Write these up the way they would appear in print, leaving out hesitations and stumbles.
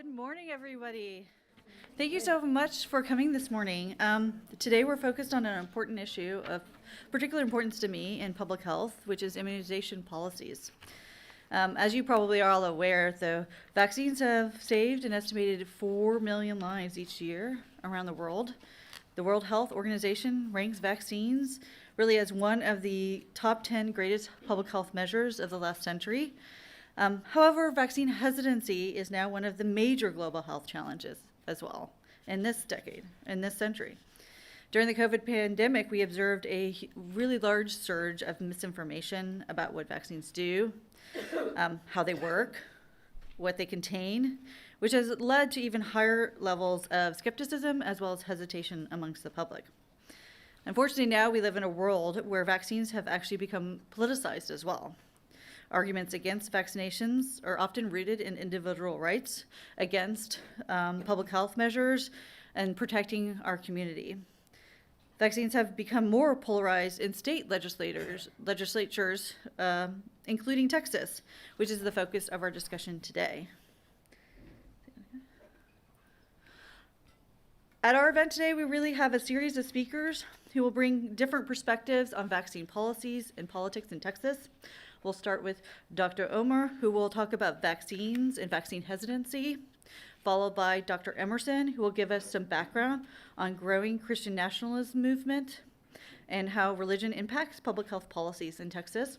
Good morning, everybody. Thank you so much for coming this morning. Today we're focused on an important issue of particular importance to me in public health, which is immunization policies. As you probably are all aware, the vaccines have saved an estimated 4 million lives each year around the world. The World Health Organization ranks vaccines really as one of the top 10 greatest public health measures of the last century. However, vaccine hesitancy is now one of the major global health challenges as well in this decade, in this century. During the COVID pandemic, we observed a really large surge of misinformation about what vaccines do, how they work, what they contain, which has led to even higher levels of skepticism as well as hesitation amongst the public. Unfortunately, now we live in a world where vaccines have actually become politicized as well. Arguments against vaccinations are often rooted in individual rights against public health measures and protecting our community. Vaccines have become more polarized in state legislatures, including Texas, which is the focus of our discussion today. At our event today, we really have a series of speakers who will bring different perspectives on vaccine policies and politics in Texas. We'll start with Dr. Omer, who will talk about vaccines and vaccine hesitancy, followed by Dr. Emerson, who will give us some background on growing Christian nationalism movement and how religion impacts public health policies in Texas.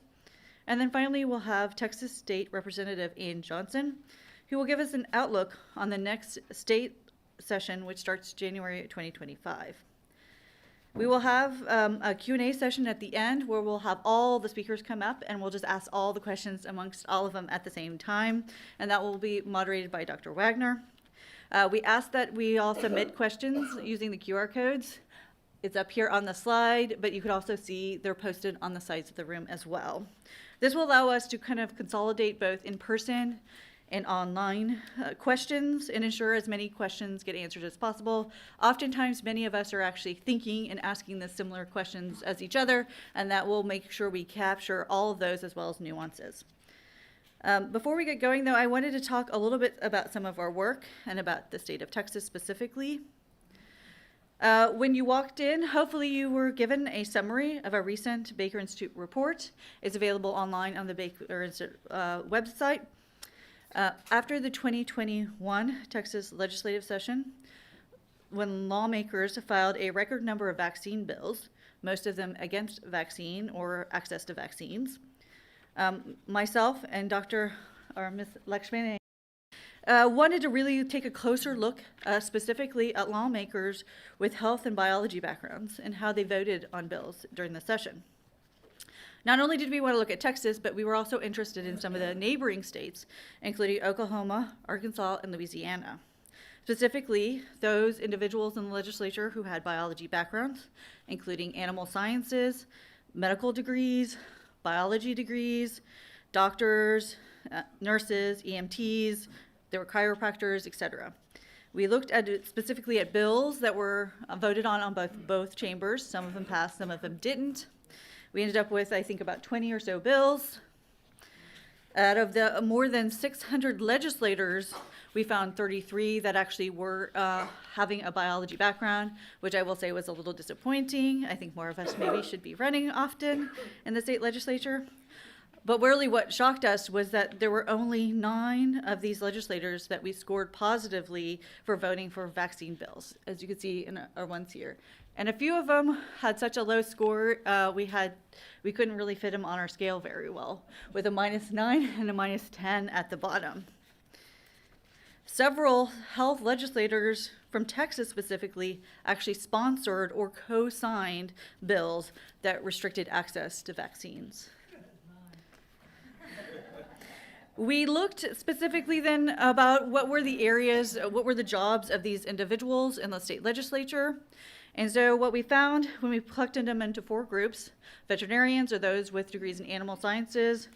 And then finally, we'll have Texas State Representative Ian Johnson, who will give us an outlook on the next state session, which starts January 2025. We will have a Q&A session at the end where we'll have all the speakers come up and we'll just ask all the questions amongst all of them at the same time, and that will be moderated by Dr. Wagner. We ask that we all submit questions using the QR codes. It's up here on the slide, but you could also see they're posted on the sides of the room as well. This will allow us to kind of consolidate both in person and online questions and ensure as many questions get answered as possible. Oftentimes, many of us are actually thinking and asking the similar questions as each other, and that will make sure we capture all of those as well as nuances. Before we get going, though, I wanted to talk a little bit about some of our work and about the state of Texas specifically. When you walked in, hopefully you were given a summary of a recent Baker Institute report. It's available online on the Baker Institute website. After the 2021 Texas legislative session, when lawmakers filed a record number of vaccine bills, most of them against vaccine or access to vaccines, myself and Ms. Lakshmani wanted to really take a closer look specifically at lawmakers with health and biology backgrounds and how they voted on bills during the session. Not only did we want to look at Texas, but we were also interested in some of the neighboring states, including Oklahoma, Arkansas, and Louisiana. Specifically, those individuals in the legislature who had biology backgrounds, including animal sciences, medical degrees, biology degrees, doctors, nurses, EMTs, there were chiropractors, etc. We looked specifically at bills that were voted on both chambers. Some of them passed, some of them didn't. We ended up with, I think, about 20 or so bills. Out of the more than 600 legislators, we found 33 that actually were having a biology background, which I will say was a little disappointing. I think more of us maybe should be running often in the state legislature. But really what shocked us was that there were only 9 of these legislators that we scored positively for voting for vaccine bills, as you can see in our ones here. And a few of them had such a low score, we couldn't really fit them on our scale very well, with a -9 and a -10 at the bottom. Several health legislators from Texas specifically actually sponsored or co-signed bills that restricted access to vaccines. We looked specifically then about what were the jobs of these individuals in the state legislature. And so what we found when we collected them into 4 groups, veterinarians or those with degrees in animal sciences,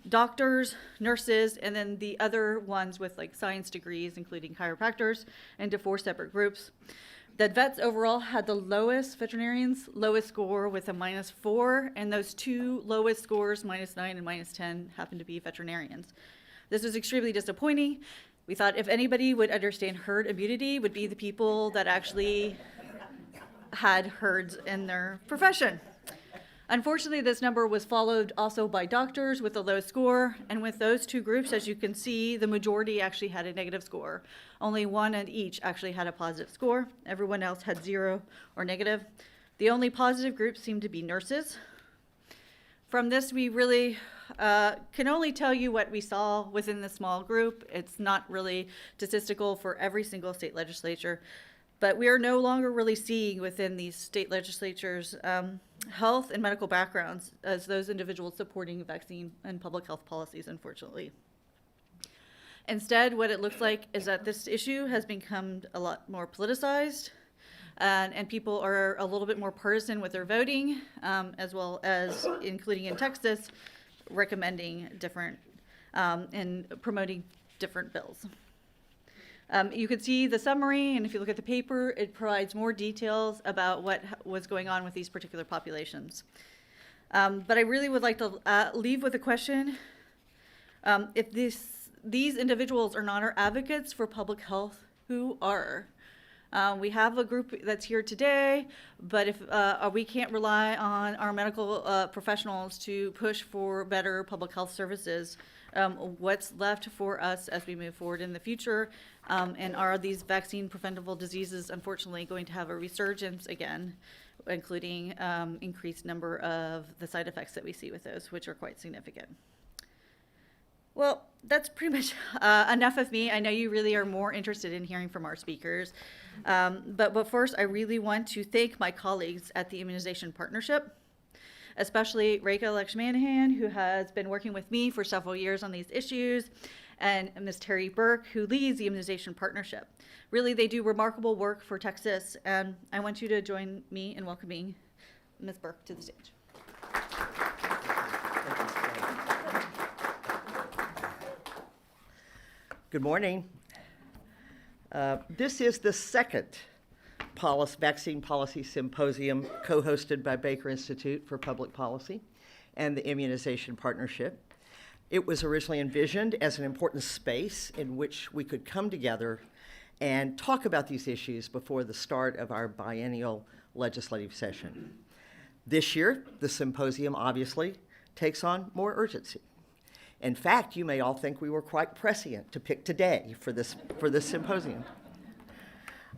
doctors, nurses, and then the other ones with like science degrees, including chiropractors, into 4 separate groups. The vets overall had the lowest, veterinarians, lowest score with a -4, and those 2 lowest scores, -9 and -10, happened to be veterinarians. This was extremely disappointing. We thought if anybody would understand herd immunity would be the people that actually had herds in their profession. Unfortunately, this number was followed also by doctors with a low score, and with those two groups, as you can see, the majority actually had a negative score. Only one and each actually had a positive score. Everyone else had 0 or negative. The only positive group seemed to be nurses. From this, we really can only tell you what we saw within the small group. It's not really statistical for every single state legislature, but we are no longer really seeing within these state legislatures health and medical backgrounds as those individuals supporting vaccine and public health policies, unfortunately. Instead, what it looks like is that this issue has become a lot more politicized, and people are a little bit more partisan with their voting, as well as, including in Texas, recommending different and promoting different bills. You can see the summary, and if you look at the paper, it provides more details about what was going on with these particular populations. But I really would like to leave with a question. If these individuals are not our advocates for public health, who are? We have a group that's here today, but if we can't rely on our medical professionals to push for better public health services, what's left for us as we move forward in the future? And are these vaccine preventable diseases unfortunately going to have a resurgence again, including increased number of the side effects that we see with those, which are quite significant? Well, that's pretty much enough of me. I know you really are more interested in hearing from our speakers. But first, I really want to thank my colleagues at the Immunization Partnership, especially Reka Lakshmanahan, who has been working with me for several years on these issues, and Ms. Terry Burke, who leads the Immunization Partnership. Really, they do remarkable work for Texas, and I want you to join me in welcoming Ms. Burke to the stage. Good morning. This is the second Vaccine Policy Symposium co-hosted by Baker Institute for Public Policy and the Immunization Partnership. It was originally envisioned as an important space in which we could come together and talk about these issues before the start of our biennial legislative session. This year, the symposium obviously takes on more urgency. In fact, you may all think we were quite prescient to pick today for this symposium.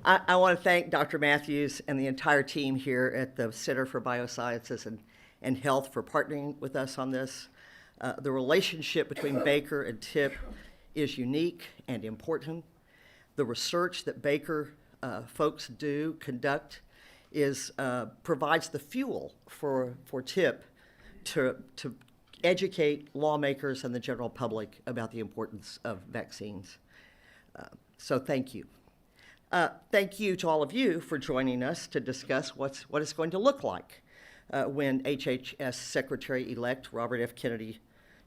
I want to thank Dr. Matthews and the entire team here at the Center for Biosciences and Health for partnering with us on this. The relationship between Baker and TIP is unique and important. The research that Baker folks conduct provides the fuel for TIP to educate lawmakers and the general public about the importance of vaccines. So thank you. Thank you to all of you for joining us to discuss what it's going to look like when HHS Secretary-elect Robert F. Kennedy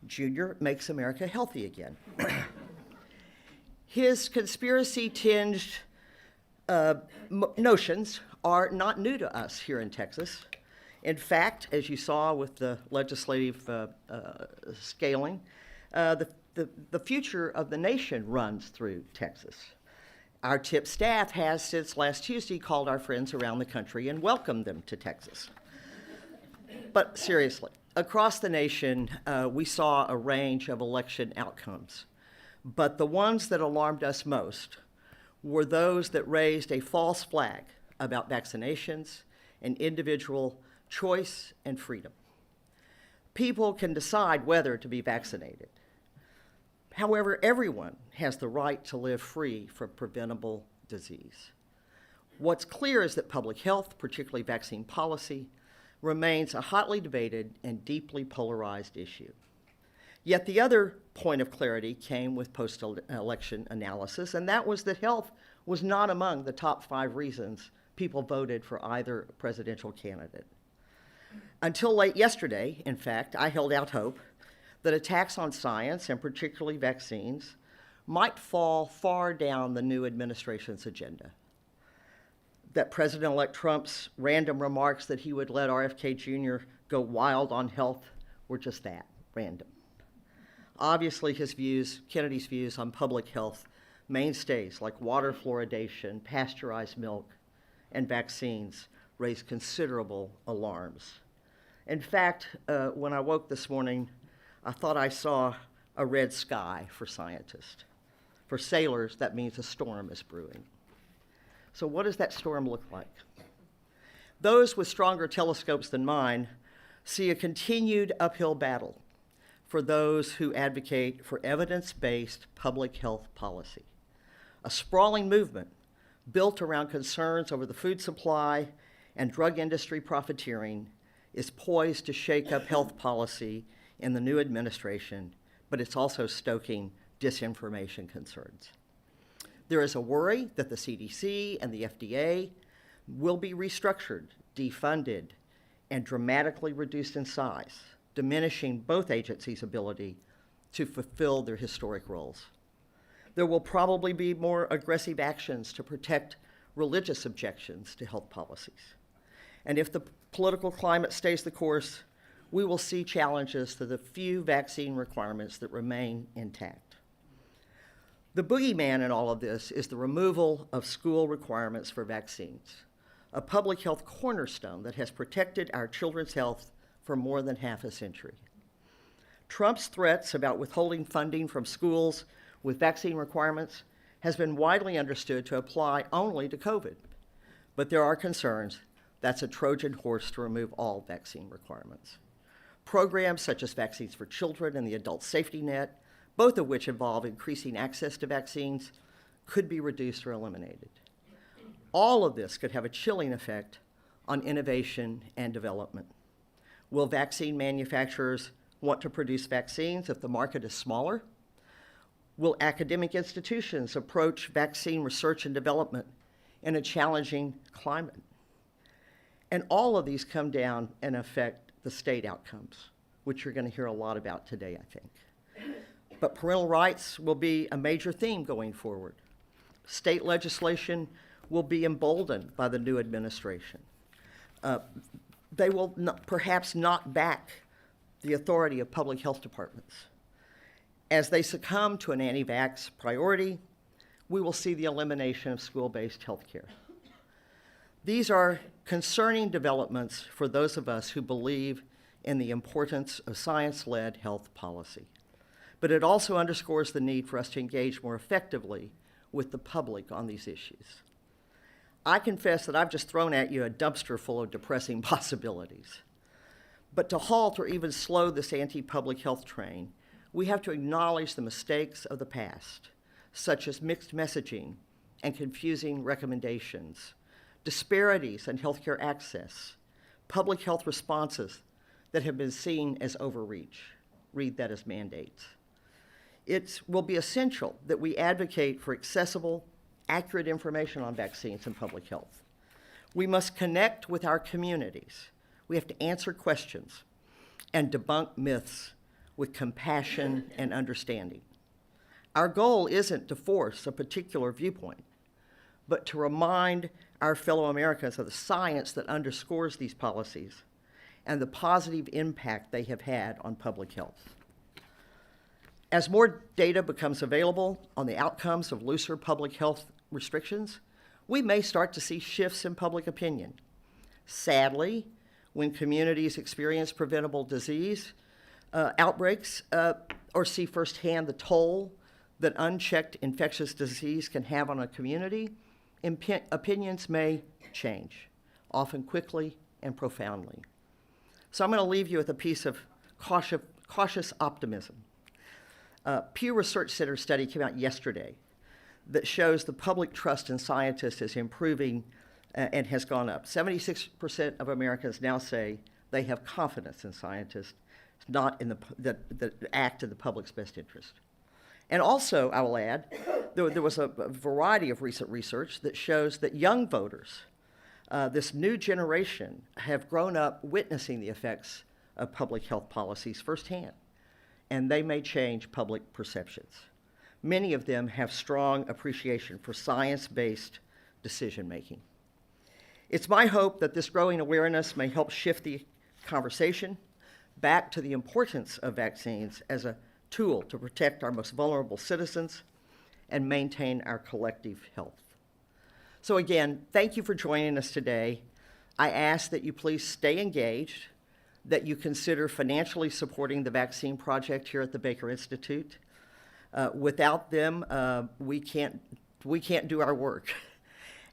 Jr. makes America healthy again. His conspiracy-tinged notions are not new to us here in Texas. In fact, as you saw with the legislative scaling, the future of the nation runs through Texas. Our TIP staff has, since last Tuesday, called our friends around the country and welcomed them to Texas. But seriously, across the nation, we saw a range of election outcomes. But the ones that alarmed us most were those that raised a false flag about vaccinations and individual choice and freedom. People can decide whether to be vaccinated. However, everyone has the right to live free from preventable disease. What's clear is that public health, particularly vaccine policy, remains a hotly debated and deeply polarized issue. Yet the other point of clarity came with post-election analysis, and that was that health was not among the top 5 reasons people voted for either presidential candidate. Until late yesterday, in fact, I held out hope that attacks on science, and particularly vaccines, might fall far down the new administration's agenda. That President-elect Trump's random remarks that he would let RFK Jr. go wild on health were just that, random. Obviously, Kennedy's views on public health mainstays like water fluoridation, pasteurized milk, and vaccines raise considerable alarms. In fact, when I woke this morning, I thought I saw a red sky for scientists. For sailors, that means a storm is brewing. So what does that storm look like? Those with stronger telescopes than mine see a continued uphill battle for those who advocate for evidence-based public health policy. A sprawling movement built around concerns over the food supply and drug industry profiteering is poised to shake up health policy in the new administration, but it's also stoking disinformation concerns. There is a worry that the CDC and the FDA will be restructured, defunded, and dramatically reduced in size, diminishing both agencies' ability to fulfill their historic roles. There will probably be more aggressive actions to protect religious objections to health policies. And if the political climate stays the course, we will see challenges to the few vaccine requirements that remain intact. The boogeyman in all of this is the removal of school requirements for vaccines, a public health cornerstone that has protected our children's health for more than half a century. Trump's threats about withholding funding from schools with vaccine requirements has been widely understood to apply only to COVID, but there are concerns that's a Trojan horse to remove all vaccine requirements. Programs such as Vaccines for Children and the Adult Safety Net, both of which involve increasing access to vaccines, could be reduced or eliminated. All of this could have a chilling effect on innovation and development. Will vaccine manufacturers want to produce vaccines if the market is smaller? Will academic institutions approach vaccine research and development in a challenging climate? And all of these come down and affect the state outcomes, which you're going to hear a lot about today, I think. But parental rights will be a major theme going forward. State legislation will be emboldened by the new administration. They will perhaps knock back the authority of public health departments. As they succumb to an anti-vax priority, we will see the elimination of school-based health care. These are concerning developments for those of us who believe in the importance of science-led health policy. But it also underscores the need for us to engage more effectively with the public on these issues. I confess that I've just thrown at you a dumpster full of depressing possibilities. But to halt or even slow this anti-public health train, we have to acknowledge the mistakes of the past, such as mixed messaging and confusing recommendations, disparities in healthcare access, public health responses that have been seen as overreach. Read that as mandates. It will be essential that we advocate for accessible, accurate information on vaccines and public health. We must connect with our communities. We have to answer questions and debunk myths with compassion and understanding. Our goal isn't to force a particular viewpoint, but to remind our fellow Americans of the science that underscores these policies and the positive impact they have had on public health. As more data becomes available on the outcomes of looser public health restrictions, we may start to see shifts in public opinion. Sadly, when communities experience preventable disease outbreaks or see firsthand the toll that unchecked infectious disease can have on a community, opinions may change, often quickly and profoundly. So I'm going to leave you with a piece of cautious optimism. Pew Research Center study came out yesterday that shows the public trust in scientists is improving and has gone up. 76% of Americans now say they have confidence in scientists, not in that act in the public's best interest. And also, I will add, there was a variety of recent research that shows that young voters, this new generation, have grown up witnessing the effects of public health policies firsthand, and they may change public perceptions. Many of them have strong appreciation for science-based decision-making. It's my hope that this growing awareness may help shift the conversation back to the importance of vaccines as a tool to protect our most vulnerable citizens and maintain our collective health. So again, thank you for joining us today. I ask that you please stay engaged, that you consider financially supporting the vaccine project here at the Baker Institute. Without them, we can't do our work.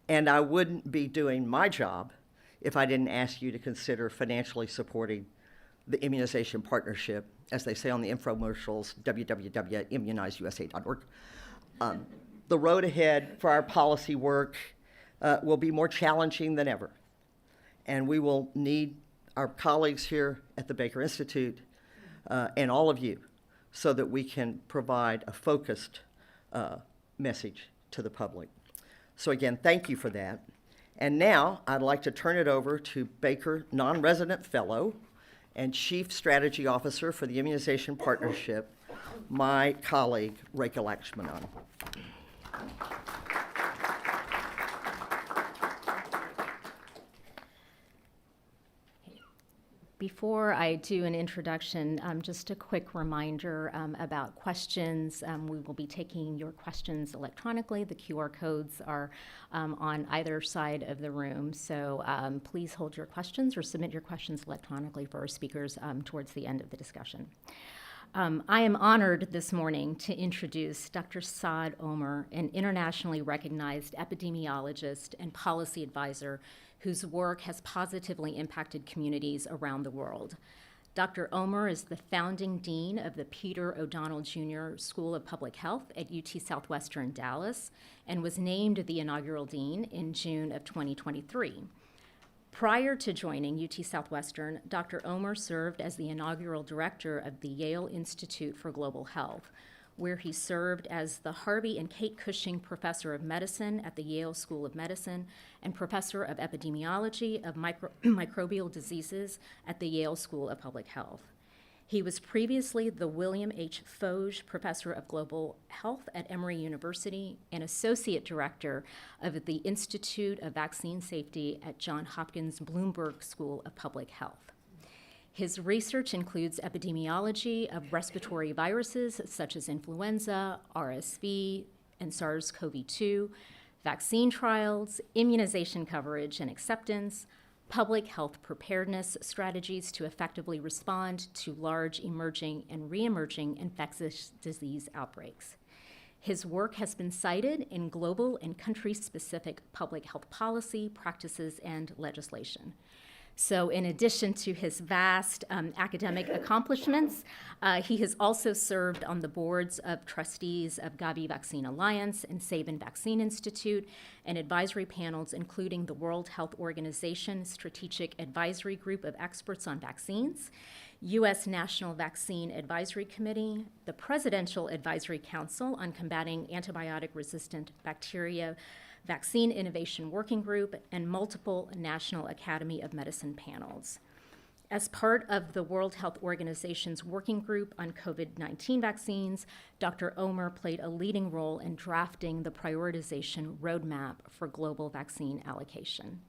And I wouldn't be doing my job if I didn't ask you to consider financially supporting the Immunization Partnership, as they say on the infomercials, www.immunizeusa.org. The road ahead for our policy work will be more challenging than ever. And we will need our colleagues here at the Baker Institute and all of you so that we can provide a focused message to the public. So again, thank you for that. And now I'd like to turn it over to Baker Non-Resident Fellow and Chief Strategy Officer for the Immunization Partnership, my colleague, Rachel Lakshmanan. Before I do an introduction, just a quick reminder about questions. We will be taking your questions electronically. The QR codes are on either side of the room. So please hold your questions or submit your questions electronically for our speakers towards the end of the discussion. I am honored this morning to introduce Dr. Saad Omer, an internationally recognized epidemiologist and policy advisor whose work has positively impacted communities around the world. Dr. Omer is the founding dean of the Peter O'Donnell Jr. School of Public Health at UT Southwestern Dallas and was named the inaugural dean in June of 2023. Prior to joining UT Southwestern, Dr. Omer served as the inaugural director of the Yale Institute for Global Health, where he served as the Harvey and Kate Cushing Professor of Medicine at the Yale School of Medicine and Professor of Epidemiology of Microbial Diseases at the Yale School of Public Health. He was previously the William H. Foge Professor of Global Health at Emory University and Associate Director of the Institute of Vaccine Safety at Johns Hopkins Bloomberg School of Public Health. His research includes epidemiology of respiratory viruses such as influenza, RSV, and SARS-CoV-2, vaccine trials, immunization coverage and acceptance, public health preparedness strategies to effectively respond to large emerging and re-emerging infectious disease outbreaks. His work has been cited in global and country-specific public health policy, practices, and legislation. So in addition to his vast academic accomplishments, he has also served on the boards of trustees of Gavi Vaccine Alliance and Sabin Vaccine Institute and advisory panels, including the World Health Organization Strategic Advisory Group of Experts on Vaccines, U.S. National Vaccine Advisory Committee, the Presidential Advisory Council on Combating Antibiotic-Resistant Bacteria Vaccine Innovation Working Group, and multiple National Academy of Medicine panels. As part of the World Health Organization's working group on COVID-19 vaccines, Dr. Omer played a leading role in drafting the prioritization roadmap for global vaccine allocation.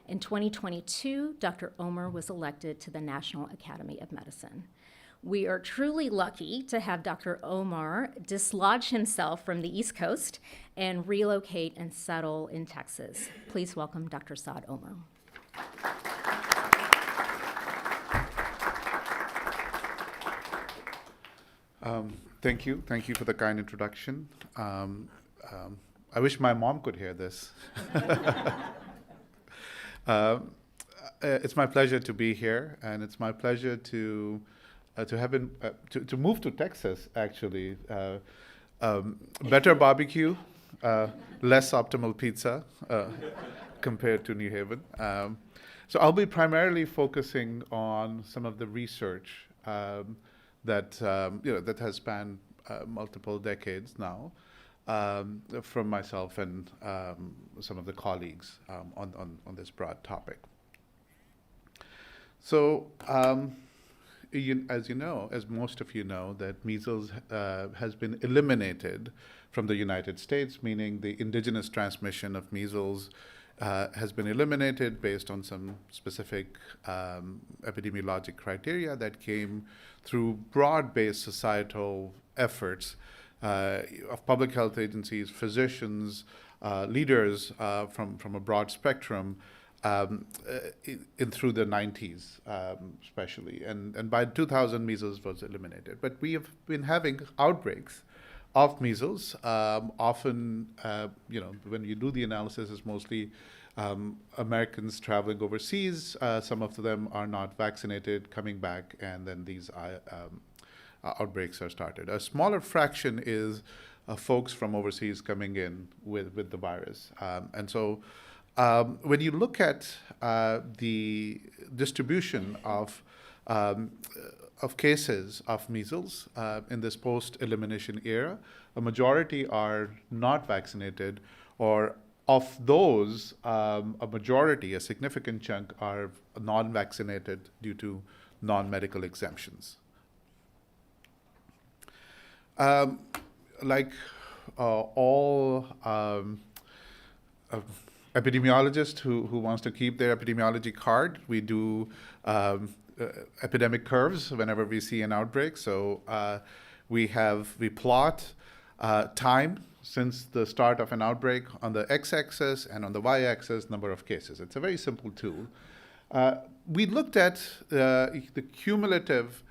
In 2022, Dr. Omer was elected to the National Academy of Medicine. We are truly lucky to have Dr. Omar dislodge himself from the East Coast and relocate and settle in Texas. Please welcome Dr. Saad Omar. Thank you. Thank you for the kind introduction. I wish my mom could hear this. It's my pleasure to be here, and it's my pleasure to move to Texas, actually. Better barbecue, less optimal pizza compared to New Haven. So I'll be primarily focusing on some of the research that has spanned multiple decades now, from myself and some of the colleagues on this broad topic. So, as most of you know, that measles has been eliminated from the United States, meaning the indigenous transmission of measles has been eliminated based on some specific epidemiologic criteria that came through broad-based societal efforts of public health agencies, physicians, leaders from a broad spectrum through the 90s, especially. And by 2000, measles was eliminated. But we have been having outbreaks of measles. Often, when you do the analysis, it's mostly Americans traveling overseas. Some of them are not vaccinated, coming back, and then these outbreaks are started. A smaller fraction is folks from overseas coming in with the virus. And so when you look at the distribution of cases of measles in this post-elimination era, a majority are not vaccinated, or of those, a majority, a significant chunk, are non-vaccinated due to non-medical exemptions. Like all epidemiologists who wants to keep their epidemiology card, we do epidemic curves whenever we see an outbreak. So we plot time since the start of an outbreak on the x-axis, and on the y-axis, number of cases. It's a very simple tool. We looked at the cumulative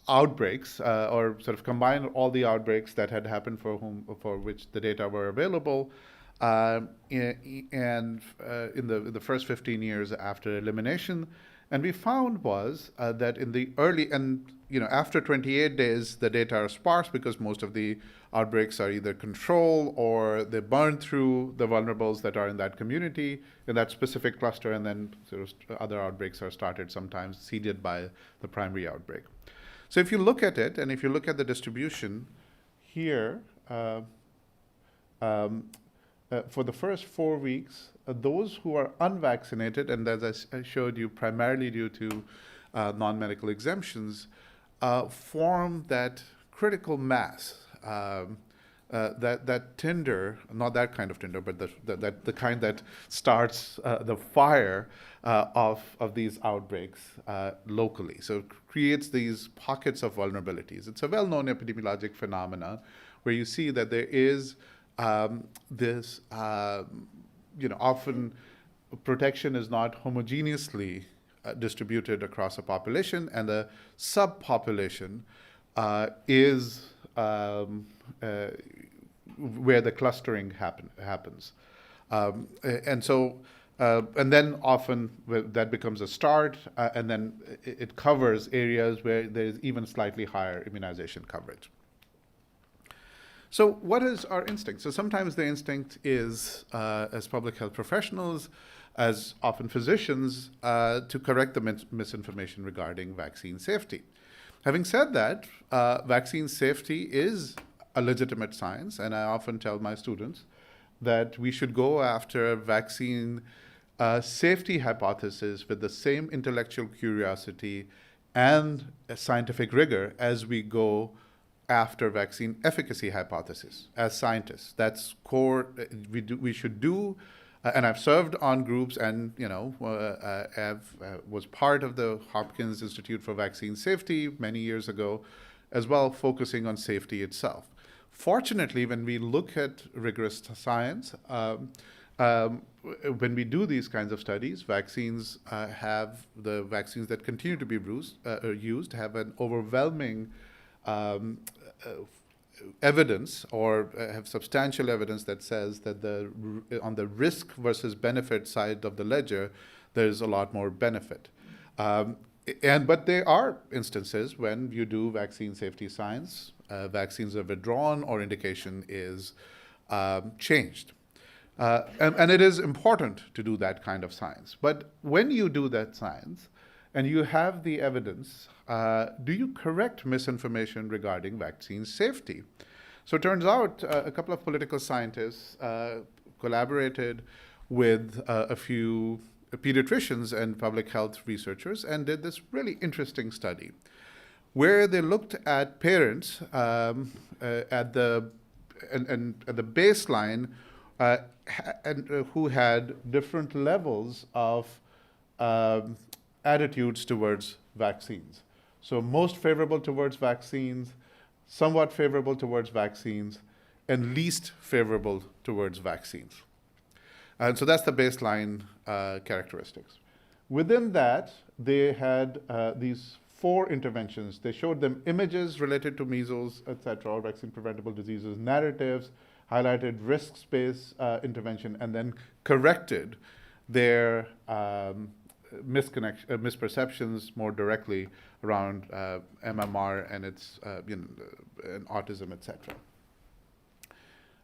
outbreaks, or sort of combined all the outbreaks that had happened for which the data were available, and in the first 15 years after elimination. And we found was that in the early, and after 28 days, the data are sparse because most of the outbreaks are either control or they burn through the vulnerables that are in that community, in that specific cluster, and then sort of other outbreaks are started, sometimes seeded by the primary outbreak. So if you look at it, and if you look at the distribution here, for the first 4 weeks, those who are unvaccinated, and as I showed you, primarily due to non-medical exemptions, form that critical mass, that tinder, not that kind of tinder, but the kind that starts the fire of these outbreaks locally. So it creates these pockets of vulnerabilities. It's a well-known epidemiologic phenomena where you see that there is this, often protection is not homogeneously distributed across a population, and the subpopulation is where the clustering happens. And so, and then often that becomes a start, and then it covers areas where there's even slightly higher immunization coverage. So what is our instinct? So sometimes the instinct is, as public health professionals, as often physicians, to correct the misinformation regarding vaccine safety. Having said that, vaccine safety is a legitimate science, and I often tell my students that we should go after vaccine safety hypothesis with the same intellectual curiosity and scientific rigor as we go after vaccine efficacy hypothesis as scientists. That's core. We should do, and I've served on groups, and was part of the Hopkins Institute for Vaccine Safety many years ago, as well, focusing on safety itself. Fortunately, when we look at rigorous science, when we do these kinds of studies, vaccines the vaccines that continue to be used have an overwhelming evidence, or have substantial evidence that says that on the risk versus benefit side of the ledger, there's a lot more benefit. But there are instances when you do vaccine safety science, vaccines are withdrawn or indication is changed. And it is important to do that kind of science. But when you do that science and you have the evidence, do you correct misinformation regarding vaccine safety? So it turns out a couple of political scientists collaborated with a few pediatricians and public health researchers and did this really interesting study where they looked at parents at the baseline who had different levels of attitudes towards vaccines. So most favorable towards vaccines, somewhat favorable towards vaccines, and least favorable towards vaccines. And so that's the baseline characteristics. Within that, they had these 4 interventions. They showed them images related to measles, et cetera, or vaccine-preventable diseases, narratives, highlighted risk-based intervention, and then corrected their misperceptions more directly around MMR and its and autism, et cetera.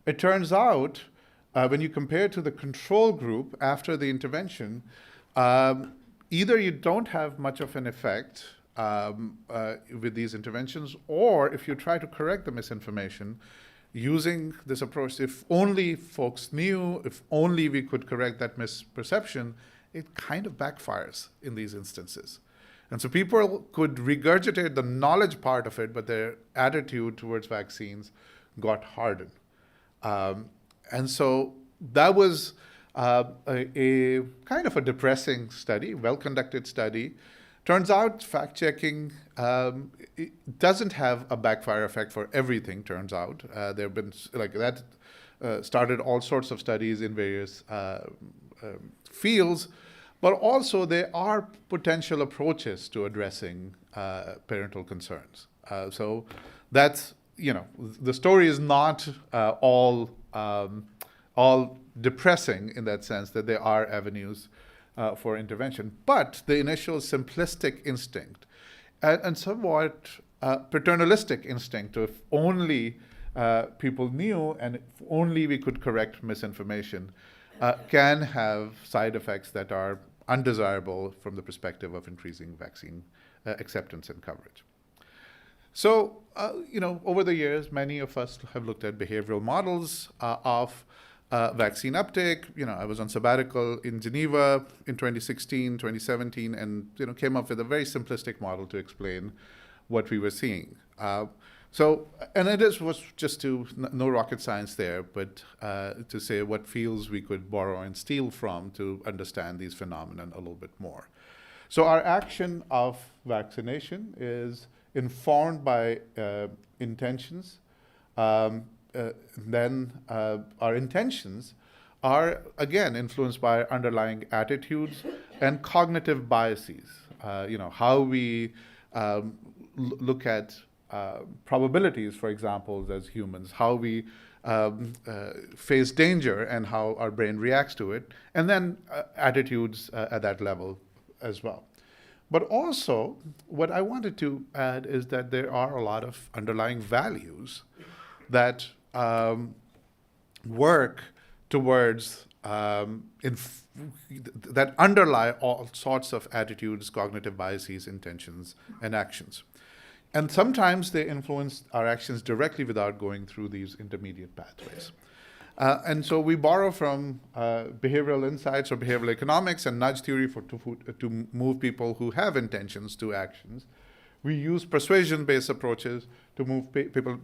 It turns out, when you compare to the control group after the intervention, either you don't have much of an effect with these interventions, or if you try to correct the misinformation using this approach, if only folks knew, if only we could correct that misperception, it kind of backfires in these instances. And so people could regurgitate the knowledge part of it, but their attitude towards vaccines got hardened. And so that was a kind of a depressing study, well-conducted study. Turns out fact-checking doesn't have a backfire effect for everything, turns out. There have been, like that, started all sorts of studies in various fields, but also there are potential approaches to addressing parental concerns. So that's, the story is not all depressing in that sense, that there are avenues for intervention. But the initial simplistic instinct and somewhat paternalistic instinct, if only people knew and if only we could correct misinformation, can have side effects that are undesirable from the perspective of increasing vaccine acceptance and coverage. So, over the years, many of us have looked at behavioral models of vaccine uptake. I was on sabbatical in Geneva in 2016, 2017, and came up with a very simplistic model to explain what we were seeing. And it was just no rocket science there, but to say what fields we could borrow and steal from to understand these phenomena a little bit more. So our action of vaccination is informed by intentions. Then our intentions are, again, influenced by underlying attitudes and cognitive biases. How we look at probabilities, for example, as humans, how we face danger and how our brain reacts to it, and then attitudes at that level as well. But also, what I wanted to add is that there are a lot of underlying values that work towards that underlie all sorts of attitudes, cognitive biases, intentions, and actions. And sometimes they influence our actions directly without going through these intermediate pathways. And so we borrow from behavioral insights or behavioral economics and nudge theory to move people who have intentions to actions. We use persuasion-based approaches to move people,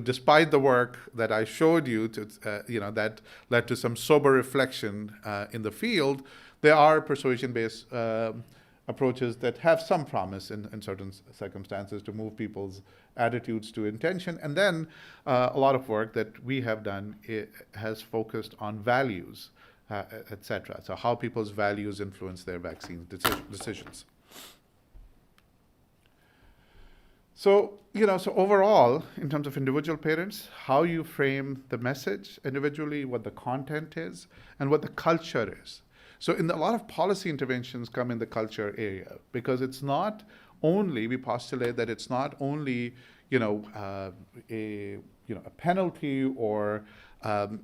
despite the work that I showed you, that led to some sober reflection in the field, there are persuasion-based approaches that have some promise in certain circumstances to move people's attitudes to intention. And then a lot of work that we have done has focused on values, et cetera. So how people's values influence their vaccine decisions. So, so overall, in terms of individual parents, how you frame the message individually, what the content is, and what the culture is. So a lot of policy interventions come in the culture area, because it's not only, we postulate that it's not only, a penalty or an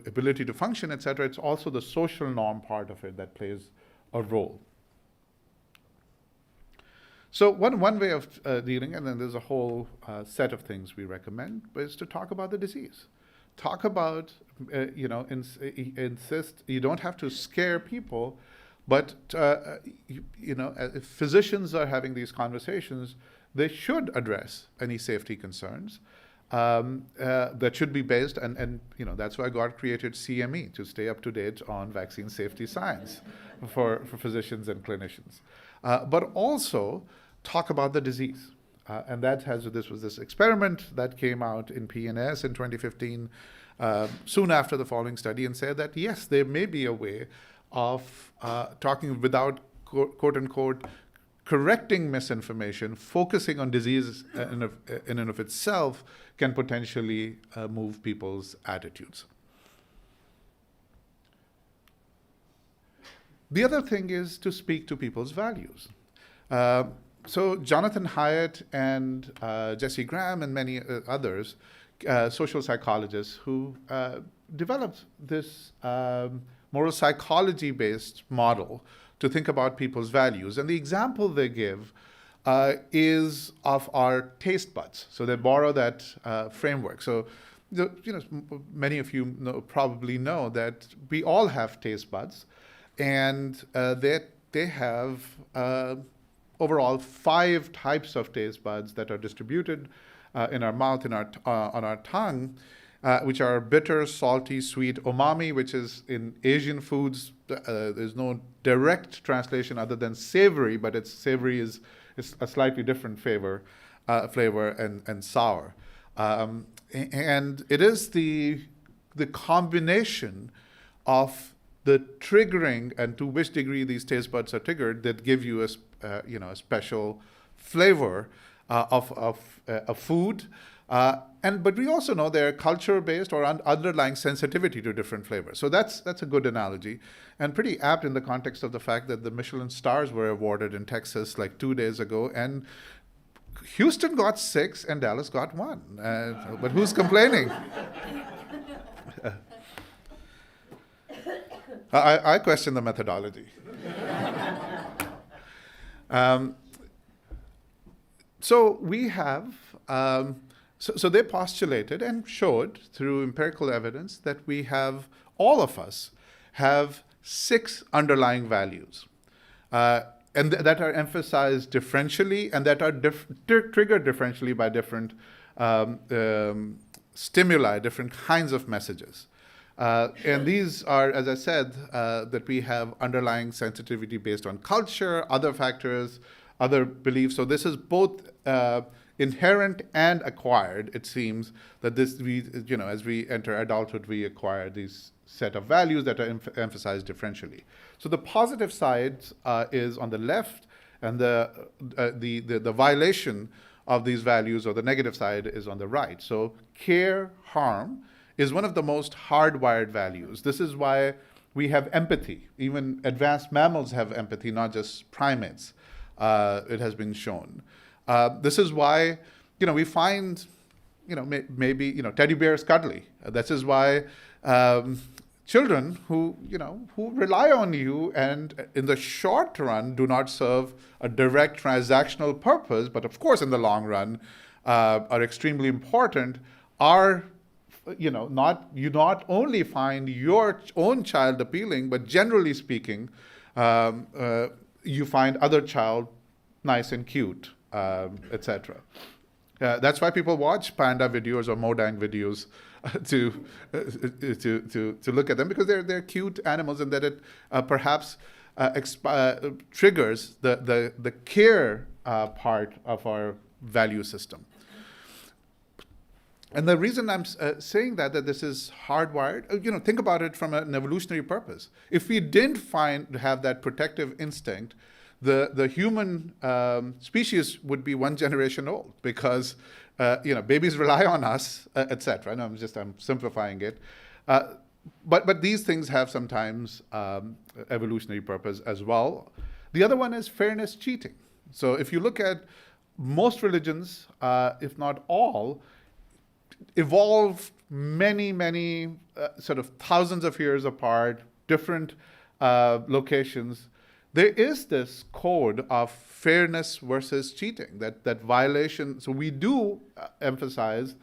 ability to function, et cetera. It's also the social norm part of it that plays a role. So one way of dealing, and then there's a whole set of things we recommend, is to talk about the disease. Talk about, insist, you don't have to scare people, but, if physicians are having these conversations, they should address any safety concerns that should be based, and that's why God created CME, to stay up to date on vaccine safety science for physicians and clinicians. But also talk about the disease. And this was this experiment that came out in PNS in 2015, soon after the following study, and said that yes, there may be a way of talking without quote unquote correcting misinformation, focusing on disease in and of itself can potentially move people's attitudes. The other thing is to speak to people's values. So Jonathan Haidt and Jesse Graham and many others, social psychologists who developed this moral psychology-based model to think about people's values. And the example they give is of our taste buds. So they borrow that framework. So many of you probably know that we all have taste buds, and they have overall 5 types of taste buds that are distributed in our mouth, on our tongue, which are bitter, salty, sweet, umami, which is in Asian foods. There's no direct translation other than savory, but savory is a slightly different flavor, and sour. And it is the combination of the triggering and to which degree these taste buds are triggered that give you a special flavor of a food. But we also know they're culture-based or underlying sensitivity to different flavors. So that's a good analogy, and pretty apt in the context of the fact that the Michelin stars were awarded in Texas like 2 days ago, and Houston got 6 and Dallas got 1. But who's complaining? I question the methodology. So we have, so they postulated and showed through empirical evidence that all of us have 6 underlying values, and that are emphasized differentially and that are triggered differentially by different stimuli, different kinds of messages. And these are, as I said, that we have underlying sensitivity based on culture, other factors, other beliefs. So this is both inherent and acquired. It seems that as we enter adulthood, we acquire these set of values that are emphasized differentially. So the positive side is on the left, and the violation of these values, or the negative side, is on the right. So care, harm is one of the most hardwired values. This is why we have empathy. Even advanced mammals have empathy, not just primates. It has been shown. This is why, we find, maybe, teddy bears cuddly. This is why children who rely on you and in the short run do not serve a direct transactional purpose, but of course in the long run are extremely important, you not only find your own child appealing, but generally speaking, you find other child nice and cute, etc. That's why people watch panda videos or modang videos to look at them, because they're cute animals, and that it perhaps triggers the care part of our value system. And the reason I'm saying that this is hardwired, think about it from an evolutionary purpose. If we didn't have that protective instinct, the human species would be 1 generation old, because babies rely on us, etc. And I'm simplifying it, but these things have sometimes evolutionary purpose as well. The other one is fairness cheating. So if you look at most religions, if not all, evolved many sort of thousands of years apart, different locations. There is this code of fairness versus cheating, that violation. So we do emphasize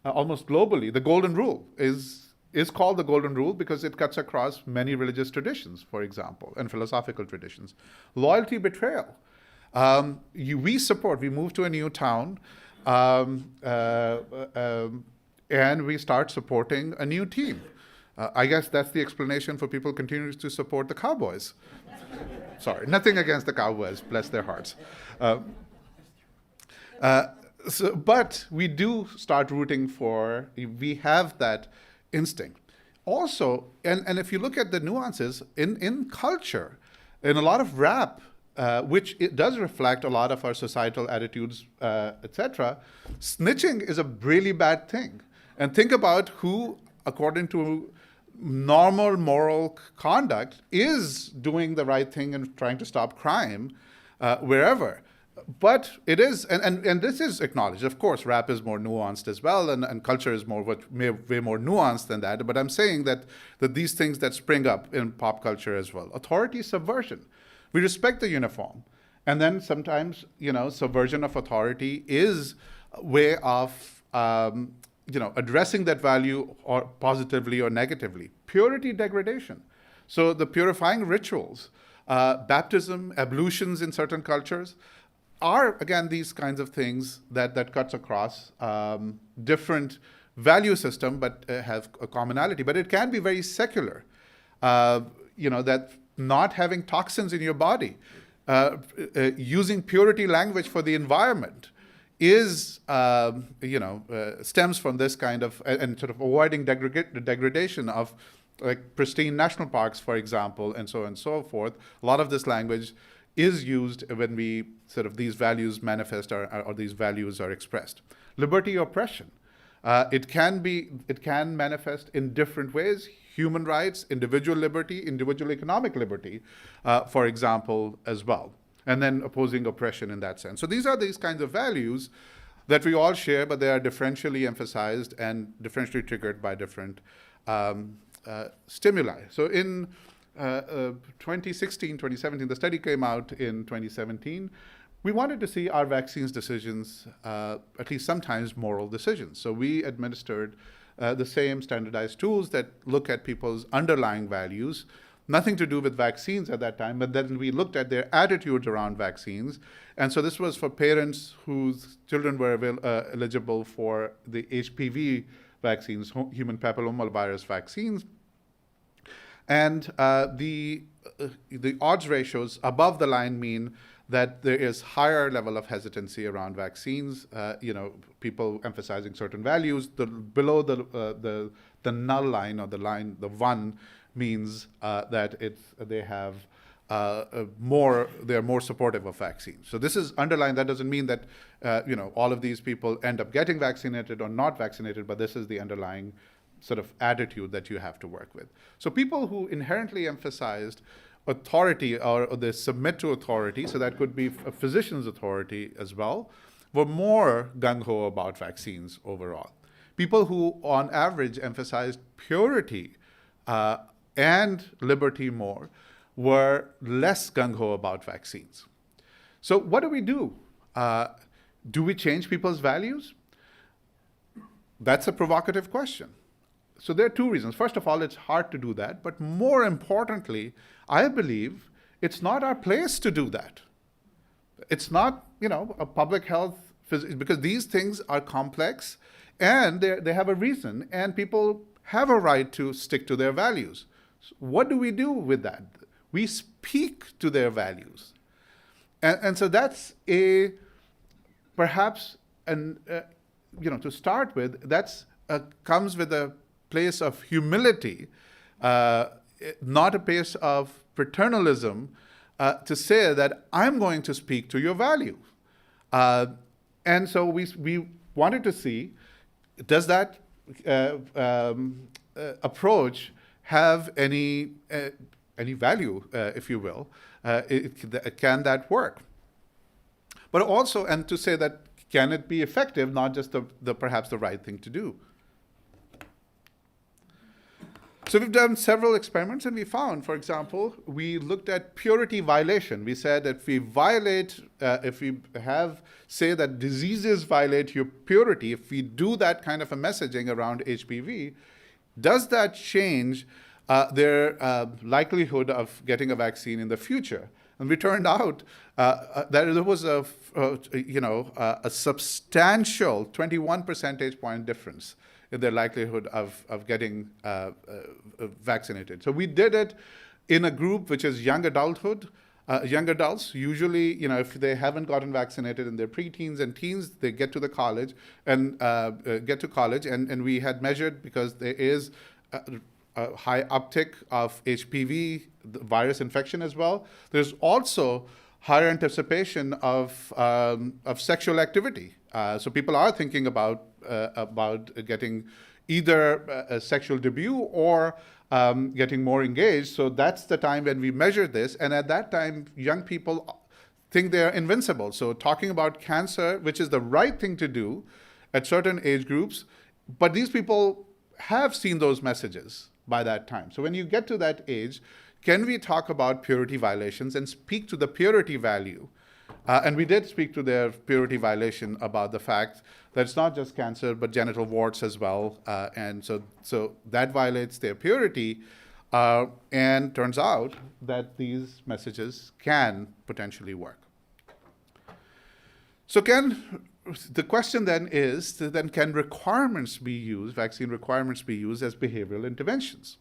almost globally, the golden rule is called the golden rule because it cuts across many religious traditions, for example, and philosophical traditions. Loyalty, betrayal. We move to a new town, and we start supporting a new team. I guess that's the explanation for people continuing to support the Cowboys. Sorry, nothing against the Cowboys, bless their hearts. But we do start rooting for, we have that instinct. Also, and if you look at the nuances in culture, in a lot of rap, which it does reflect a lot of our societal attitudes, etc., snitching is a really bad thing. And think about who, according to normal moral conduct, is doing the right thing and trying to stop crime wherever. But it is, and this is acknowledged. Of course, rap is more nuanced as well, and culture is way more nuanced than that. But I'm saying that these things that spring up in pop culture as well. Authority subversion. We respect the uniform. And then sometimes, subversion of authority is a way of, addressing that value or positively or negatively. Purity degradation. So the purifying rituals, baptism, ablutions in certain cultures, are, again, these kinds of things that cuts across different value system, but have a commonality. But it can be very secular, that not having toxins in your body, using purity language for the environment is, stems from this kind of, and sort of avoiding the degradation of like pristine national parks, for example, and so on and so forth. A lot of this language is used when we sort of these values manifest or these values are expressed. Liberty oppression. It can manifest in different ways. Human rights, individual liberty, individual economic liberty, for example, as well. And then opposing oppression in that sense. So these are these kinds of values that we all share, but they are differentially emphasized and differentially triggered by different stimuli. So in 2016, 2017, the study came out in 2017. We wanted to see our vaccines decisions, at least sometimes moral decisions. So we administered the same standardized tools that look at people's underlying values, nothing to do with vaccines at that time, but then we looked at their attitudes around vaccines. And so this was for parents whose children were eligible for the HPV vaccines, human papillomavirus vaccines. And the odds ratios above the line mean that there is higher level of hesitancy around vaccines. People emphasizing certain values. Below the null line or the one means that they're more supportive of vaccines. So this is underlined. That doesn't mean that all of these people end up getting vaccinated or not vaccinated, but this is the underlying sort of attitude that you have to work with. So people who inherently emphasized authority or they submit to authority, so that could be a physician's authority as well, were more gung-ho about vaccines overall. People who on average emphasized purity and liberty more were less gung-ho about vaccines. So what do we do? Do we change people's values? That's a provocative question. So there are two reasons. First of all, it's hard to do that. But more importantly, I believe it's not our place to do that. It's not, a public health, because these things are complex and they have a reason, and people have a right to stick to their values. So what do we do with that? We speak to their values. And so that's perhaps, to start with, that's comes with a place of humility, not a place of paternalism, to say that I'm going to speak to your value. And so we wanted to see, does that approach have any value, if you will? Can that work? But also, and to say that, can it be effective, not just perhaps the right thing to do? So we've done several experiments, and we found, for example, we looked at purity violation. We said if we say that diseases violate your purity, if we do that kind of a messaging around HPV, does that change their likelihood of getting a vaccine in the future? And we turned out that there was a substantial 21 percentage point difference in their likelihood of getting vaccinated. So we did it in a group which is young adulthood, Young adults, usually, if they haven't gotten vaccinated in their preteens and teens, they get to the college and and we had measured, because there is a high uptick of HPV the virus infection as well. There's also higher anticipation of sexual activity. So people are thinking about getting either a sexual debut or getting more engaged. So that's the time when we measure this. And at that time, young people think they're invincible. So talking about cancer, which is the right thing to do at certain age groups, but these people have seen those messages by that time. So when you get to that age, can we talk about purity violations and speak to the purity value? And we did speak to their purity violation about the fact that it's not just cancer, but genital warts as well. And so that violates their purity. And turns out that these messages can potentially work. So the question then is, can requirements be used, vaccine requirements be used as behavioral interventions?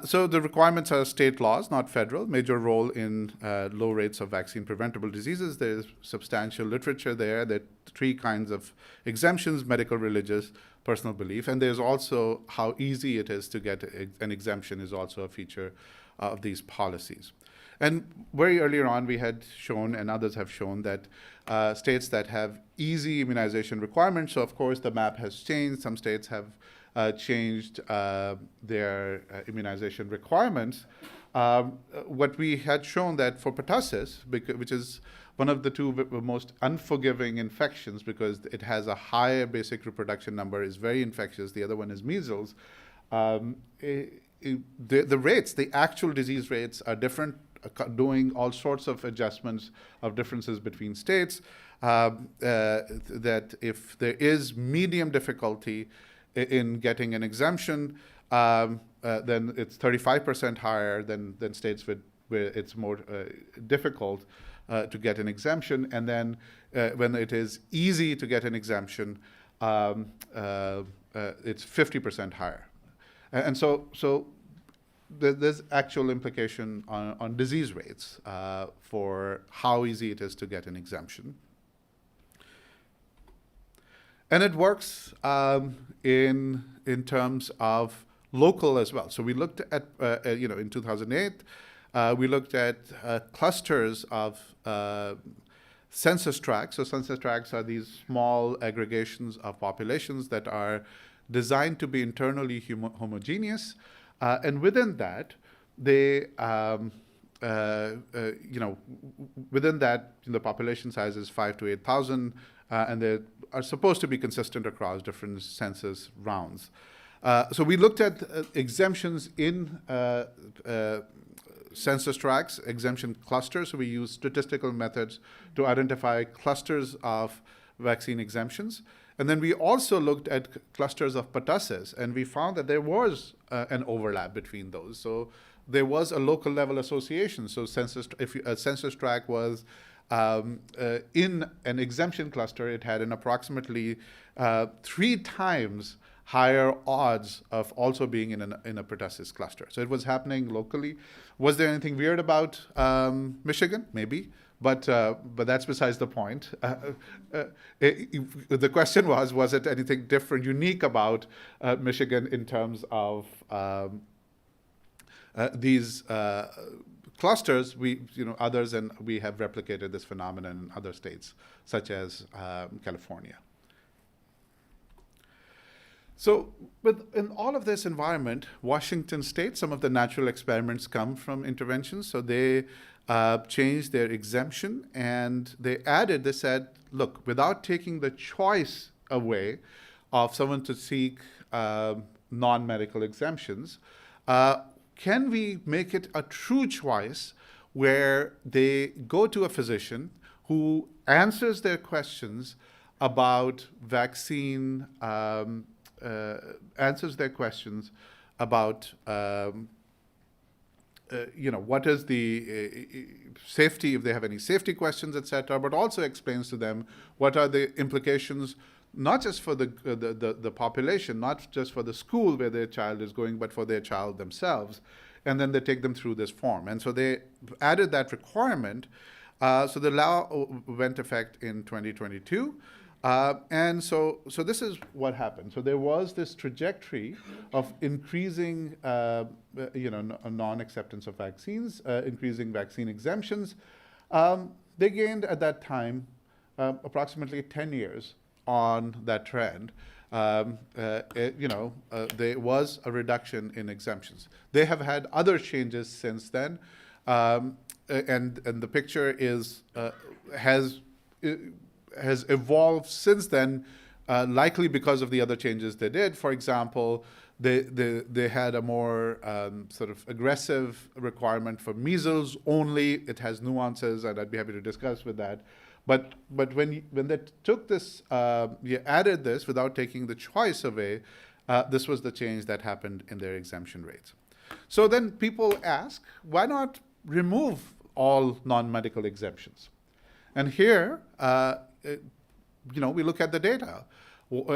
So the requirements are state laws, not federal. Major role in low rates of vaccine-preventable diseases. There's substantial literature there. There are 3 kinds of exemptions: medical, religious, personal belief. And there's also how easy it is to get an exemption is also a feature of these policies. And very earlier on, we had shown, and others have shown, that states that have easy immunization requirements, so of course the map has changed. Some states have changed their immunization requirements. What we had shown that for pertussis, which is one of the 2 most unforgiving infections because it has a higher basic reproduction number, is very infectious. The other one is measles. The rates, the actual disease rates are different, doing all sorts of adjustments of differences between states, that if there is medium difficulty in getting an exemption, then it's 35% higher than states where it's more difficult to get an exemption. And then when it is easy to get an exemption, it's 50% higher. And so there's actual implication on disease rates for how easy it is to get an exemption. And it works in terms of local as well. So we looked at, in 2008, we looked at clusters of census tracts. So census tracts are these small aggregations of populations that are designed to be internally homogeneous. And within that, they, within that, the population size is 5,000 to 8,000, and they are supposed to be consistent across different census rounds. So we looked at exemptions in census tracts, exemption clusters. So we used statistical methods to identify clusters of vaccine exemptions. And then we also looked at clusters of pertussis, and we found that there was an overlap between those. So there was a local level association. So if a census tract was in an exemption cluster, it had an approximately 3 times higher odds of also being in a pertussis cluster. So it was happening locally. Was there anything weird about Michigan? Maybe. But that's besides the point. The question was it anything different, unique about Michigan in terms of these clusters? Others, and we have replicated this phenomenon in other states, such as California. So in all of this environment, Washington State, some of the natural experiments come from interventions. So they changed their exemption, and they said, look, without taking the choice away of someone to seek non-medical exemptions, can we make it a true choice where they go to a physician who answers their questions about vaccine, answers their questions about what is the safety, if they have any safety questions, etc., but also explains to them what are the implications, not just for the population, not just for the school where their child is going, but for their child themselves, and then they take them through this form. And so they added that requirement. So the law went effect in 2022. And so this is what happened. So there was this trajectory of increasing, non-acceptance of vaccines, increasing vaccine exemptions. They gained at that time approximately 10 years on that trend. There was a reduction in exemptions. They have had other changes since then, and the picture has evolved since then, likely because of the other changes they did. For example, they had a more sort of aggressive requirement for measles only. It has nuances, and I'd be happy to discuss with that. But when they took this, you added this without taking the choice away, this was the change that happened in their exemption rates. So then people ask, why not remove all non-medical exemptions? And here, we look at the data.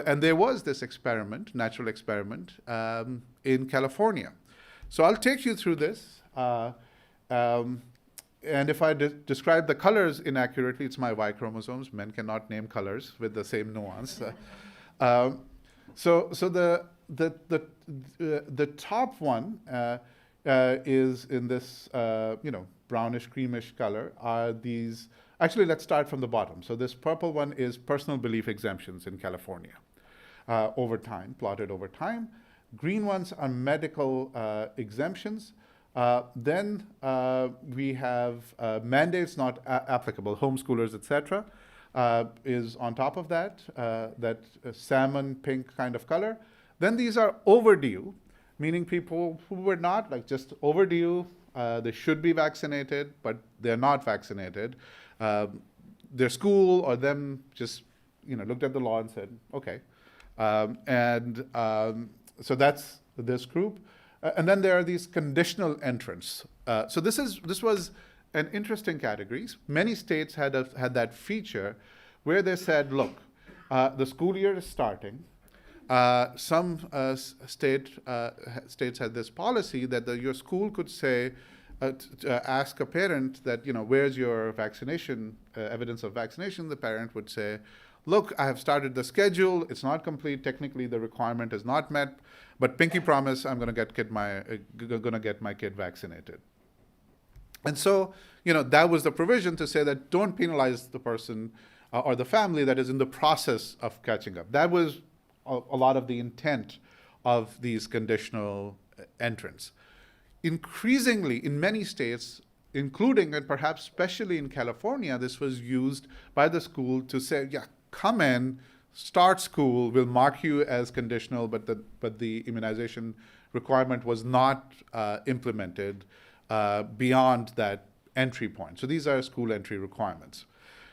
And there was this experiment, natural experiment, in California. So I'll take you through this. And if I describe the colors inaccurately, it's my Y chromosomes. Men cannot name colors with the same nuance. So the top one is in this brownish creamish color. Are these? Actually, let's start from the bottom. So this purple one is personal belief exemptions in California over time, plotted over time. Green ones are medical exemptions. Then we have mandates not applicable, homeschoolers, etc., is on top of that, that salmon pink kind of color. Then these are overdue, meaning people who were not, like just overdue, they should be vaccinated, but they're not vaccinated. Their school or them just, looked at the law and said, okay. So that's this group. And then there are these conditional entrants. So this was an interesting category. Many states had that feature where they said, look, the school year is starting. Some states had this policy that your school could say, ask a parent that, where's your vaccination, evidence of vaccination? The parent would say, look, I have started the schedule. It's not complete. Technically, the requirement is not met. But pinky promise, I'm going to get my kid vaccinated. And so, that was the provision to say that don't penalize the person or the family that is in the process of catching up. That was a lot of the intent of these conditional entrants. Increasingly, in many states, including and perhaps especially in California, this was used by the school to say, yeah, come in, start school, we'll mark you as conditional, but the immunization requirement was not implemented beyond that entry point. So these are school entry requirements.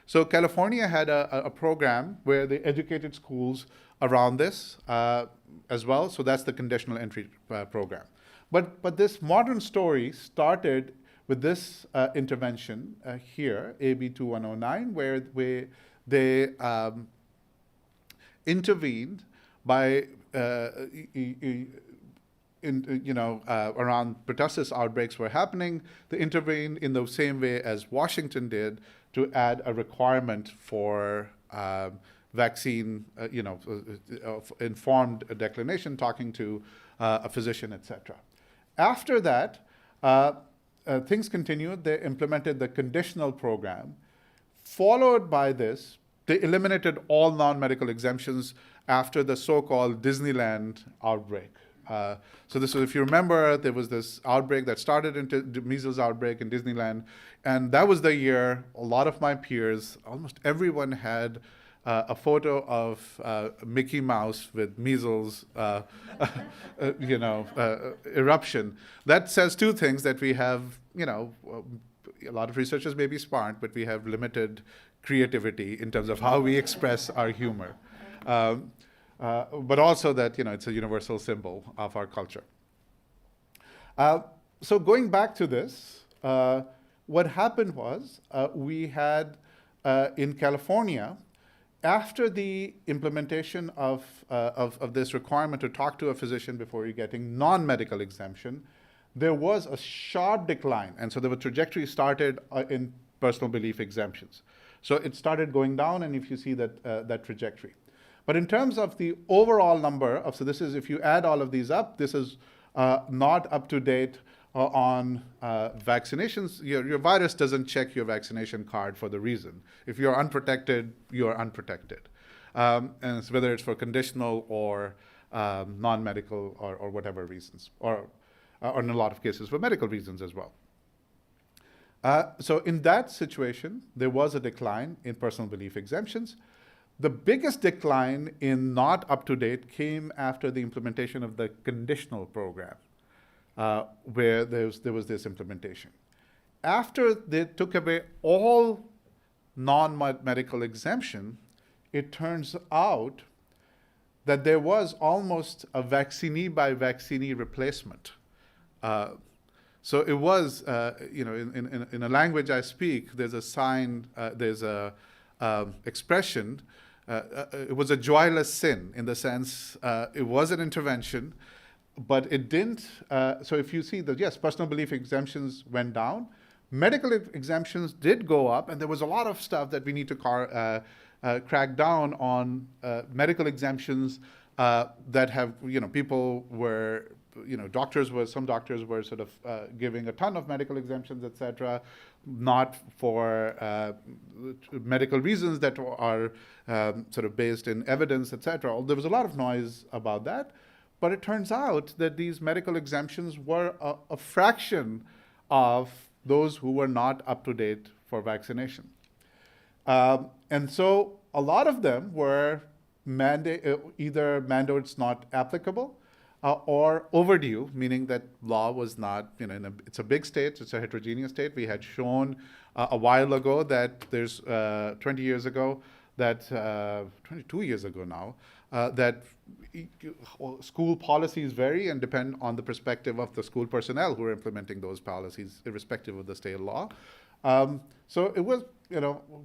So California had a program where they educated schools around this as well. So that's the conditional entry program. But this modern story started with this intervention here, AB 2109, where they intervened by, around pertussis outbreaks were happening. They intervened in the same way as Washington did to add a requirement for vaccine, informed declination, talking to a physician, etc. After that, things continued. They implemented the conditional program. Followed by this, they eliminated all non-medical exemptions after the so-called Disneyland outbreak. So this was, if you remember, there was this outbreak that started into the measles outbreak in Disneyland, and that was the year a lot of my peers, almost everyone had a photo of Mickey Mouse with measles, eruption. That says two things: that we have, a lot of researchers may be smart, but we have limited creativity in terms of how we express our humor. But also that, it's a universal symbol of our culture. So going back to this, what happened was we had in California, after the implementation of this requirement to talk to a physician before you're getting non-medical exemption, there was a sharp decline. And so the trajectory started in personal belief exemptions. So it started going down, and if you see that, that trajectory. But in terms of the overall number of, so this is, if you add all of these up, this is not up to date on vaccinations. Your virus doesn't check your vaccination card for the reason. If you're unprotected, you're unprotected. And it's whether it's for conditional or non-medical or whatever reasons, or in a lot of cases for medical reasons as well. So in that situation, there was a decline in personal belief exemptions. The biggest decline in not up-to-date came after the implementation of the conditional program, where there was this implementation. After they took away all non-medical exemption, it turns out that there was almost a vaccinee by vaccinee replacement. So it was, in a language I speak, there's a sign, there's a expression. It was a joyless sin in the sense it was an intervention, but it didn't. So if you see that, yes, personal belief exemptions went down. Medical exemptions did go up, and there was a lot of stuff that we need to crack down on medical exemptions that have, people were, some doctors were sort of giving a ton of medical exemptions, et cetera, not for medical reasons that are sort of based in evidence, et cetera. There was a lot of noise about that, but it turns out that these medical exemptions were a fraction of those who were not up to date for vaccination. And so a lot of them were either mandates not applicable or overdue, meaning that law was not, it's a big state, it's a heterogeneous state. We had shown a while ago that there's 20 years ago, that 22 years ago now, that school policies vary and depend on the perspective of the school personnel who are implementing those policies, irrespective of the state law. So it was,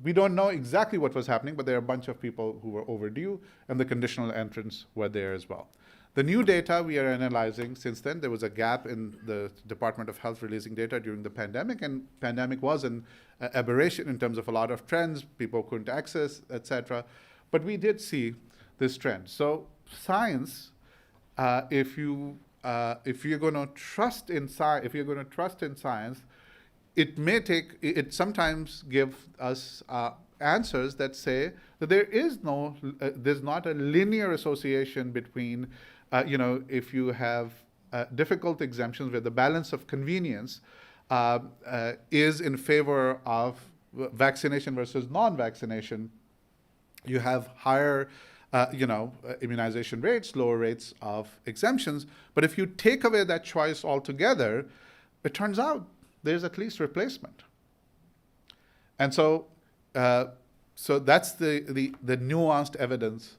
we don't know exactly what was happening, but there are a bunch of people who were overdue, and the conditional entrants were there as well. The new data we are analyzing since then, there was a gap in the Department of Health releasing data during the pandemic, and pandemic was an aberration in terms of a lot of trends, people couldn't access, et cetera. But we did see this trend. So science, if you're going to trust in science, it sometimes give us answers that say that there's not a linear association between, if you have difficult exemptions where the balance of convenience is in favor of vaccination versus non-vaccination, you have higher immunization rates, lower rates of exemptions. But if you take away that choice altogether, it turns out there's at least replacement. And so that's the nuanced evidence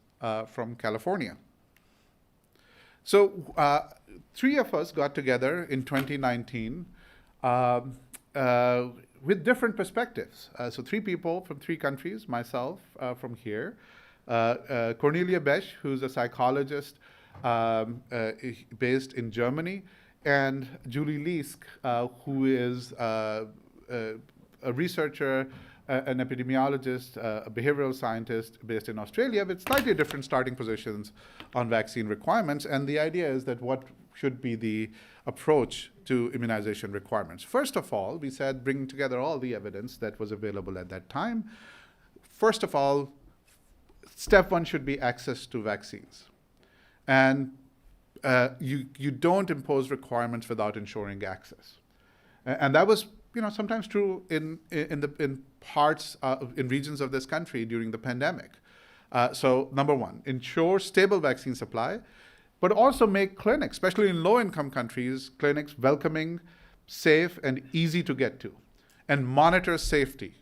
from California. So 3 of us got together in 2019 with different perspectives. So 3 people from 3 countries, myself from here, Cornelia Besch, who's a psychologist based in Germany, and Julie Liesk, who is a researcher, an epidemiologist, a behavioral scientist based in Australia, with slightly different starting positions on vaccine requirements. And the idea is that what should be the approach to immunization requirements. First of all, we said bringing together all the evidence that was available at that time. First of all, step 1 should be access to vaccines. And you don't impose requirements without ensuring access. And that was sometimes true in parts, in regions of this country during the pandemic. So number 1, ensure stable vaccine supply, but also make clinics, especially in low-income countries, clinics welcoming, safe, and easy to get to. And monitor safety.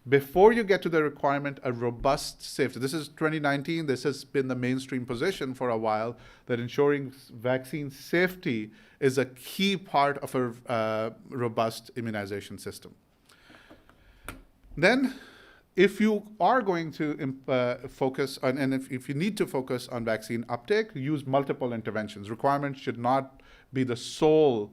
Before you get to the requirement, a robust safety. This is 2019. This has been the mainstream position for a while, that ensuring vaccine safety is a key part of a robust immunization system. Then, if you are going to focus on, and if you need to focus on vaccine uptake, use multiple interventions. Requirements should not be the sole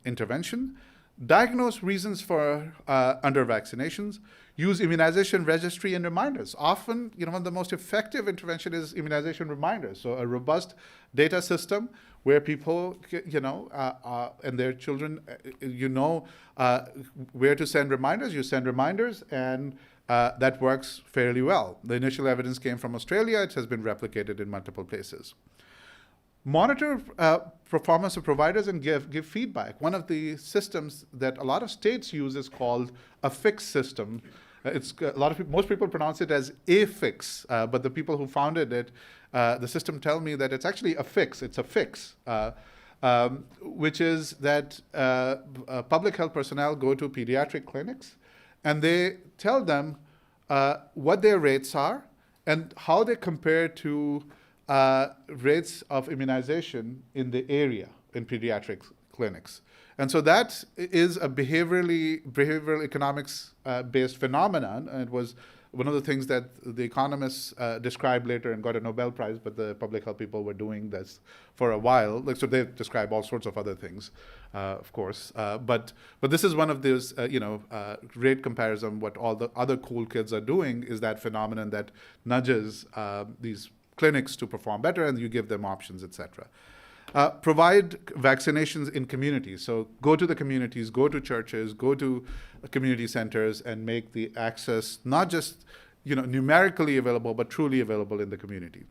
intervention, diagnose reasons for under-vaccinations, use immunization registry and reminders. Often, one of the most effective intervention is immunization reminders. So a robust data system where people, and their children, where to send reminders. You send reminders, and that works fairly well. The initial evidence came from Australia. It has been replicated in multiple places. Monitor performance of providers and give feedback. One of the systems that a lot of states use is called a fix system. Most people pronounce it as a fix, but the people who founded it, the system tell me that it's actually a fix. It's a fix, which is that public health personnel go to pediatric clinics, and they tell them what their rates are and how they compare to rates of immunization in the area in pediatric clinics. And so that is a behavioral economics based phenomenon, and it was one of the things that the economists described later and got a Nobel Prize, but the public health people were doing this for a while. So they describe all sorts of other things, of course. But this is one of those, rate comparison. What all the other cool kids are doing is that phenomenon that nudges these clinics to perform better, and you give them options, etc. Provide vaccinations in communities. So go to the communities, go to churches, go to community centers, and make the access not just numerically available, but truly available in the community.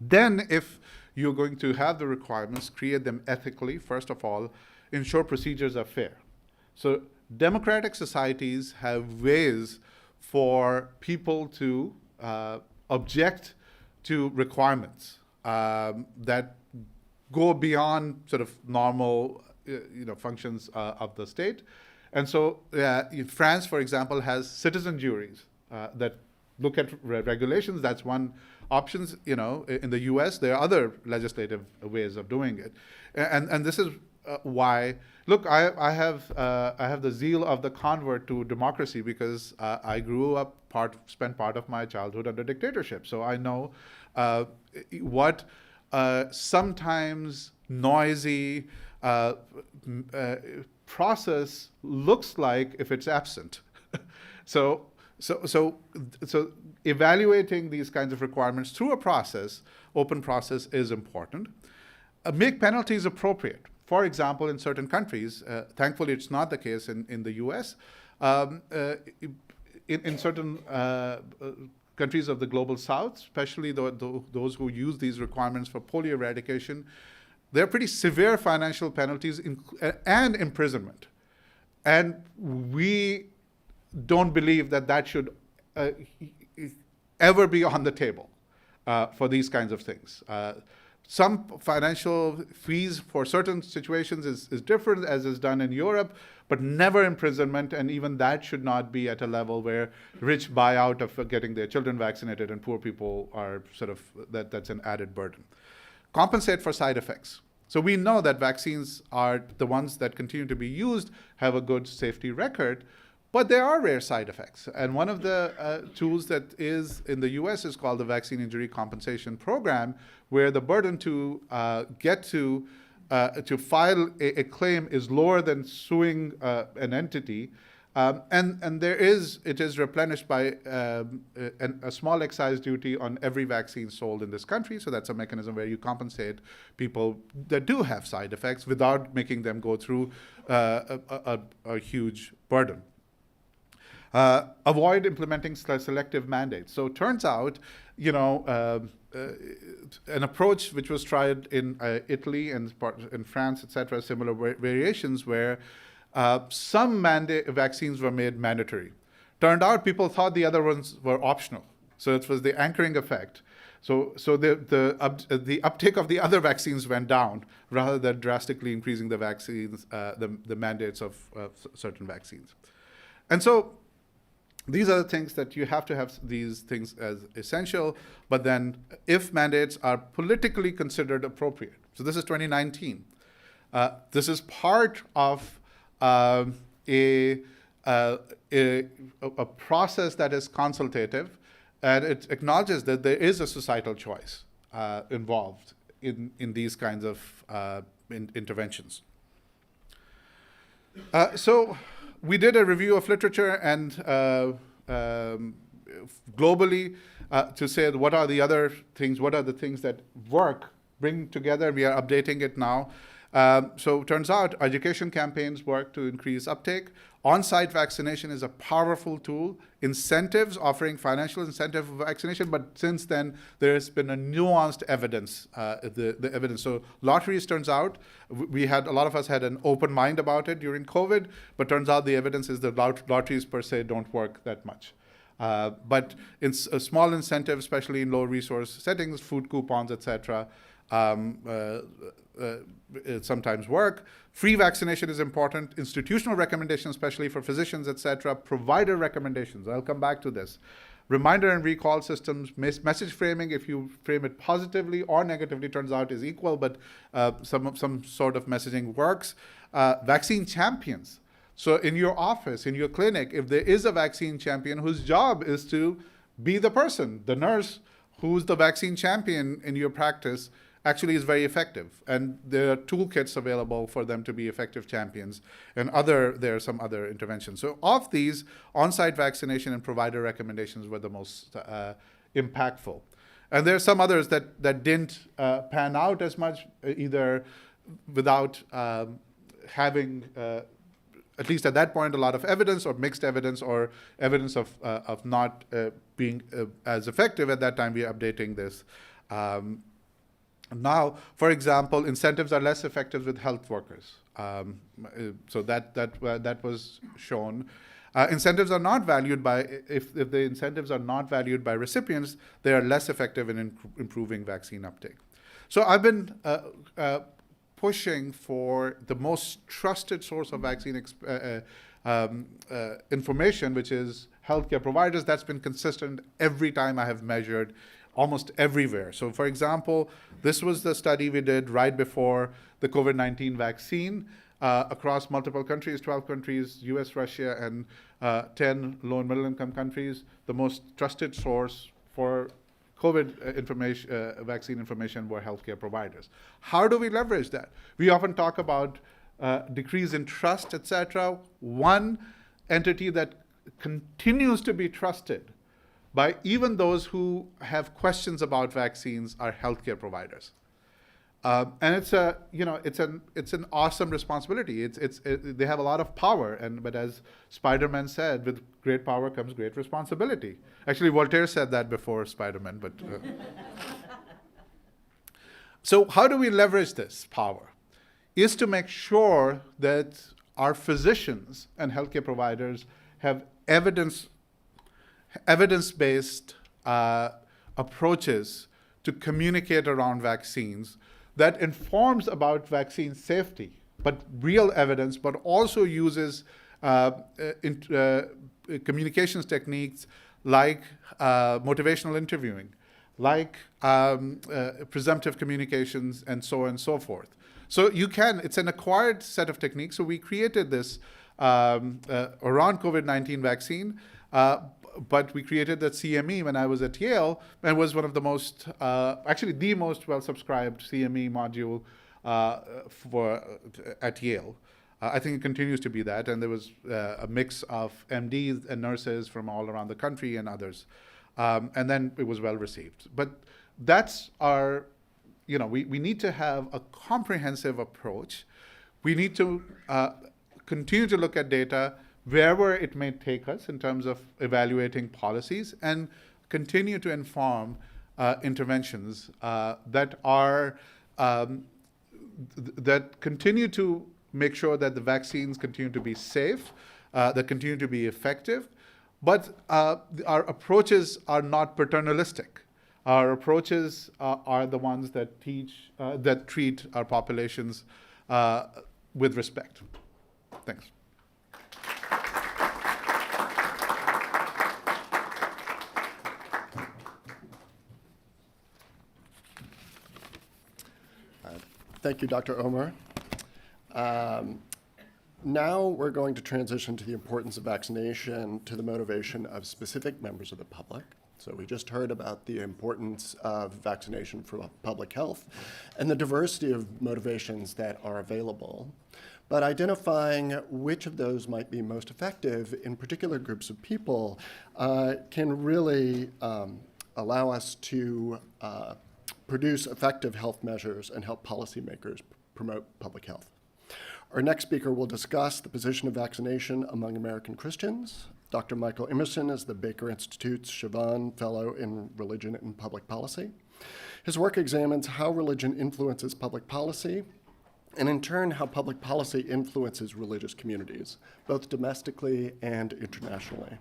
Then, if you're going to have the requirements, create them ethically. First of all, ensure procedures are fair. So democratic societies have ways for people to object to requirements that go beyond sort of normal, functions of the state. And so France, for example, has citizen juries that look at regulations. That's one option. In the US, there are other legislative ways of doing it. And this is why, look, I have the zeal of the convert to democracy because I grew up, spent part of my childhood under dictatorship. So I know what sometimes noisy process looks like if it's absent. So evaluating these kinds of requirements through a process, open process, is important. Make penalties appropriate. For example, in certain countries, thankfully it's not the case in the US, in certain countries of the global south, especially those who use these requirements for polio eradication, there are pretty severe financial penalties and imprisonment. And we don't believe that should ever be on the table for these kinds of things. Some financial fees for certain situations is different, as is done in Europe, but never imprisonment, and even that should not be at a level where rich buy out of getting their children vaccinated and poor people are sort of, that's an added burden. Compensate for side effects. So we know that vaccines are the ones that continue to be used, have a good safety record, but there are rare side effects. And one of the tools that is in the US is called the Vaccine Injury Compensation Program, where the burden to file a claim is lower than suing an entity. And it is replenished by a small excise duty on every vaccine sold in this country. So that's a mechanism where you compensate people that do have side effects without making them go through a huge burden. Avoid implementing selective mandates. So it turns out, an approach which was tried in Italy and in France, etc., similar variations where some vaccines were made mandatory. Turned out people thought the other ones were optional. So it was the anchoring effect. So the uptake of the other vaccines went down rather than drastically increasing the vaccines, the mandates of certain vaccines. And so these are the things that you have to have these things as essential, but then if mandates are politically considered appropriate. So this is 2019. This is part of a process that is consultative, and it acknowledges that there is a societal choice involved in these kinds of interventions. So we did a review of literature and globally to say what are the other things, what are the things that work, bring together. We are updating it now. So it turns out education campaigns work to increase uptake. On-site vaccination is a powerful tool. Incentives, offering financial incentive for vaccination, but since then there has been a nuanced evidence, the evidence. So lotteries, turns out, we had, a lot of us had an open mind about it during COVID, but turns out the evidence is that lotteries per se don't work that much. But in small incentives, especially in low resource settings, food coupons, etc., it sometimes work. Free vaccination is important. Institutional recommendations, especially for physicians, etc. Provider recommendations. I'll come back to this. Reminder and recall systems. Message framing, if you frame it positively or negatively, turns out is equal, but some sort of messaging works. Vaccine champions. So in your office, in your clinic, if there is a vaccine champion whose job is to be the person, the nurse, who's the vaccine champion in your practice, actually is very effective. And there are toolkits available for them to be effective champions, and there are some other interventions. So of these, on-site vaccination and provider recommendations were the most impactful. And there are some others that didn't pan out as much, either without having, at least at that point, a lot of evidence or mixed evidence, or evidence of not being as effective. At that time, we are updating this. Now, for example, incentives are less effective with health workers. So that was shown. Incentives are not valued by, if the incentives are not valued by recipients, they are less effective in improving vaccine uptake. So I've been pushing for the most trusted source of vaccine information, which is healthcare providers. That's been consistent every time I have measured, almost everywhere. So for example, this was the study we did right before the COVID-19 vaccine across multiple countries, 12 countries, US, Russia, and 10 low and middle income countries. The most trusted source for COVID vaccine information were healthcare providers. How do we leverage that? We often talk about decrease in trust, etc. One entity that continues to be trusted by even those who have questions about vaccines are healthcare providers. And it's an awesome responsibility. They have a lot of power, but as Spider-Man said, with great power comes great responsibility. Actually, Voltaire said that before Spider-Man, but. So how do we leverage this power? Is to make sure that our physicians and healthcare providers have evidence-based approaches to communicate around vaccines that informs about vaccine safety, but real evidence, but also uses communications techniques like motivational interviewing, like presumptive communications, and so on and so forth. So it's an acquired set of techniques. So we created this around COVID-19 vaccine, but we created that CME when I was at Yale, and was one of the most, actually the most well-subscribed CME module at Yale. I think it continues to be that, and there was a mix of MDs and nurses from all around the country and others. And then it was well received. But that's our, we need to have a comprehensive approach. We need to continue to look at data wherever it may take us in terms of evaluating policies, and continue to inform interventions that are that continue to make sure that the vaccines continue to be safe, that continue to be effective, but our approaches are not paternalistic. Our approaches are the ones that treat our populations with respect. Thanks. Thank you, Dr. Omer. Now we're going to transition to the importance of vaccination to the motivation of specific members of the public. So we just heard about the importance of vaccination for public health and the diversity of motivations that are available, but identifying which of those might be most effective in particular groups of people can really allow us to produce effective health measures and help policymakers promote public health. Our next speaker will discuss the position of vaccination among American Christians. Dr. Michael Emerson is the Baker Institute's Chavanne Fellow in Religion and Public Policy. His work examines how religion influences public policy, and in turn, how public policy influences religious communities, both domestically and internationally.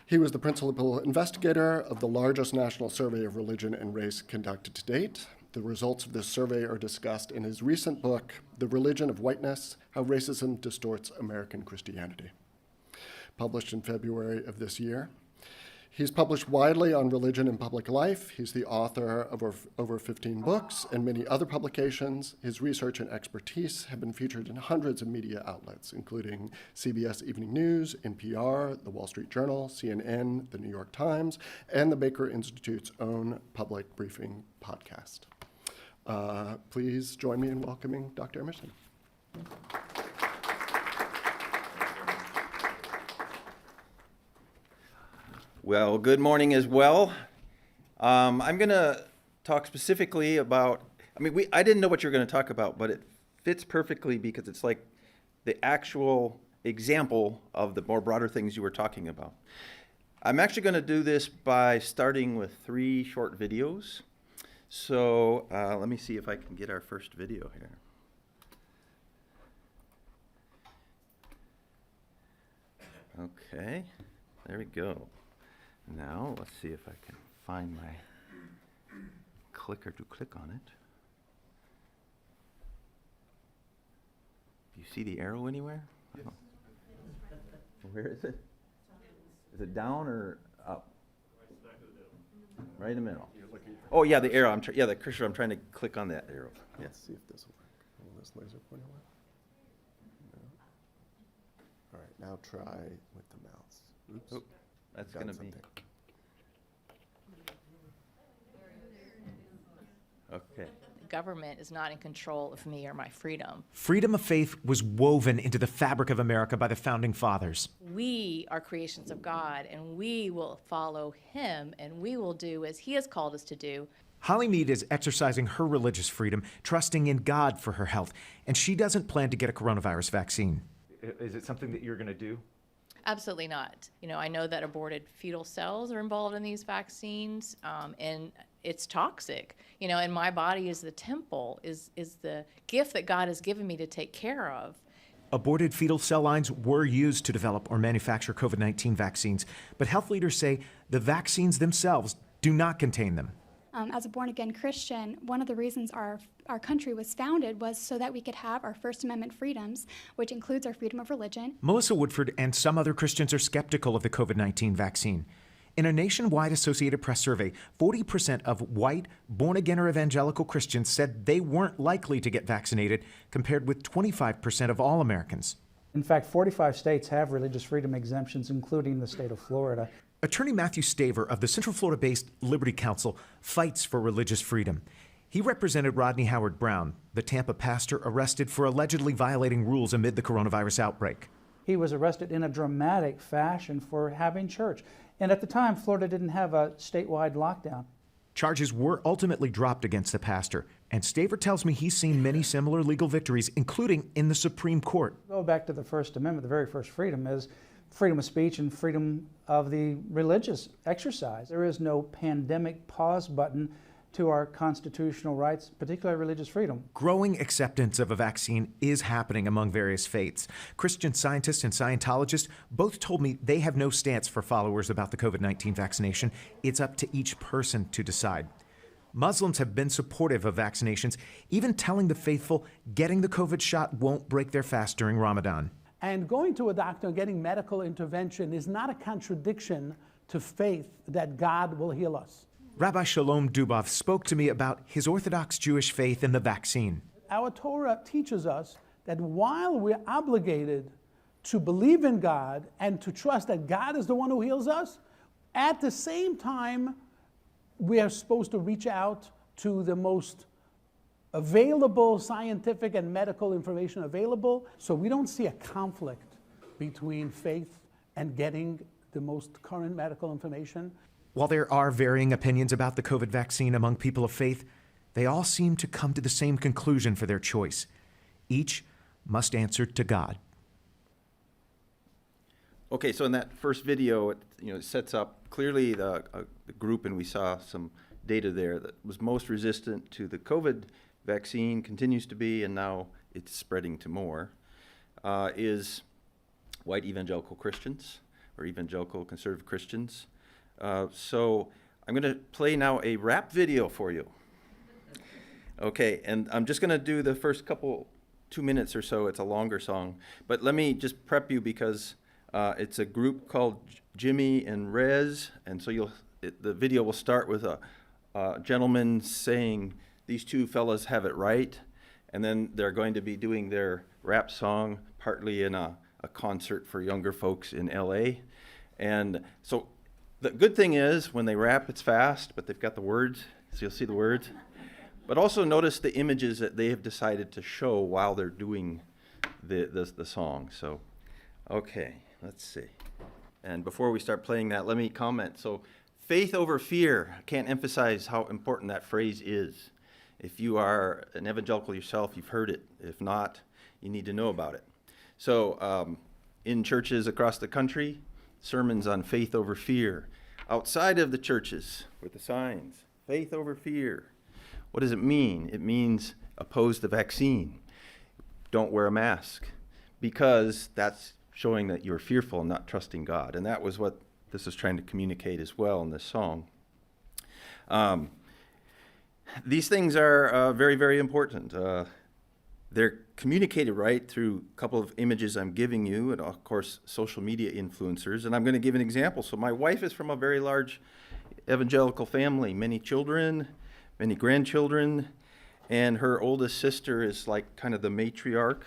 He was the principal investigator of the largest national survey of religion and race conducted to date. The results of this survey are discussed in his recent book, The Religion of Whiteness: How Racism Distorts American Christianity, published in February of this year. He's published widely on religion and public life. He's the author of over 15 books and many other publications. His research and expertise have been featured in hundreds of media outlets, including CBS Evening News, NPR, The Wall Street Journal, CNN, The New York Times, and the Baker Institute's own Public Briefing podcast. Please join me in welcoming Dr. Emerson. Well, good morning as well. I'm going to talk specifically about, I didn't know what you were going to talk about, but it fits perfectly because it's like the actual example of the more broader things you were talking about. I'm actually going to do this by starting with 3 short videos. So let me see if I can get our first video here. Okay, there we go. Now, let's see if I can find my clicker to click on it. Do you see the arrow anywhere? Yes. Where is it? Is it down or up? Right in the middle. Oh, yeah, the arrow. The cursor. I'm trying to click on that arrow. Yes. Let's see if this will work. Will this laser pointer work? No. All right, now try with the mouse. Oops. Oh, that's going to be. Okay. The government is not in control of me or my freedom. Freedom of faith was woven into the fabric of America by the Founding Fathers. We are creations of God, and we will follow him, and we will do as he has called us to do. Holly Mead is exercising her religious freedom, trusting in God for her health, and she doesn't plan to get a coronavirus vaccine. Is it something that you're going to do? Absolutely not. I know that aborted fetal cells are involved in these vaccines, and it's toxic. And my body is the temple, is the gift that God has given me to take care of. Aborted fetal cell lines were used to develop or manufacture COVID-19 vaccines, but health leaders say the vaccines themselves do not contain them. As a born-again Christian, one of the reasons our country was founded was so that we could have our First Amendment freedoms, which includes our freedom of religion. Melissa Woodford and some other Christians are skeptical of the COVID-19 vaccine. In a nationwide Associated Press survey, 40% of white, born-again or evangelical Christians said they weren't likely to get vaccinated, compared with 25% of all Americans. In fact, 45 states have religious freedom exemptions, including the state of Florida. Attorney Matthew Staver of the Central Florida-based Liberty Council fights for religious freedom. He represented Rodney Howard Brown, the Tampa pastor arrested for allegedly violating rules amid the coronavirus outbreak. He was arrested in a dramatic fashion for having church. And at the time, Florida didn't have a statewide lockdown. Charges were ultimately dropped against the pastor, and Staver tells me he's seen many similar legal victories, including in the Supreme Court. Go back to the First Amendment. The very first freedom is freedom of speech and freedom of the religious exercise. There is no pandemic pause button to our constitutional rights, particularly religious freedom. Growing acceptance of a vaccine is happening among various faiths. Christian scientists and Scientologists both told me they have no stance for followers about the COVID-19 vaccination. It's up to each person to decide. Muslims have been supportive of vaccinations, even telling the faithful getting the COVID shot won't break their fast during Ramadan. And going to a doctor and getting medical intervention is not a contradiction to faith that God will heal us. Rabbi Shalom Dubov spoke to me about his Orthodox Jewish faith in the vaccine. Our Torah teaches us that while we're obligated to believe in God and to trust that God is the one who heals us, At the same time, we are supposed to reach out to the most available scientific and medical information available. So we don't see a conflict between faith and getting the most current medical information. While there are varying opinions about the COVID vaccine among people of faith, they all seem to come to the same conclusion for their choice. Each must answer to God. Okay, so in that first video, it sets up clearly the group, and we saw some data there that was most resistant to the COVID vaccine, continues to be, and now it's spreading to more, is white evangelical Christians or evangelical conservative Christians. So I'm going to play now a rap video for you. Okay, and I'm just going to do the first 2 minutes or so. It's a longer song, but let me just prep you because it's a group called Jimmy and Rez, and so the video will start with a gentleman saying, "These two fellas have it right," and then they're going to be doing their rap song partly in a concert for younger folks in LA. And so the good thing is when they rap, it's fast, but they've got the words, so you'll see the words. But also notice the images that they have decided to show while they're doing the song. So, okay, let's see. And before we start playing that, let me comment. So, faith over fear. I can't emphasize how important that phrase is. If you are an evangelical yourself, you've heard it. If not, you need to know about it. So, in churches across the country, sermons on faith over fear. Outside of the churches, with the signs, faith over fear. What does it mean? It means oppose the vaccine. Don't wear a mask, because that's showing that you're fearful and not trusting God. And that was what this is trying to communicate as well in this song. These things are very, very important. They're communicated right through a couple of images I'm giving you, and of course, social media influencers. And I'm going to give an example. So my wife is from a very large evangelical family, many children, many grandchildren, and her oldest sister is like kind of the matriarch.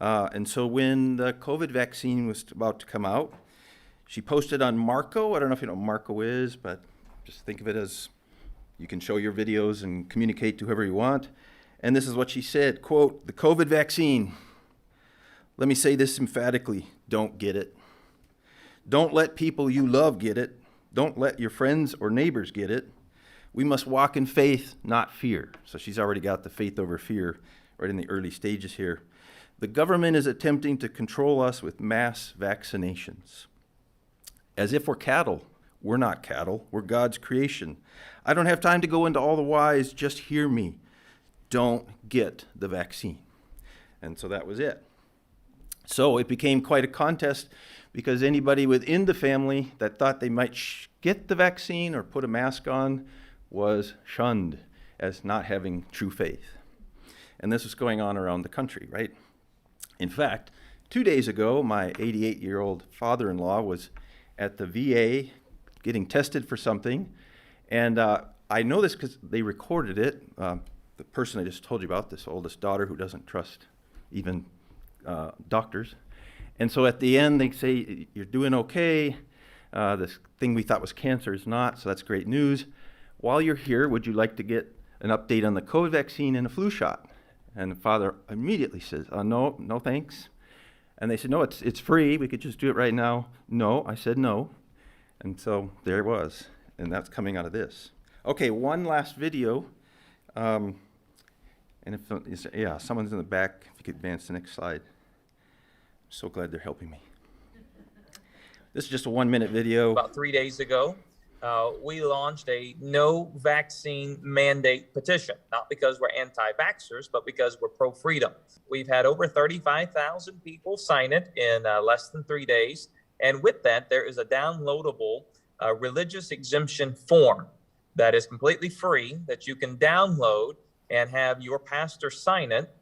And so when the COVID vaccine was about to come out, she posted on Marco. I don't know if you know what Marco is, but just think of it as you can show your videos and communicate to whoever you want. And this is what she said, quote, "The COVID vaccine, let me say this emphatically, don't get it. Don't let people you love get it. Don't let your friends or neighbors get it. We must walk in faith, not fear." So she's already got the faith over fear right in the early stages here. "The government is attempting to control us with mass vaccinations. As if we're cattle. We're not cattle. We're God's creation. I don't have time to go into all the whys. Just hear me. Don't get the vaccine." And so that was it. So it became quite a contest because anybody within the family that thought they might get the vaccine or put a mask on was shunned as not having true faith. And this was going on around the country, right? In fact, 2 days ago, my 88-year-old father-in-law was at the VA getting tested for something. And I know this because they recorded it. The person I just told you about, this oldest daughter who doesn't trust even doctors. And so at the end, they say, "You're doing okay. This thing we thought was cancer is not, so that's great news. While you're here, would you like to get an update on the COVID vaccine and a flu shot?" And the father immediately says, no, thanks. And they said, "No, it's free. We could just do it right now." No, I said no. And so there it was. And that's coming out of this. Okay, one last video. And if someone's in the back, if you could advance the next slide. I'm so glad they're helping me. This is just a 1-minute video. About 3 days ago, we launched a no vaccine mandate petition, not because we're anti-vaxxers, but because we're pro-freedom. We've had over 35,000 people sign it in less than 3 days. And with that, there is a downloadable religious exemption form that is completely free that you can download and have your pastor sign it,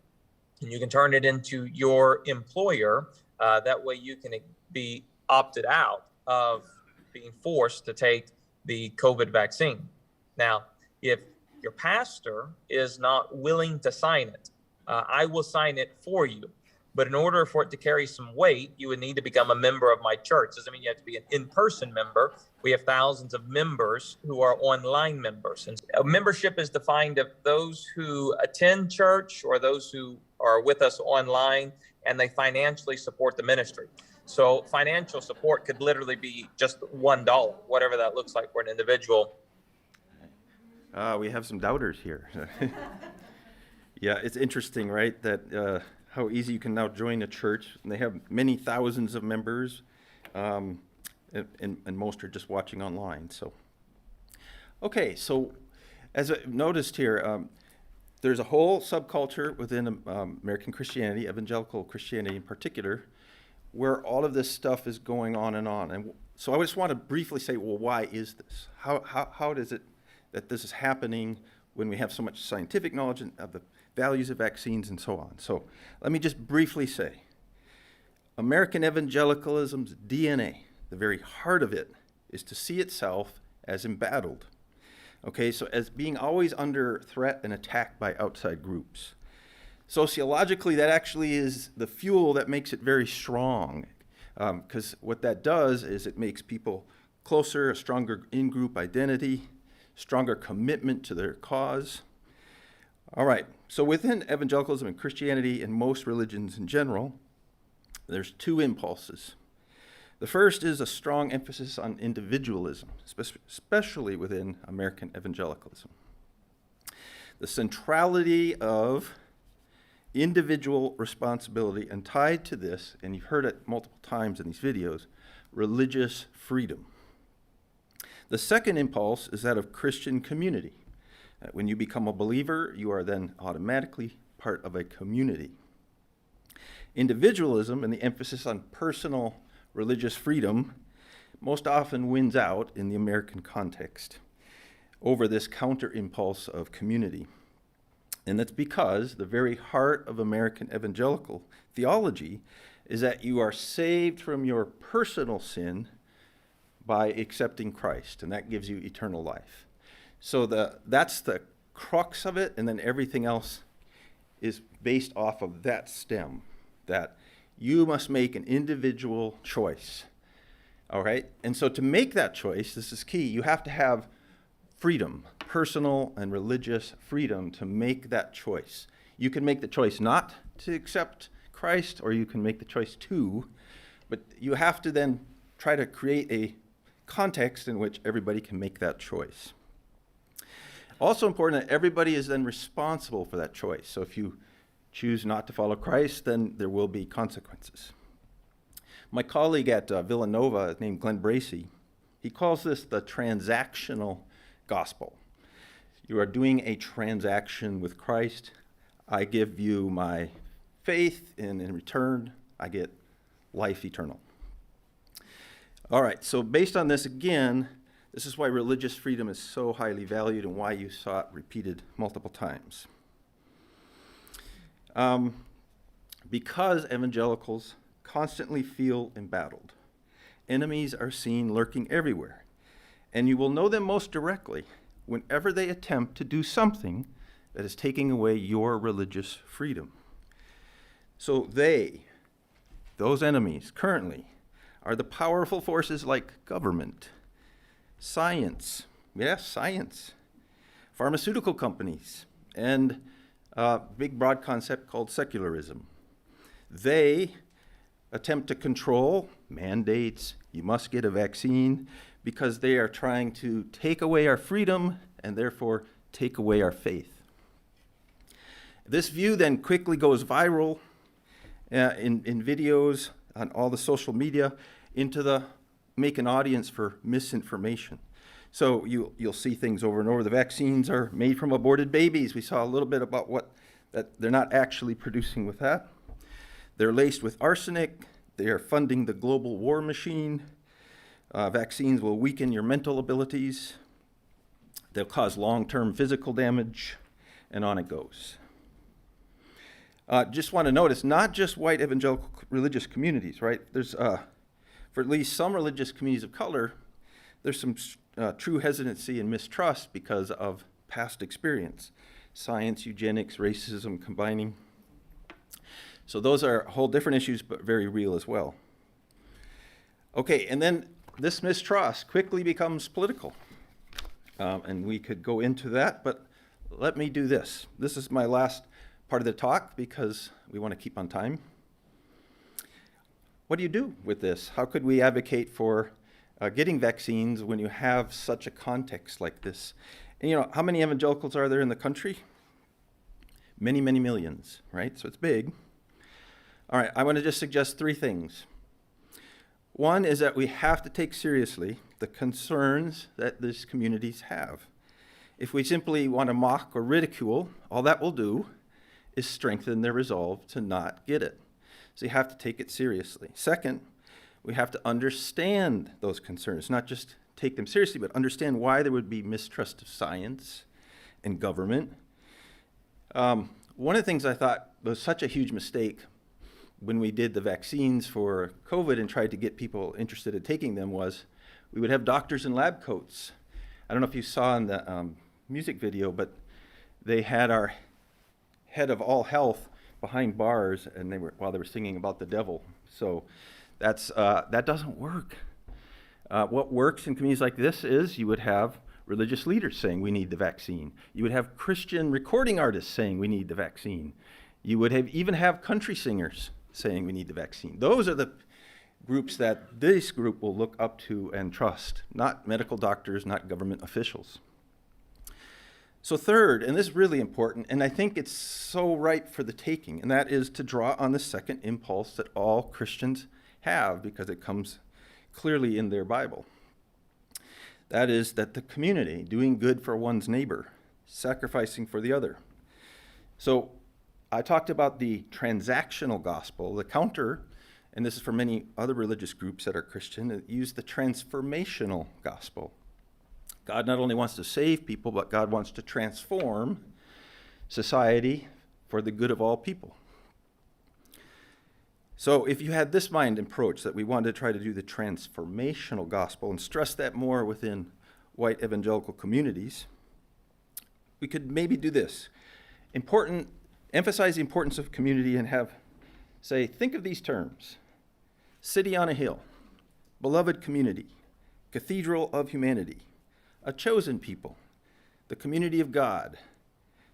and you can turn it into your employer. That way you can be opted out of being forced to take the COVID vaccine. Now, if your pastor is not willing to sign it, I will sign it for you. But in order for it to carry some weight, you would need to become a member of my church. Doesn't mean you have to be an in-person member. We have thousands of members who are online members. And membership is defined of those who attend church or those who are with us online, and they financially support the ministry. So financial support could literally be just $1, whatever that looks like for an individual. We have some doubters here. Yeah, it's interesting, right, that how easy you can now join a church. And they have many thousands of members, and most are just watching online. So, okay, so as I noticed here, there's a whole subculture within American Christianity, evangelical Christianity in particular, where all of this stuff is going on. And so I just want to briefly say, well, why is this? How does it that this is happening when we have so much scientific knowledge of the values of vaccines and so on? So let me just briefly say, American evangelicalism's DNA, the very heart of it, is to see itself as embattled. Okay, so as being always under threat and attack by outside groups. Sociologically, that actually is the fuel that makes it very strong, because what that does is it makes people closer, a stronger in-group identity, stronger commitment to their cause. All right, so within evangelicalism and Christianity and most religions in general, there's two impulses. The first is a strong emphasis on individualism, especially within American evangelicalism. The centrality of individual responsibility, and tied to this, and you've heard it multiple times in these videos, religious freedom. The second impulse is that of Christian community. When you become a believer, you are then automatically part of a community. Individualism and the emphasis on personal religious freedom most often wins out in the American context over this counter impulse of community. And that's because the very heart of American evangelical theology is that you are saved from your personal sin by accepting Christ, and that gives you eternal life. So that's the crux of it, and then everything else is based off of that stem, that you must make an individual choice. All right? And so to make that choice, this is key, you have to have freedom, personal and religious freedom to make that choice. You can make the choice not to accept Christ, or you can make the choice to, but you have to then try to create a context in which everybody can make that choice. Also important that everybody is then responsible for that choice. So if you choose not to follow Christ, then there will be consequences. My colleague at Villanova, named Glenn Bracey, he calls this the transactional gospel. You are doing a transaction with Christ. I give you my faith, and in return, I get life eternal. All right, so based on this again, this is why religious freedom is so highly valued and why you saw it repeated multiple times. Because evangelicals constantly feel embattled, enemies are seen lurking everywhere, and you will know them most directly whenever they attempt to do something that is taking away your religious freedom. So those enemies currently, are the powerful forces like government, science, pharmaceutical companies, and a big broad concept called secularism. They attempt to control mandates, you must get a vaccine, because they are trying to take away our freedom and therefore take away our faith. This view then quickly goes viral in videos on all the social media into make an audience for misinformation. So you'll see things over and over. The vaccines are made from aborted babies. We saw a little bit about that they're not actually producing with that. They're laced with arsenic. They are funding the global war machine. Vaccines will weaken your mental abilities. They'll cause long-term physical damage, and on it goes. Just want to notice, not just white evangelical religious communities, right? There's, for at least some religious communities of color, there's some true hesitancy and mistrust because of past experience. Science, eugenics, racism combining. So those are whole different issues, but very real as well. Okay, and then this mistrust quickly becomes political. And we could go into that, but let me do this. This is my last part of the talk because we want to keep on time. What do you do with this? How could we advocate for getting vaccines when you have such a context like this? And how many evangelicals are there in the country? Many, many millions, right? So it's big. All right, I want to just suggest 3 things. One is that we have to take seriously the concerns that these communities have. If we simply want to mock or ridicule, all that will do is strengthen their resolve to not get it. So you have to take it seriously. Second, we have to understand those concerns, not just take them seriously, but understand why there would be mistrust of science and government. One of the things I thought was such a huge mistake when we did the vaccines for COVID and tried to get people interested in taking them was we would have doctors in lab coats. I don't know if you saw in the music video, but they had our head of all health behind bars, and while they were singing about the devil. So that doesn't work. What works in communities like this is you would have religious leaders saying we need the vaccine. You would have Christian recording artists saying we need the vaccine. You would even have country singers saying we need the vaccine. Those are the groups that this group will look up to and trust, not medical doctors, not government officials. So third, and this is really important, and I think it's so ripe for the taking, and that is to draw on the second impulse that all Christians have because it comes clearly in their Bible. That is that the community, doing good for one's neighbor, sacrificing for the other. So I talked about the transactional gospel, the counter, and this is for many other religious groups that are Christian, that use the transformational gospel. God not only wants to save people, but God wants to transform society for the good of all people. So if you had this mind approach that we wanted to try to do the transformational gospel and stress that more within white evangelical communities, we could maybe do this. Emphasize the importance of community and think of these terms: city on a hill, beloved community, cathedral of humanity, a chosen people, the community of God,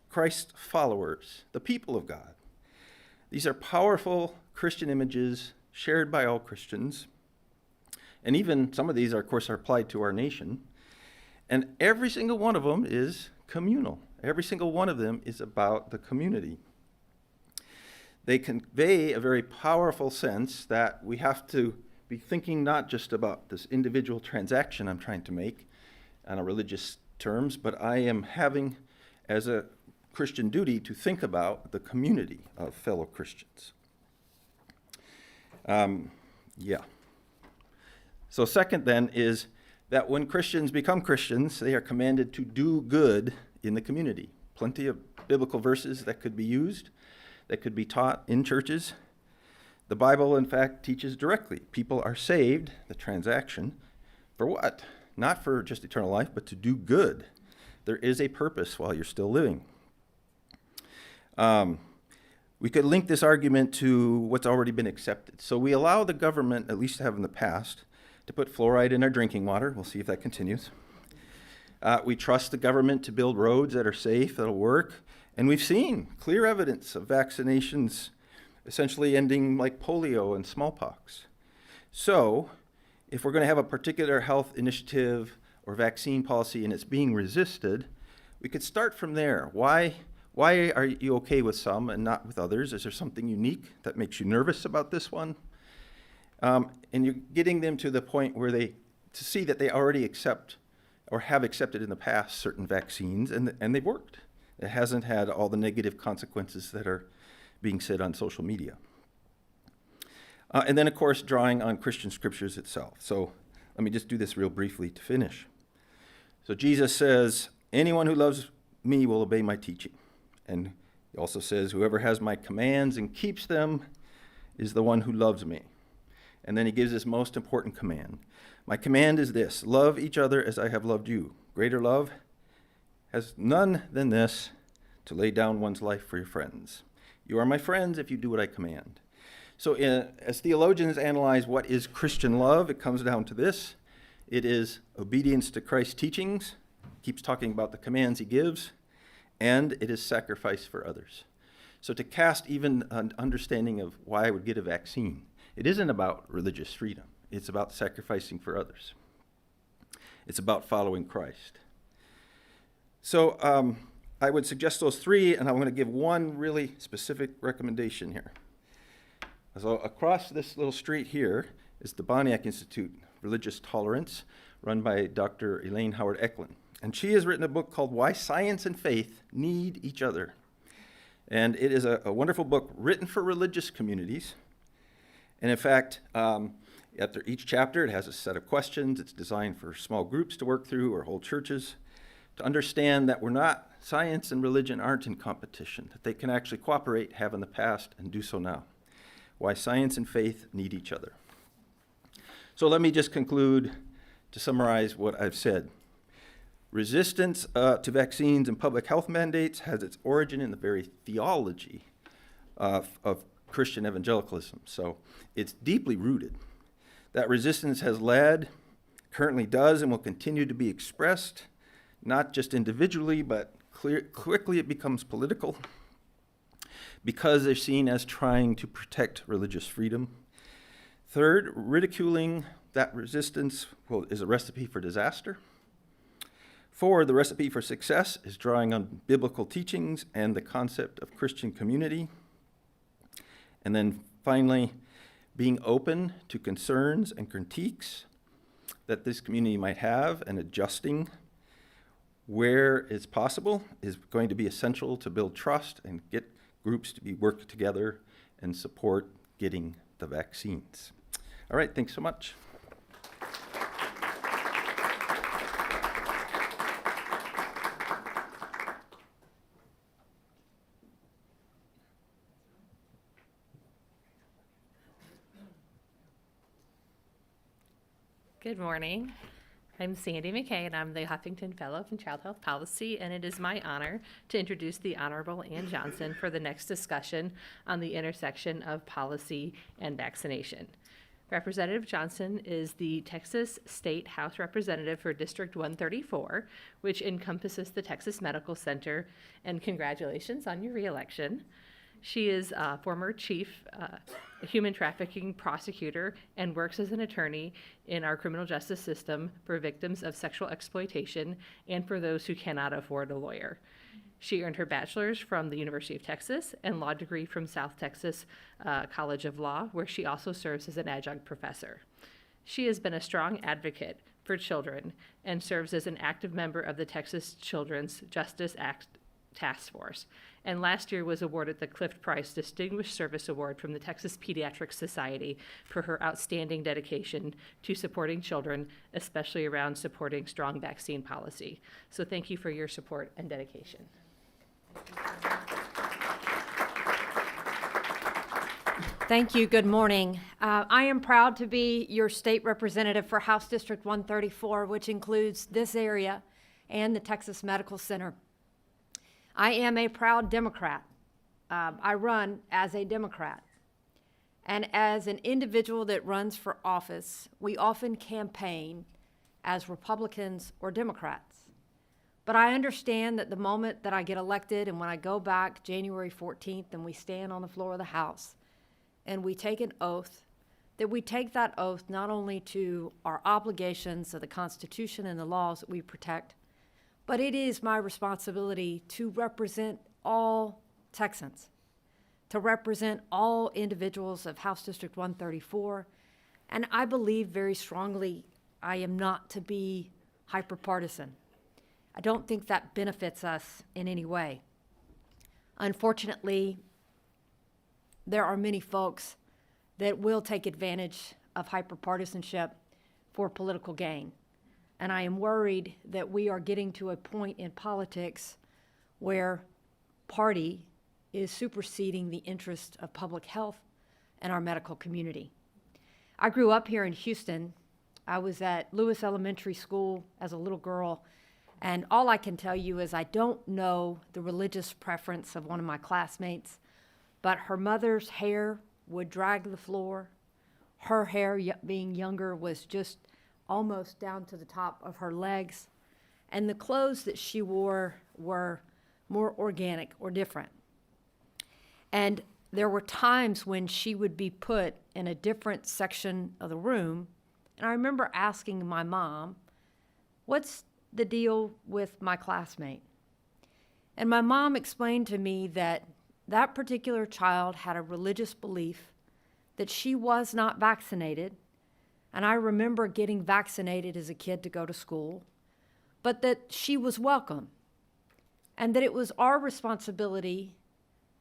Christ followers, the people of God. These are powerful Christian images shared by all Christians. And even some of these, of course, are applied to our nation. And every single one of them is communal. Every single one of them is about the community. They convey a very powerful sense that we have to be thinking not just about this individual transaction I'm trying to make on a religious terms, but I am having as a Christian duty to think about the community of fellow Christians. So second then is that when Christians become Christians, they are commanded to do good in the community. Plenty of biblical verses that could be used, that could be taught in churches. The Bible, in fact, teaches directly. People are saved, the transaction, for what? Not for just eternal life, but to do good. There is a purpose while you're still living. We could link this argument to what's already been accepted. So we allow the government, at least have in the past, to put fluoride in our drinking water. We'll see if that continues. We trust the government to build roads that are safe, that'll work. And we've seen clear evidence of vaccinations essentially ending like polio and smallpox. So if we're going to have a particular health initiative or vaccine policy and it's being resisted, we could start from there. Why are you okay with some and not with others? Is there something unique that makes you nervous about this one? And you're getting them to the point where to see that they already accept or have accepted in the past certain vaccines and they've worked. It hasn't had all the negative consequences that are being said on social media. And then, of course, drawing on Christian scriptures itself. So let me just do this real briefly to finish. So Jesus says, anyone who loves me will obey my teaching. And he also says, whoever has my commands and keeps them is the one who loves me. And then he gives this most important command. My command is this: love each other as I have loved you. Greater love has none than this, to lay down one's life for your friends. You are my friends if you do what I command. So as theologians analyze what is Christian love, it comes down to this. It is obedience to Christ's teachings, keeps talking about the commands he gives, and it is sacrifice for others. So to cast even an understanding of why I would get a vaccine, it isn't about religious freedom. It's about sacrificing for others. It's about following Christ. So I would suggest those three, and I'm going to give one really specific recommendation here. So across this little street here is the Boniak Institute, Religious Tolerance, run by Dr. Elaine Howard Eklund. And she has written a book called Why Science and Faith Need Each Other. And it is a wonderful book written for religious communities. And in fact, after each chapter, it has a set of questions. It's designed for small groups to work through or whole churches to understand that science and religion aren't in competition, that they can actually cooperate, have in the past, and do so now. Why science and faith need each other. So let me just conclude to summarize what I've said. Resistance to vaccines and public health mandates has its origin in the very theology of Christian evangelicalism. So it's deeply rooted. That resistance has led, currently does, and will continue to be expressed, not just individually, but quickly it becomes political, because they're seen as trying to protect religious freedom. Third, ridiculing that resistance is a recipe for disaster. Four, the recipe for success is drawing on biblical teachings and the concept of Christian community. And then finally, being open to concerns and critiques that this community might have and adjusting where it's possible is going to be essential to build trust and get groups to work together and support getting the vaccines. All right, thanks so much. Good morning. I'm Sandy McKay, and I'm the Huffington Fellow in Child Health Policy, and it is my honor to introduce the Honorable Ann Johnson for the next discussion on the intersection of policy and vaccination. Representative Johnson is the Texas State House Representative for District 134, which encompasses the Texas Medical Center, and congratulations on your reelection. She is a former chief human trafficking prosecutor and works as an attorney in our criminal justice system for victims of sexual exploitation and for those who cannot afford a lawyer. She earned her bachelor's from the University of Texas and law degree from South Texas College of Law, where she also serves as an adjunct professor. She has been a strong advocate for children and serves as an active member of the Texas Children's Justice Act Task Force, and last year was awarded the Clift Price Distinguished Service Award from the Texas Pediatric Society for her outstanding dedication to supporting children, especially around supporting strong vaccine policy. So thank you for your support and dedication. Thank you. Good morning. I am proud to be your state representative for House District 134, which includes this area and the Texas Medical Center. I am a proud Democrat. I run as a Democrat. And as an individual that runs for office, we often campaign as Republicans or Democrats. But I understand that the moment that I get elected and when I go back January 14th and we stand on the floor of the House and we take an oath, that we take that oath not only to our obligations of the Constitution and the laws that we protect, but it is my responsibility to represent all Texans, to represent all individuals of House District 134. And I believe very strongly I am not to be hyperpartisan. I don't think that benefits us in any way. Unfortunately, there are many folks that will take advantage of hyperpartisanship for political gain. And I am worried that we are getting to a point in politics where party is superseding the interest of public health and our medical community. I grew up here in Houston. I was at Lewis Elementary School as a little girl, and all I can tell you is I don't know the religious preference of one of my classmates, but her mother's hair would drag the floor. Her hair, being younger, was just almost down to the top of her legs. And the clothes that she wore were more organic or different. And there were times when she would be put in a different section of the room. And I remember asking my mom, what's the deal with my classmate? And my mom explained to me that that particular child had a religious belief that she was not vaccinated. And I remember getting vaccinated as a kid to go to school, but that she was welcome and that it was our responsibility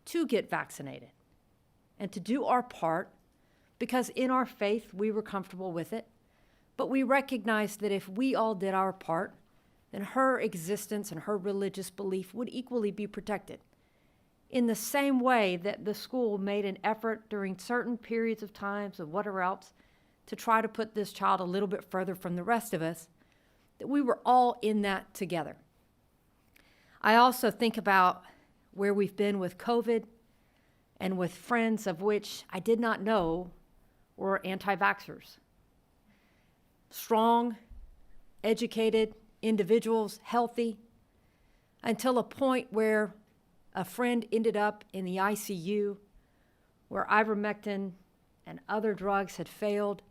to get vaccinated and to do our part, because in our faith we were comfortable with it, but we recognized that if we all did our part, then her existence and her religious belief would equally be protected. In the same way that the school made an effort during certain periods of times of whatever else to try to put this child a little bit further from the rest of us, that we were all in that together. I also think about where we've been with COVID and with friends of which I did not know were anti-vaxxers. Strong, educated individuals, healthy, until a point where a friend ended up in the ICU where ivermectin and other drugs had failed,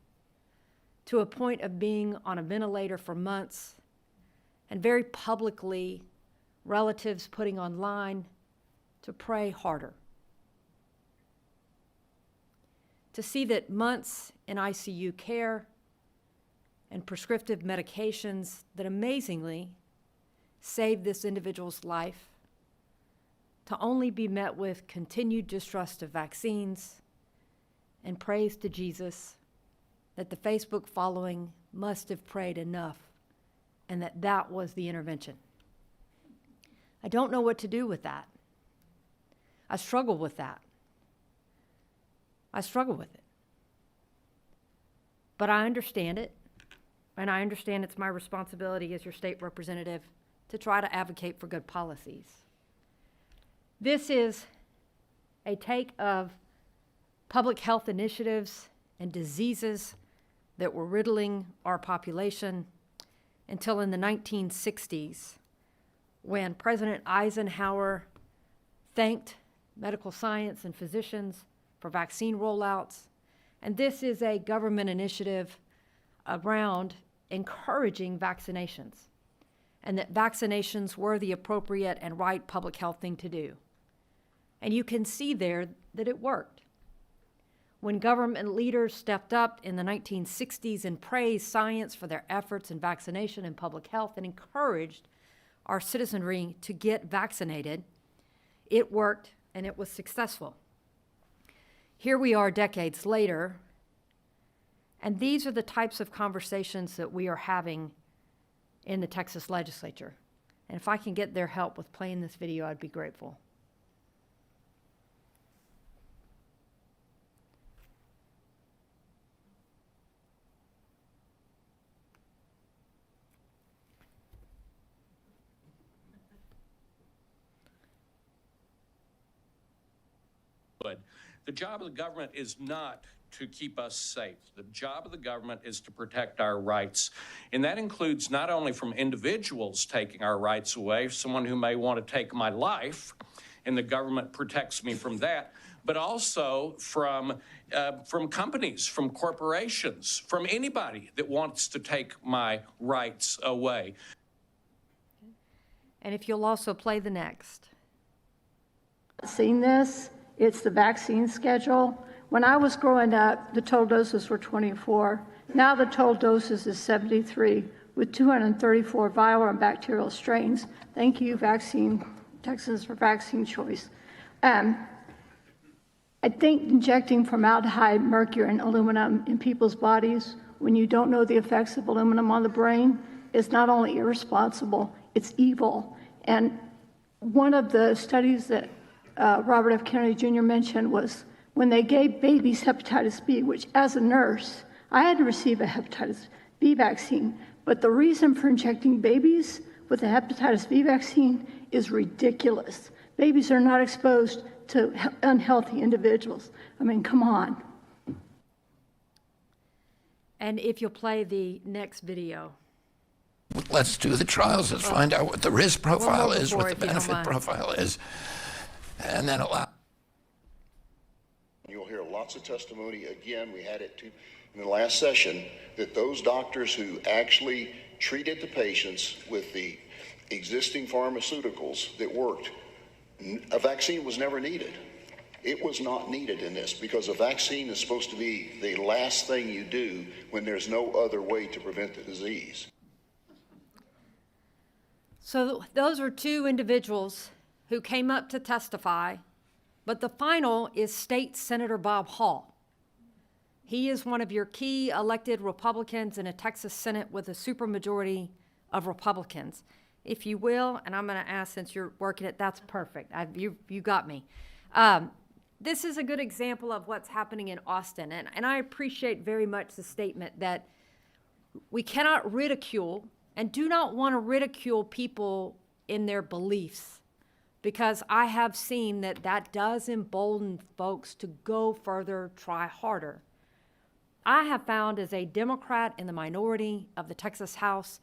to a point of being on a ventilator for months, and very publicly relatives putting online to pray harder. To see that months in ICU care and prescriptive medications that amazingly saved this individual's life, to only be met with continued distrust of vaccines and praise to Jesus that the Facebook following must have prayed enough and that that was the intervention. I don't know what to do with that. I struggle with that. I struggle with it. But I understand it, and I understand it's my responsibility as your state representative to try to advocate for good policies. This is a take of public health initiatives and diseases that were riddling our population until in the 1960s, when President Eisenhower thanked medical science and physicians for vaccine rollouts. And this is a government initiative around encouraging vaccinations, and that vaccinations were the appropriate and right public health thing to do. And you can see there that it worked. When government leaders stepped up in the 1960s and praised science for their efforts in vaccination and public health and encouraged our citizenry to get vaccinated, it worked and it was successful. Here we are decades later, and these are the types of conversations that we are having in the Texas legislature. And if I can get their help with playing this video, I'd be grateful. The job of the government is not to keep us safe. The job of the government is to protect our rights. And that includes not only from individuals taking our rights away, someone who may want to take my life, and the government protects me from that, but also from companies, from corporations, from anybody that wants to take my rights away. And if you'll also play the next. Seen this? It's the vaccine schedule. When I was growing up, the total doses were 24. Now the total doses is 73, with 234 viral and bacterial strains. Thank you, Texas, for vaccine choice. I think injecting formaldehyde, mercury, and aluminum in people's bodies when you don't know the effects of aluminum on the brain is not only irresponsible, it's evil. And one of the studies that Robert F. Kennedy Jr. mentioned was when they gave babies hepatitis B, which as a nurse, I had to receive a hepatitis B vaccine. But the reason for injecting babies with a hepatitis B vaccine is ridiculous. Babies are not exposed to unhealthy individuals. I mean, come on. And if you'll play the next video. Let's do the trials. Let's find out what the risk profile is, what the if you don't benefit mind. profile is, and then allow. You'll hear lots of testimony. Again, we had it in the last session that those doctors who actually treated the patients with the existing pharmaceuticals that worked, a vaccine was never needed. It was not needed in this because a vaccine is supposed to be the last thing you do when there's no other way to prevent the disease. So those are two individuals who came up to testify, but the final is State Senator Bob Hall. He is one of your key elected Republicans in a Texas Senate with a supermajority of Republicans. If you will, and I'm going to ask since you're working it, that's perfect. You got me. This is a good example of what's happening in Austin, and I appreciate very much the statement that we cannot ridicule and do not want to ridicule people in their beliefs, because I have seen that that does embolden folks to go further, try harder. I have found as a Democrat in the minority of the Texas House,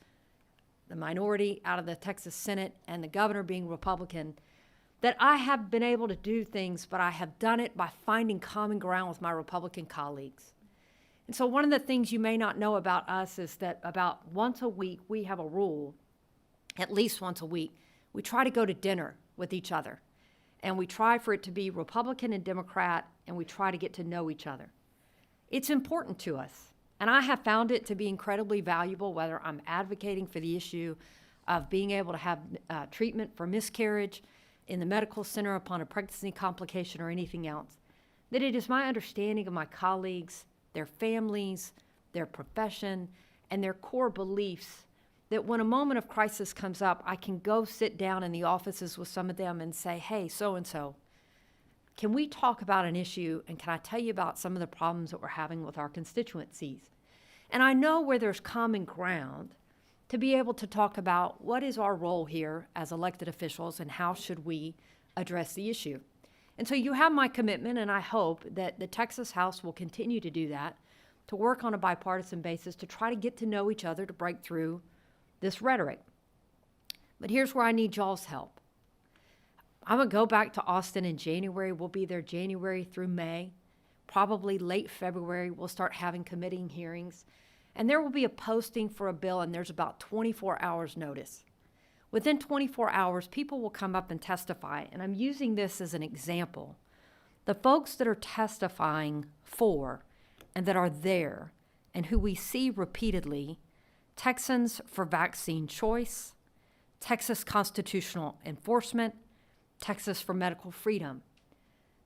the minority out of the Texas Senate, and the governor being Republican, that I have been able to do things, but I have done it by finding common ground with my Republican colleagues. And so one of the things you may not know about us is that about once a week, we have a rule, at least once a week, we try to go to dinner with each other. And we try for it to be Republican and Democrat, and we try to get to know each other. It's important to us. And I have found it to be incredibly valuable, whether I'm advocating for the issue of being able to have treatment for miscarriage in the medical center upon a pregnancy complication or anything else, that it is my understanding of my colleagues, their families, their profession, and their core beliefs that when a moment of crisis comes up, I can go sit down in the offices with some of them and say, hey, so-and-so, can we talk about an issue, and can I tell you about some of the problems that we're having with our constituencies? And I know where there's common ground to be able to talk about what is our role here as elected officials and how should we address the issue. And so you have my commitment, and I hope that the Texas House will continue to do that, to work on a bipartisan basis to try to get to know each other, to break through this rhetoric. But here's where I need y'all's help. I'm going to go back to Austin in January. We'll be there January through May. Probably late February, we'll start having committee hearings. And there will be a posting for a bill, and there's about 24 hours notice. Within 24 hours, people will come up and testify, and I'm using this as an example. The folks that are testifying for and that are there and who we see repeatedly, Texans for Vaccine Choice, Texas Constitutional Enforcement, Texas for Medical Freedom.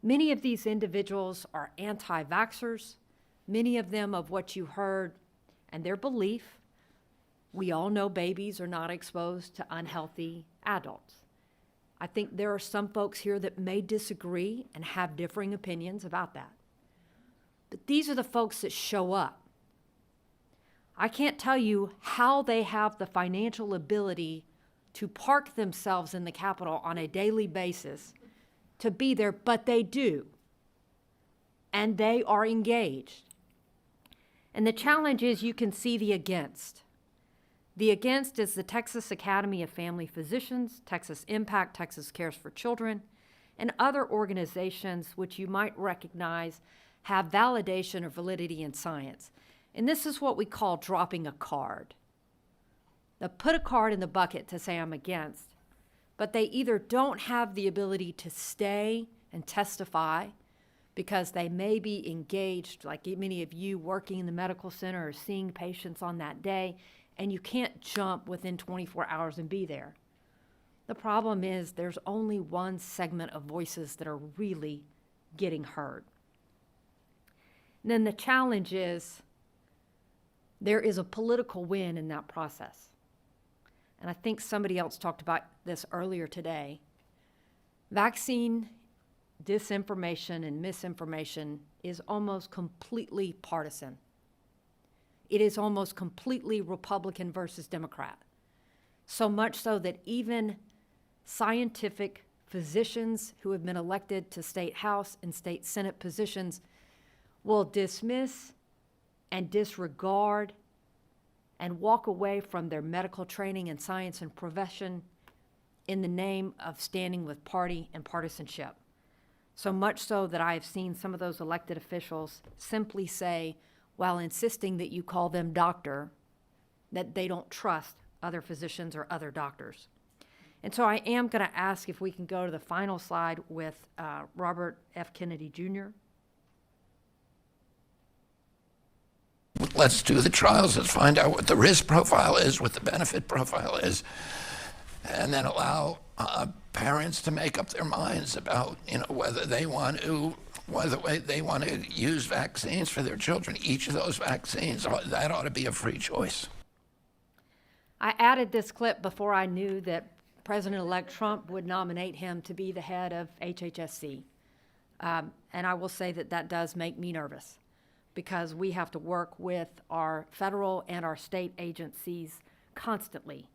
Many of these individuals are anti-vaxxers, many of them of what you heard and their belief. We all know babies are not exposed to unhealthy adults. I think there are some folks here that may disagree and have differing opinions about that. But these are the folks that show up. I can't tell you how they have the financial ability to park themselves in the Capitol on a daily basis to be there, but they do. And they are engaged. And the challenge is you can see the against. The against is the Texas Academy of Family Physicians, Texas Impact, Texas Cares for Children, and other organizations which you might recognize have validation or validity in science. And this is what we call dropping a card. They'll put a card in the bucket to say I'm against, but they either don't have the ability to stay and testify because they may be engaged, like many of you working in the medical center or seeing patients on that day, and you can't jump within 24 hours and be there. The problem is there's only one segment of voices that are really getting heard. And then the challenge is there is a political win in that process. And I think somebody else talked about this earlier today. Vaccine disinformation and misinformation is almost completely partisan. It is almost completely Republican versus Democrat. So much so that even scientific physicians who have been elected to state house and state senate positions will dismiss and disregard and walk away from their medical training and science and profession in the name of standing with party and partisanship. So much so that I have seen some of those elected officials simply say, while insisting that you call them doctor, that they don't trust other physicians or other doctors. And so I am going to ask if we can go to the final slide with Robert F. Kennedy Jr. Let's do the trials. Let's find out what the risk profile is, what the benefit profile is, and then allow parents to make up their minds about, whether they want to use vaccines for their children. Each of those vaccines, that ought to be a free choice. I added this clip before I knew that President-elect Trump would nominate him to be the head of HHSC. And I will say that that does make me nervous, because we have to work with our federal and our state agencies constantly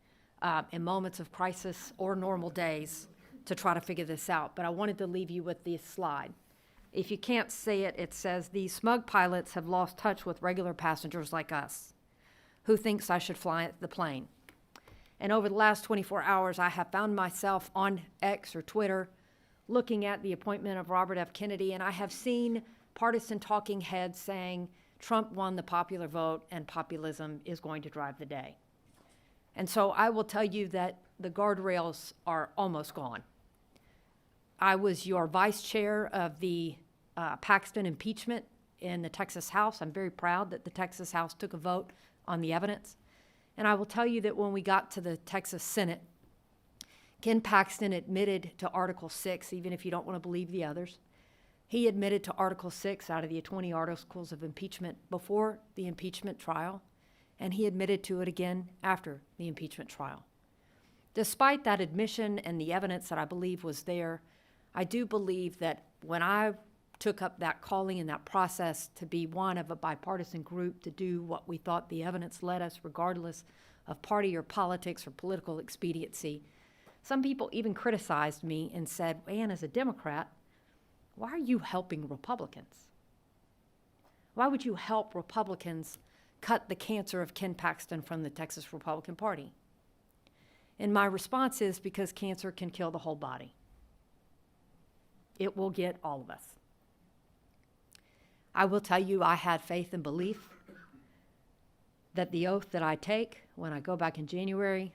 in moments of crisis or normal days to try to figure this out. But I wanted to leave you with this slide. If you can't see it, it says, "These smug pilots have lost touch with regular passengers like us. Who thinks I should fly the plane?" And over the last 24 hours, I have found myself on X or Twitter looking at the appointment of Robert F. Kennedy, and I have seen partisan talking heads saying Trump won the popular vote and populism is going to drive the day. And so I will tell you that the guardrails are almost gone. I was your vice chair of the Paxton impeachment in the Texas House. I'm very proud that the Texas House took a vote on the evidence. And I will tell you that when we got to the Texas Senate, Ken Paxton admitted to Article 6, even if you don't want to believe the others. He admitted to Article 6 out of the 20 articles of impeachment before the impeachment trial, and he admitted to it again after the impeachment trial. Despite that admission and the evidence that I believe was there, I do believe that when I took up that calling and that process to be one of a bipartisan group to do what we thought the evidence led us, regardless of party or politics or political expediency, some people even criticized me and said, "Ann, as a Democrat, why are you helping Republicans? Why would you help Republicans cut the cancer of Ken Paxton from the Texas Republican Party?" And my response is, because cancer can kill the whole body. It will get all of us. I will tell you, I had faith and belief that the oath that I take when I go back in January,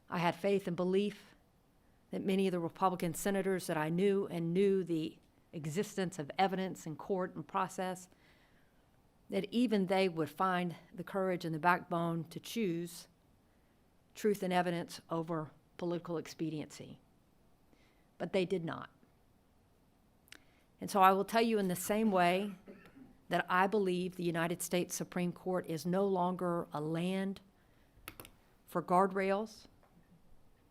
I had faith and belief that many of the Republican senators that I knew and knew the existence of evidence in court and process, that even they would find the courage and the backbone to choose truth and evidence over political expediency. But they did not. And so I will tell you, in the same way that I believe the United States Supreme Court is no longer a land for guardrails,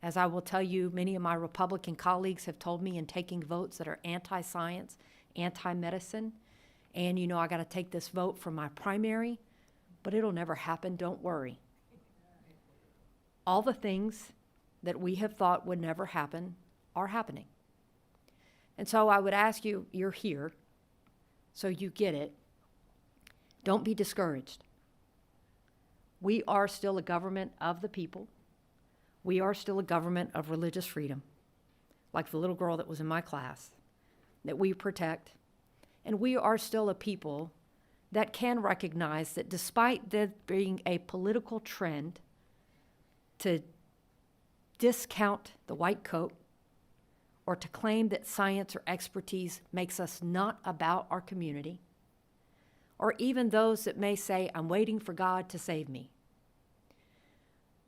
as I will tell you, many of my Republican colleagues have told me in taking votes that are anti-science, anti-medicine, and I got to take this vote for my primary, but it'll never happen, don't worry. All the things that we have thought would never happen are happening. And so I would ask you, you're here, so you get it. Don't be discouraged. We are still a government of the people. We are still a government of religious freedom, like the little girl that was in my class, that we protect. And we are still a people that can recognize that despite there being a political trend to discount the white coat, or to claim that science or expertise makes us not about our community, or even those that may say, "I'm waiting for God to save me."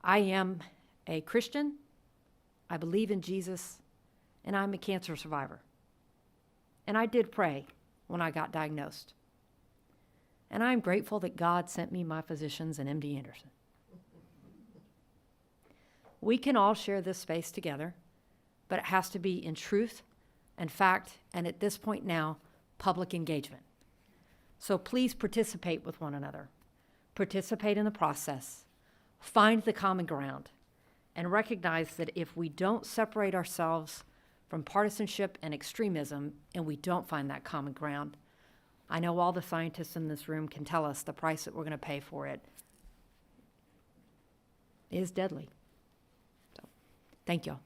I am a Christian, I believe in Jesus, and I'm a cancer survivor. And I did pray when I got diagnosed. And I'm grateful that God sent me my physicians and MD Anderson. We can all share this space together, but it has to be in truth and fact, and at this point now, public engagement. So please participate with one another. Participate in the process. Find the common ground, and recognize that if we don't separate ourselves from partisanship and extremism, and we don't find that common ground, I know all the scientists in this room can tell us the price that we're going to pay for it is deadly. So, thank you.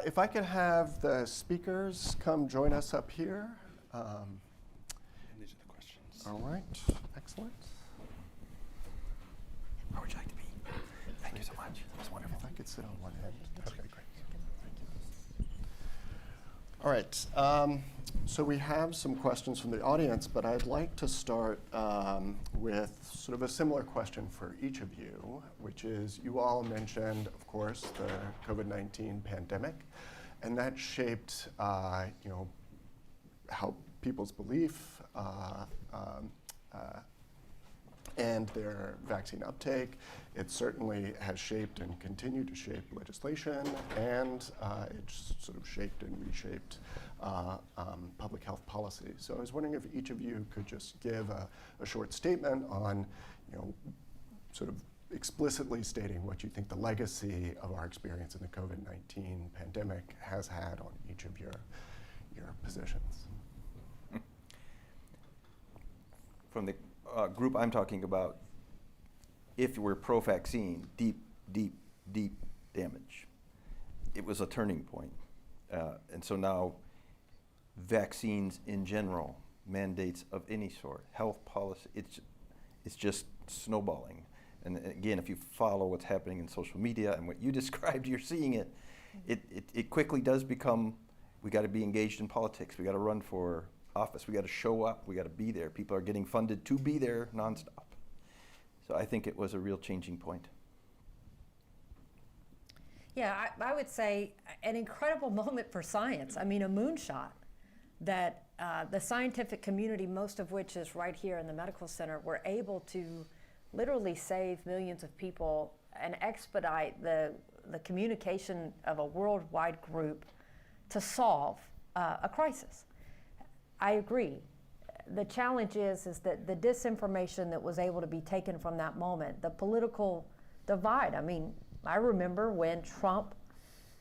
If I could have the speakers come join us up here. These are the questions. All right, excellent. Where would you like to be? Thank you so much. That was wonderful. If I could sit on one end. Okay, great. Thank you. All right, so we have some questions from the audience, but I'd like to start with sort of a similar question for each of you, which is you all mentioned, of course, the COVID-19 pandemic, and that shaped, how people's belief and their vaccine uptake. It certainly has shaped and continued to shape legislation, and it's sort of shaped and reshaped public health policy. So I was wondering if each of you could just give a short statement on, sort of explicitly stating what you think the legacy of our experience in the COVID-19 pandemic has had on each of your positions. From the group I'm talking about, if we're pro-vaccine, deep damage. It was a turning point. And so now vaccines in general, mandates of any sort, health policy, it's just snowballing. And again, if you follow what's happening in social media and what you described, you're seeing it. It quickly does become, we got to be engaged in politics. We got to run for office. We got to show up. We got to be there. People are getting funded to be there nonstop. So I think it was a real changing point. Yeah, I would say an incredible moment for science. I mean, a moonshot that the scientific community, most of which is right here in the medical center, were able to literally save millions of people and expedite the communication of a worldwide group to solve a crisis. I agree. The challenge is that the disinformation that was able to be taken from that moment, the political divide. I mean, I remember when Trump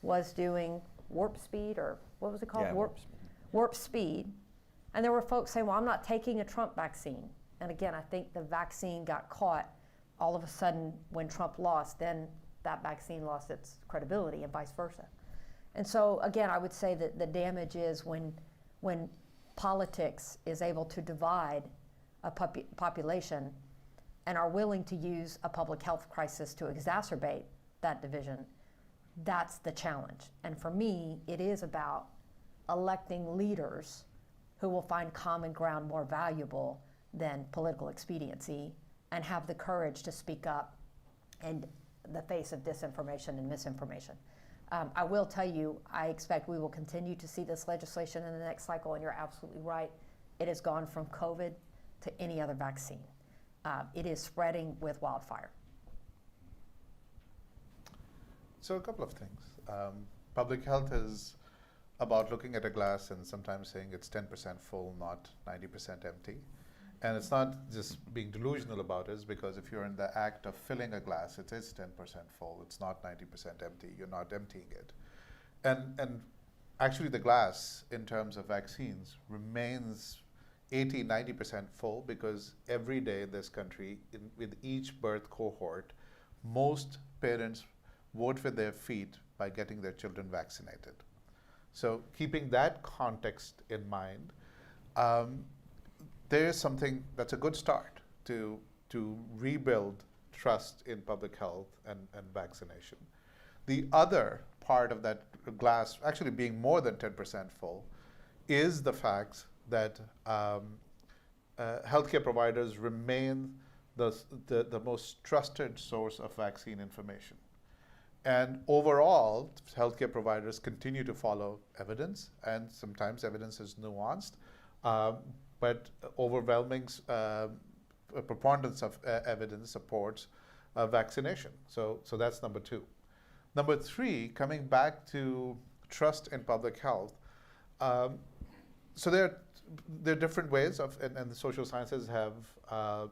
was doing warp speed, or what was it called? Yeah, warp speed. And there were folks saying, well, I'm not taking a Trump vaccine. And again, I think the vaccine got caught all of a sudden when Trump lost, then that vaccine lost its credibility and vice versa. And so again, I would say that the damage is when politics is able to divide a population and are willing to use a public health crisis to exacerbate that division. That's the challenge. And for me, it is about electing leaders who will find common ground more valuable than political expediency and have the courage to speak up in the face of disinformation and misinformation. I will tell you, I expect we will continue to see this legislation in the next cycle, and you're absolutely right. It has gone from COVID to any other vaccine. It is spreading with wildfire. So a couple of things. Public health is about looking at a glass and sometimes saying it's 10% full, not 90% empty. And it's not just being delusional about it, because if you're in the act of filling a glass, it is 10% full. It's not 90% empty. You're not emptying it. And actually the glass, in terms of vaccines, remains 80, 90% full, because every day in this country, with each birth cohort, most parents vote with their feet by getting their children vaccinated. So keeping that context in mind, there is something that's a good start to rebuild trust in public health and vaccination. The other part of that glass, actually being more than 10% full, is the fact that healthcare providers remain the most trusted source of vaccine information. And overall, healthcare providers continue to follow evidence, and sometimes evidence is nuanced, but overwhelming preponderance of evidence supports vaccination. So that's number two. Number three, coming back to trust in public health. So there are there are different ways of, and the social sciences have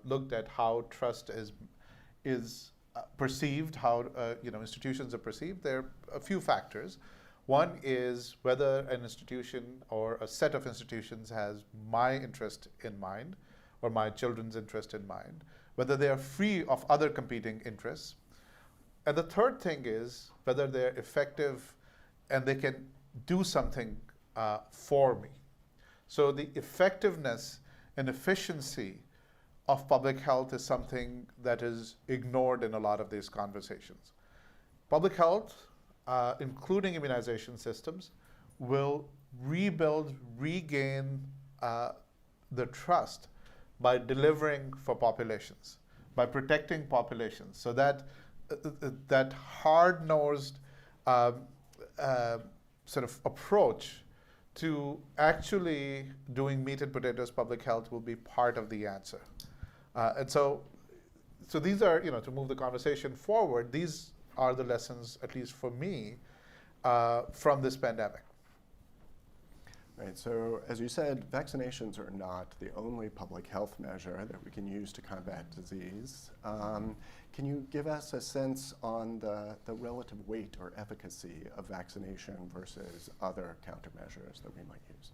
looked at how trust is perceived, how institutions are perceived. There are a few factors. One is whether an institution or a set of institutions has my interest in mind or my children's interest in mind, whether they are free of other competing interests. And the third thing is whether they're effective and they can do something for me. So the effectiveness and efficiency of public health is something that is ignored in a lot of these conversations. Public health, including immunization systems, will rebuild, regain the trust by delivering for populations, by protecting populations, so that that hard-nosed sort of approach to actually doing meat and potatoes public health will be part of the answer. And so these are, to move the conversation forward, these are the lessons, at least for me, from this pandemic. Right, so as you said, vaccinations are not the only public health measure that we can use to combat disease. Can you give us a sense on the relative weight or efficacy of vaccination versus other countermeasures that we might use?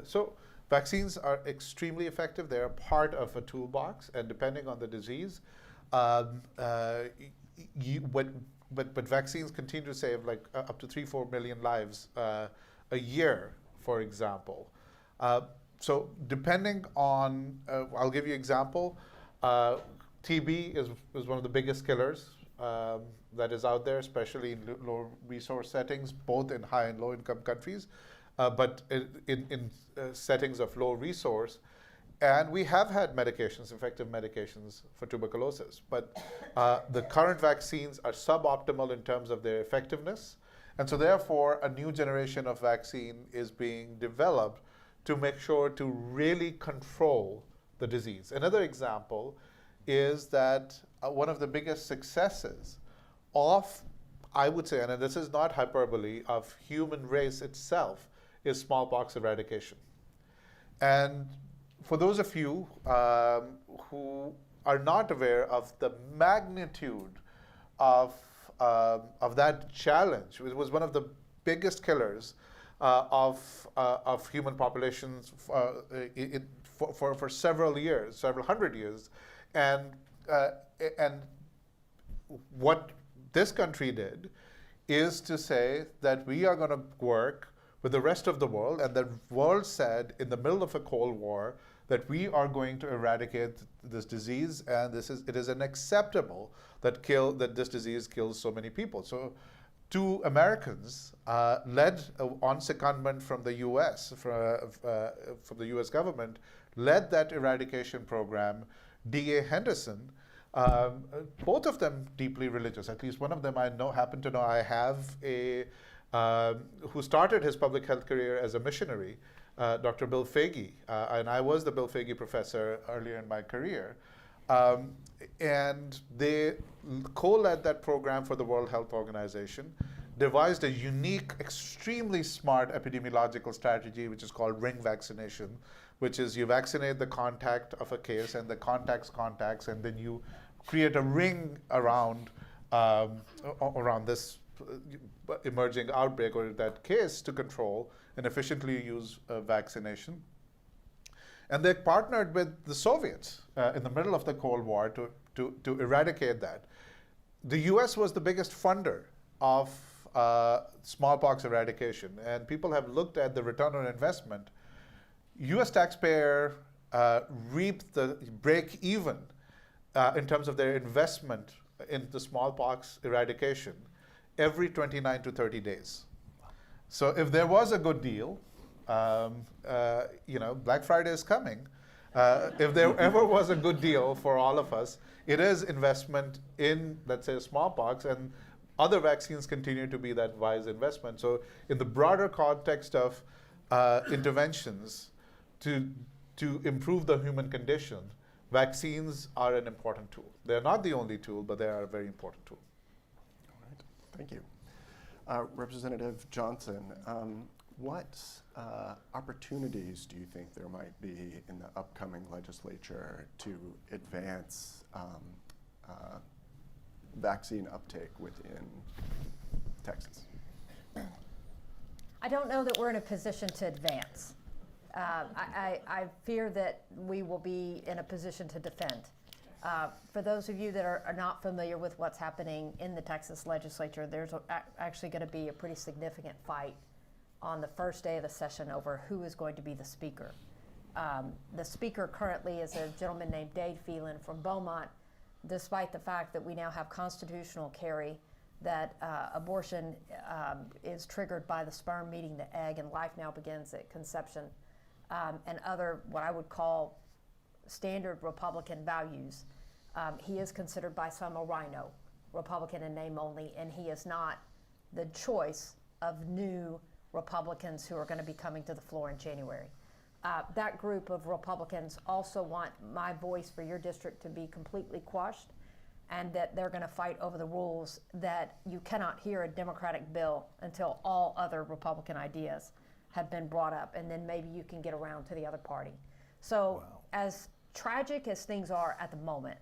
So vaccines are extremely effective. They're part of a toolbox, and depending on the disease, but vaccines continue to save like up to 3-4 million lives a year, for example. So depending on, I'll give you an example. TB is one of the biggest killers that is out there, especially in low resource settings, both in high and low income countries, but in settings of low resource. And we have had medications, effective medications for tuberculosis, but the current vaccines are suboptimal in terms of their effectiveness. And so therefore, a new generation of vaccine is being developed to make sure to really control the disease. Another example is that one of the biggest successes of, I would say, and this is not hyperbole, of human race itself is smallpox eradication. And for those of you who are not aware of the magnitude of that challenge, it was one of the biggest killers of human populations for several years, several hundred years. And what this country did is to say that we are going to work with the rest of the world, and the world said in the middle of a Cold War that we are going to eradicate this disease, and it is unacceptable that this disease kills so many people. So 2 Americans led on secondment from the US, from the US government, led that eradication program. D.A. Henderson, both of them deeply religious. At least one of them I happen to know. I have who started his public health career as a missionary, Dr. Bill Foege, and I was the Bill Foege professor earlier in my career. And they co-led that program for the World Health Organization, devised a unique, extremely smart epidemiological strategy, which is called ring vaccination, which is you vaccinate the contact of a case and the contacts, and then you create a ring around this emerging outbreak or that case to control and efficiently use vaccination. And they partnered with the Soviets in the middle of the Cold War to eradicate that. The US was the biggest funder of smallpox eradication, and people have looked at the return on investment. US taxpayer reaped the break even in terms of their investment in the smallpox eradication every 29 to 30 days. So if there was a good deal, Black Friday is coming. If there ever was a good deal for all of us, it is investment in, let's say, smallpox, and other vaccines continue to be that wise investment. So in the broader context of interventions to improve the human condition, vaccines are an important tool. They're not the only tool, but they are a very important tool. All right, thank you. Representative Johnson, What opportunities do you think there might be in the upcoming legislature to advance vaccine uptake within Texas? I don't know that we're in a position to advance. I fear that we will be in a position to defend. For those of you that are not familiar with what's happening in the Texas legislature, there's actually going to be a pretty significant fight on the first day of the session over who is going to be the speaker. The speaker currently is a gentleman named Dade Phelan from Beaumont, despite the fact that we now have constitutional carry that abortion is triggered by the sperm meeting the egg and life now begins at conception, and other what I would call standard Republican values. He is considered by some a rhino, Republican in name only, and he is not the choice of new Republicans who are going to be coming to the floor in January. That group of Republicans also want my voice for your district to be completely quashed, and that they're going to fight over the rules that you cannot hear a Democratic bill until all other Republican ideas have been brought up, and then maybe you can get around to the other party. So as tragic as things are at the moment,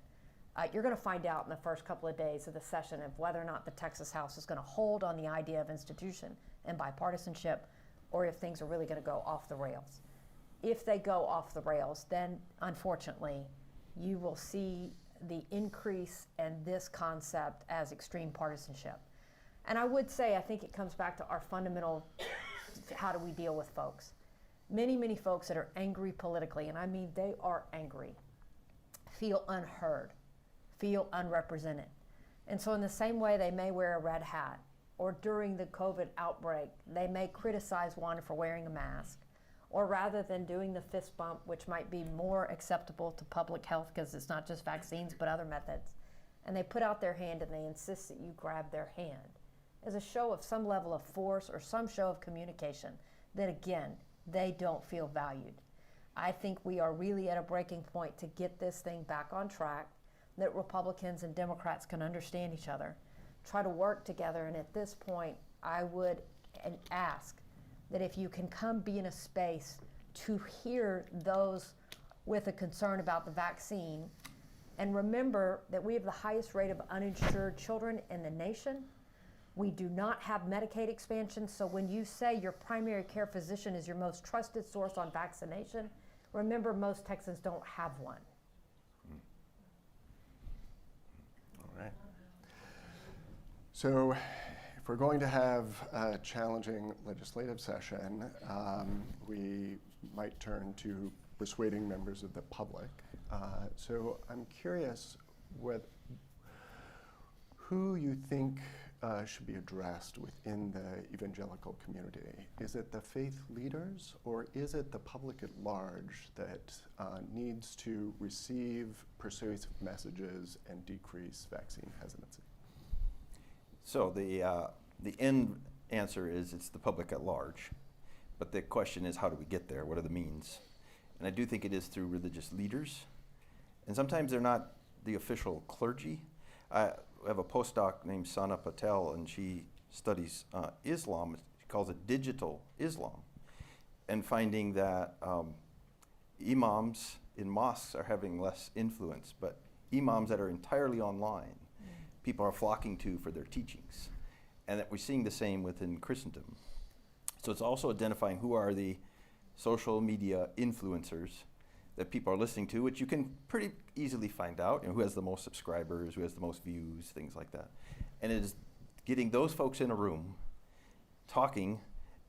you're going to find out in the first couple of days of the session of whether or not the Texas House is going to hold on the idea of institution and bipartisanship, or if things are really going to go off the rails. If they go off the rails, then unfortunately, you will see the increase in this concept as extreme partisanship. And I would say, I think it comes back to our fundamental, how do we deal with folks? Many, many folks that are angry politically, and I mean they are angry, feel unheard, feel unrepresented. And so in the same way they may wear a red hat, or during the COVID outbreak, they may criticize one for wearing a mask, or rather than doing the fist bump, which might be more acceptable to public health because it's not just vaccines but other methods, and they put out their hand and they insist that you grab their hand as a show of some level of force or some show of communication that, again, they don't feel valued. I think we are really at a breaking point to get this thing back on track, that Republicans and Democrats can understand each other, try to work together, and at this point, I would ask that if you can come be in a space to hear those with a concern about the vaccine, and remember that we have the highest rate of uninsured children in the nation. We do not have Medicaid expansion, so when you say your primary care physician is your most trusted source on vaccination, remember most Texans don't have one. All right. So if we're going to have a challenging legislative session, we might turn to persuading members of the public. So I'm curious who you think should be addressed within the evangelical community. Is it the faith leaders, or is it the public at large that needs to receive persuasive messages and decrease vaccine hesitancy? So the end answer is it's the public at large. But the question is, how do we get there? What are the means? And I do think it is through religious leaders. And sometimes they're not the official clergy. I have a postdoc named Sana Patel, and she studies Islam. She calls it digital Islam. And finding that imams in mosques are having less influence, but imams that are entirely online, people are flocking to for their teachings. And that we're seeing the same within Christendom. So it's also identifying who are the social media influencers that people are listening to, which you can pretty easily find out, who has the most subscribers, who has the most views, things like that. And it is getting those folks in a room, talking,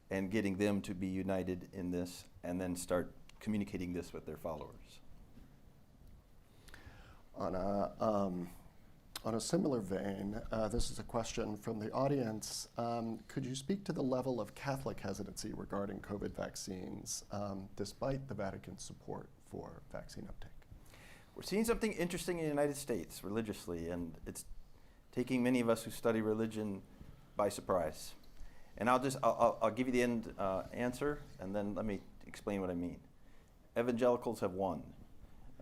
and getting them to be united in this, and then start communicating this with their followers. On a similar vein, this is a question from the audience. Could you speak to the level of Catholic hesitancy regarding COVID vaccines, despite the Vatican's support for vaccine uptake? We're seeing something interesting in the United States religiously, and it's taking many of us who study religion by surprise. And I'll give you the end answer, and then let me explain what I mean. Evangelicals have won,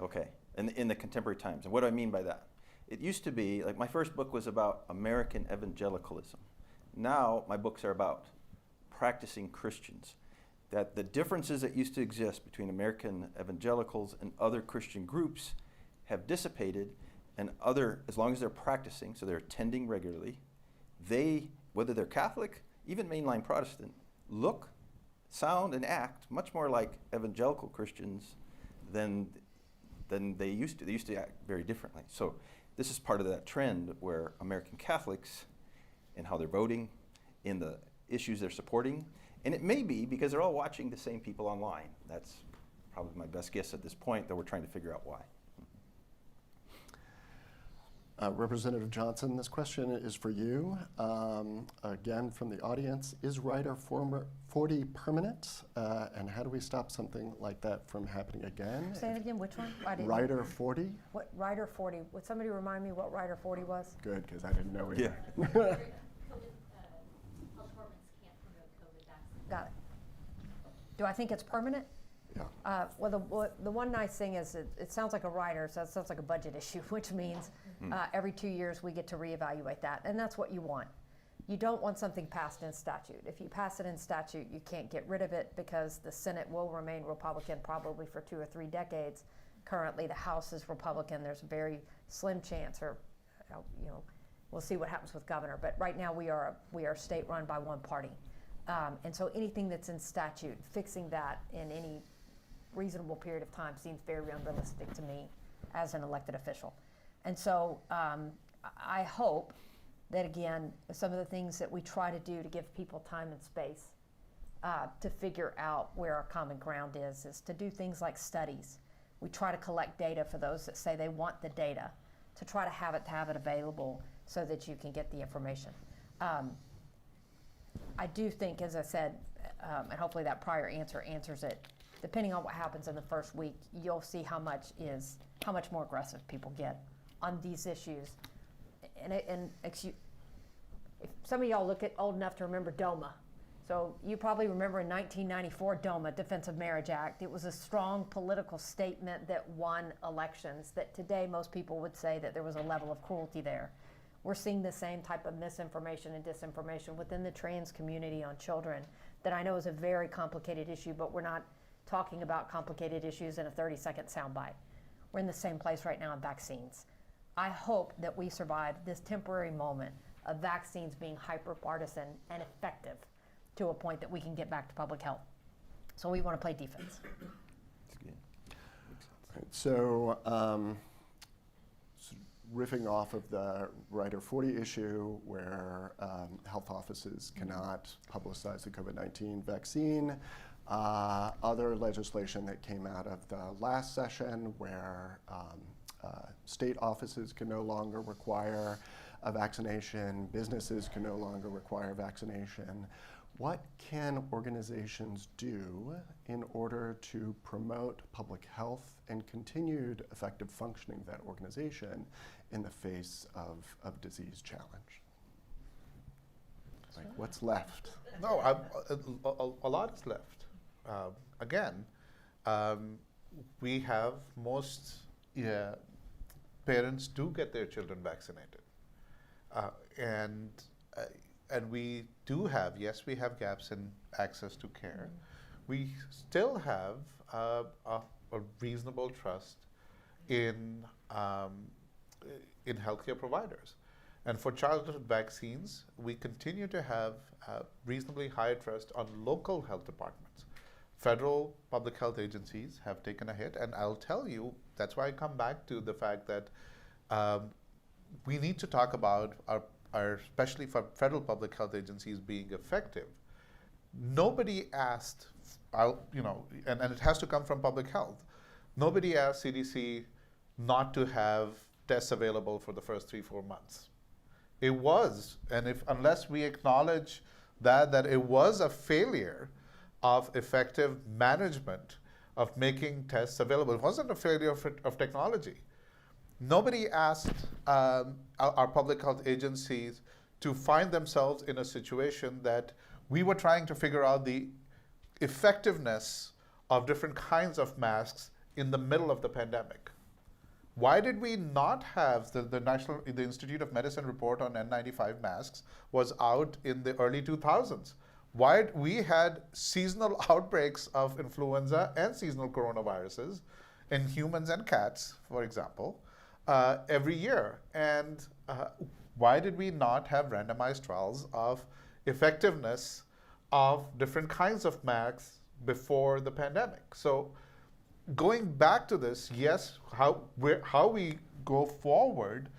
okay, in the contemporary times. And what do I mean by that? It used to be, like my first book was about American evangelicalism. Now my books are about practicing Christians, that the differences that used to exist between American evangelicals and other Christian groups have dissipated, and as long as they're practicing, so they're attending regularly, they, whether they're Catholic, even mainline Protestant, look, sound, and act much more like evangelical Christians than they used to. They used to act very differently. So this is part of that trend where American Catholics and how they're voting, in the issues they're supporting, and it may be because they're all watching the same people online. That's probably my best guess at this point, though we're trying to figure out why. Representative Johnson, this question is for you. Again, from the audience, is Rider 40 permanent? And how do we stop something like that from happening again? Say it again, which one? Rider 40? What, Rider 40? Would somebody remind me what Rider 40 was? Good, because I didn't know either. Yeah. Got it. Do I think it's permanent? Yeah. Well, the one nice thing is it sounds like a rider, so it sounds like a budget issue, which means every 2 years we get to reevaluate that, and that's what you want. You don't want something passed in statute. If you pass it in statute, you can't get rid of it because the Senate will remain Republican probably for 2 or 3 decades. Currently, the House is Republican. There's a very slim chance, or we'll see what happens with governor. But right now, we are state run by one party, and so anything that's in statute, fixing that in any reasonable period of time seems very unrealistic to me as an elected official. And so I hope that, again, some of the things that we try to do to give people time and space to figure out where our common ground is to do things like studies. We try to collect data for those that say they want the data, to try to have it available so that you can get the information. I do think, as I said, and hopefully that prior answer answers it, depending on what happens in the first week, you'll see how much more aggressive people get on these issues. And if some of y'all look at old enough to remember DOMA. So you probably remember in 1994, DOMA, Defense of Marriage Act. It was a strong political statement that won elections, that today most people would say that there was a level of cruelty there. We're seeing the same type of misinformation and disinformation within the trans community on children that I know is a very complicated issue, but we're not talking about complicated issues in a 30-second soundbite. We're in the same place right now in vaccines. I hope that we survive this temporary moment of vaccines being hyper-partisan and effective to a point that we can get back to public health. So we want to play defense. Right, so riffing off of the Rider 40 issue, where health offices cannot publicize the COVID-19 vaccine, other legislation that came out of the last session where state offices can no longer require a vaccination, businesses can no longer require vaccination. What can organizations do in order to promote public health and continued effective functioning of that organization in the face of disease challenge? Like, what's left? No, a lot is left. Again, we have most parents do get their children vaccinated, and we do have, yes, we have gaps in access to care. We still have a reasonable trust in healthcare providers. And for childhood vaccines, we continue to have reasonably high trust on local health departments. Federal public health agencies have taken a hit, and I'll tell you, that's why I come back to the fact that we need to talk about our, especially for federal public health agencies being effective. Nobody asked, and it has to come from public health. Nobody asked CDC not to have tests available for the first 3-4 months. It was, and unless we acknowledge that it was a failure of effective management of making tests available. It wasn't a failure of technology. Nobody asked our public health agencies to find themselves in a situation that we were trying to figure out the effectiveness of different kinds of masks in the middle of the pandemic. Why did we not have the Institute of Medicine report on N95 masks was out in the early 2000s? We had seasonal outbreaks of influenza and seasonal coronaviruses in humans and cats, for example, every year. And why did we not have randomized trials of effectiveness of different kinds of MACs before the pandemic? So going back to this, yes, how we go forward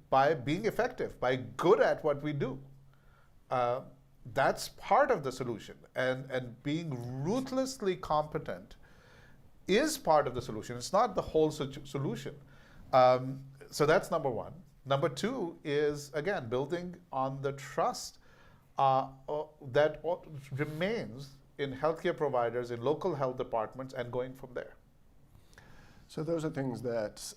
by being effective, by good at what we do. That's part of the solution. And being ruthlessly competent is part of the solution. It's not the whole solution. So that's number one. Number two is, again, building on the trust that remains in healthcare providers, in local health departments, and going from there. So those are things that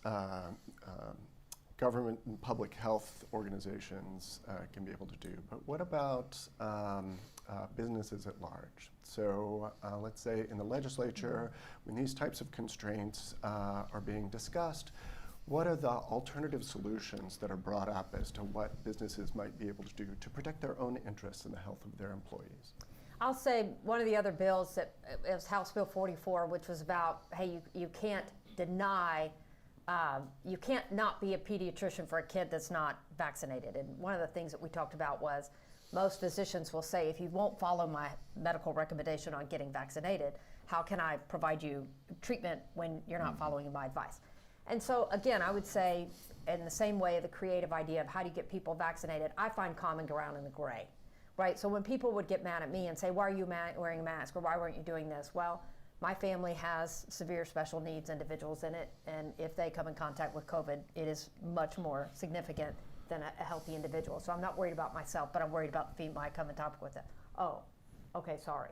government and public health organizations can be able to do. But what about businesses at large? So let's say in the legislature, when these types of constraints are being discussed, what are the alternative solutions that are brought up as to what businesses might be able to do to protect their own interests and the health of their employees? I'll say one of the other bills that is House Bill 44, which was about, hey, you can't deny, you can't not be a pediatrician for a kid that's not vaccinated. And one of the things that we talked about was most physicians will say, if you won't follow my medical recommendation on getting vaccinated, how can I provide you treatment when you're not following my advice? And so again, I would say in the same way, the creative idea of how do you get people vaccinated, I find common ground in the gray. Right, so when people would get mad at me and say, why are you wearing a mask, or why weren't you doing this? Well, my family has severe special needs individuals in it, and if they come in contact with COVID, it is much more significant than a healthy individual. So I'm not worried about myself, but I'm worried about the female I come in contact with it. Oh, okay, sorry.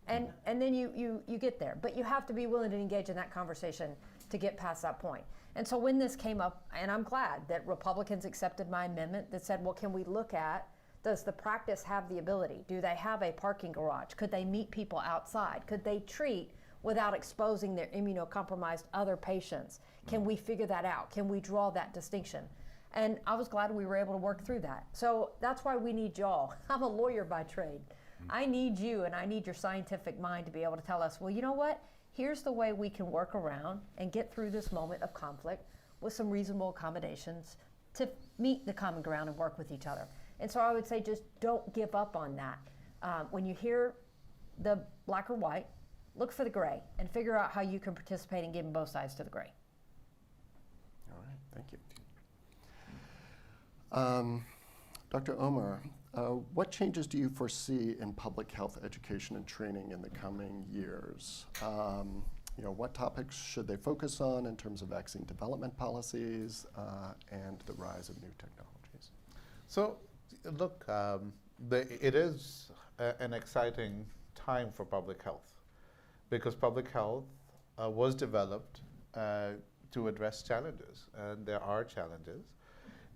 And then you get there. But you have to be willing to engage in that conversation to get past that point. And so when this came up, and I'm glad that Republicans accepted my amendment that said, well, can we look at, does the practice have the ability? Do they have a parking garage? Could they meet people outside? Could they treat without exposing their immunocompromised other patients? Can we figure that out? Can we draw that distinction? And I was glad we were able to work through that. So that's why we need y'all. I'm a lawyer by trade. I need you, and I need your scientific mind to be able to tell us, well, you know what? Here's the way we can work around and get through this moment of conflict with some reasonable accommodations to meet the common ground and work with each other. And so I would say just don't give up on that. When you hear the black or white, look for the gray and figure out how you can participate in giving both sides to the gray. All right, thank you. Dr. Omar, what changes do you foresee in public health education and training in the coming years? What topics should they focus on in terms of vaccine development policies and the rise of new technologies? So, look, it is an exciting time for public health because public health was developed to address challenges, and there are challenges.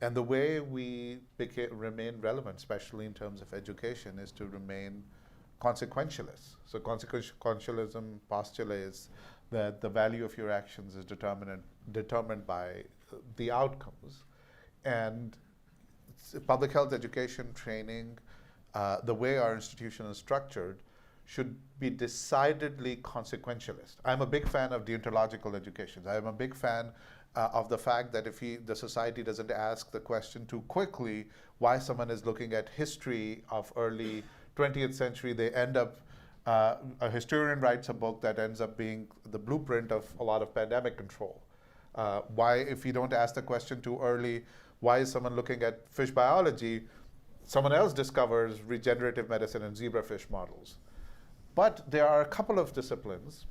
And the way we remain relevant, especially in terms of education, is to remain consequentialist. So consequentialism postulates that the value of your actions is determined by the outcomes. And public health education training, the way our institution is structured, should be decidedly consequentialist. I'm a big fan of deontological education. I'm a big fan of the fact that if the society doesn't ask the question too quickly why someone is looking at history of early 20th century, they end up, a historian writes a book that ends up being the blueprint of a lot of pandemic control. Why, if you don't ask the question too early, why is someone looking at fish biology? Someone else discovers regenerative medicine and zebrafish models. But there are a couple of disciplines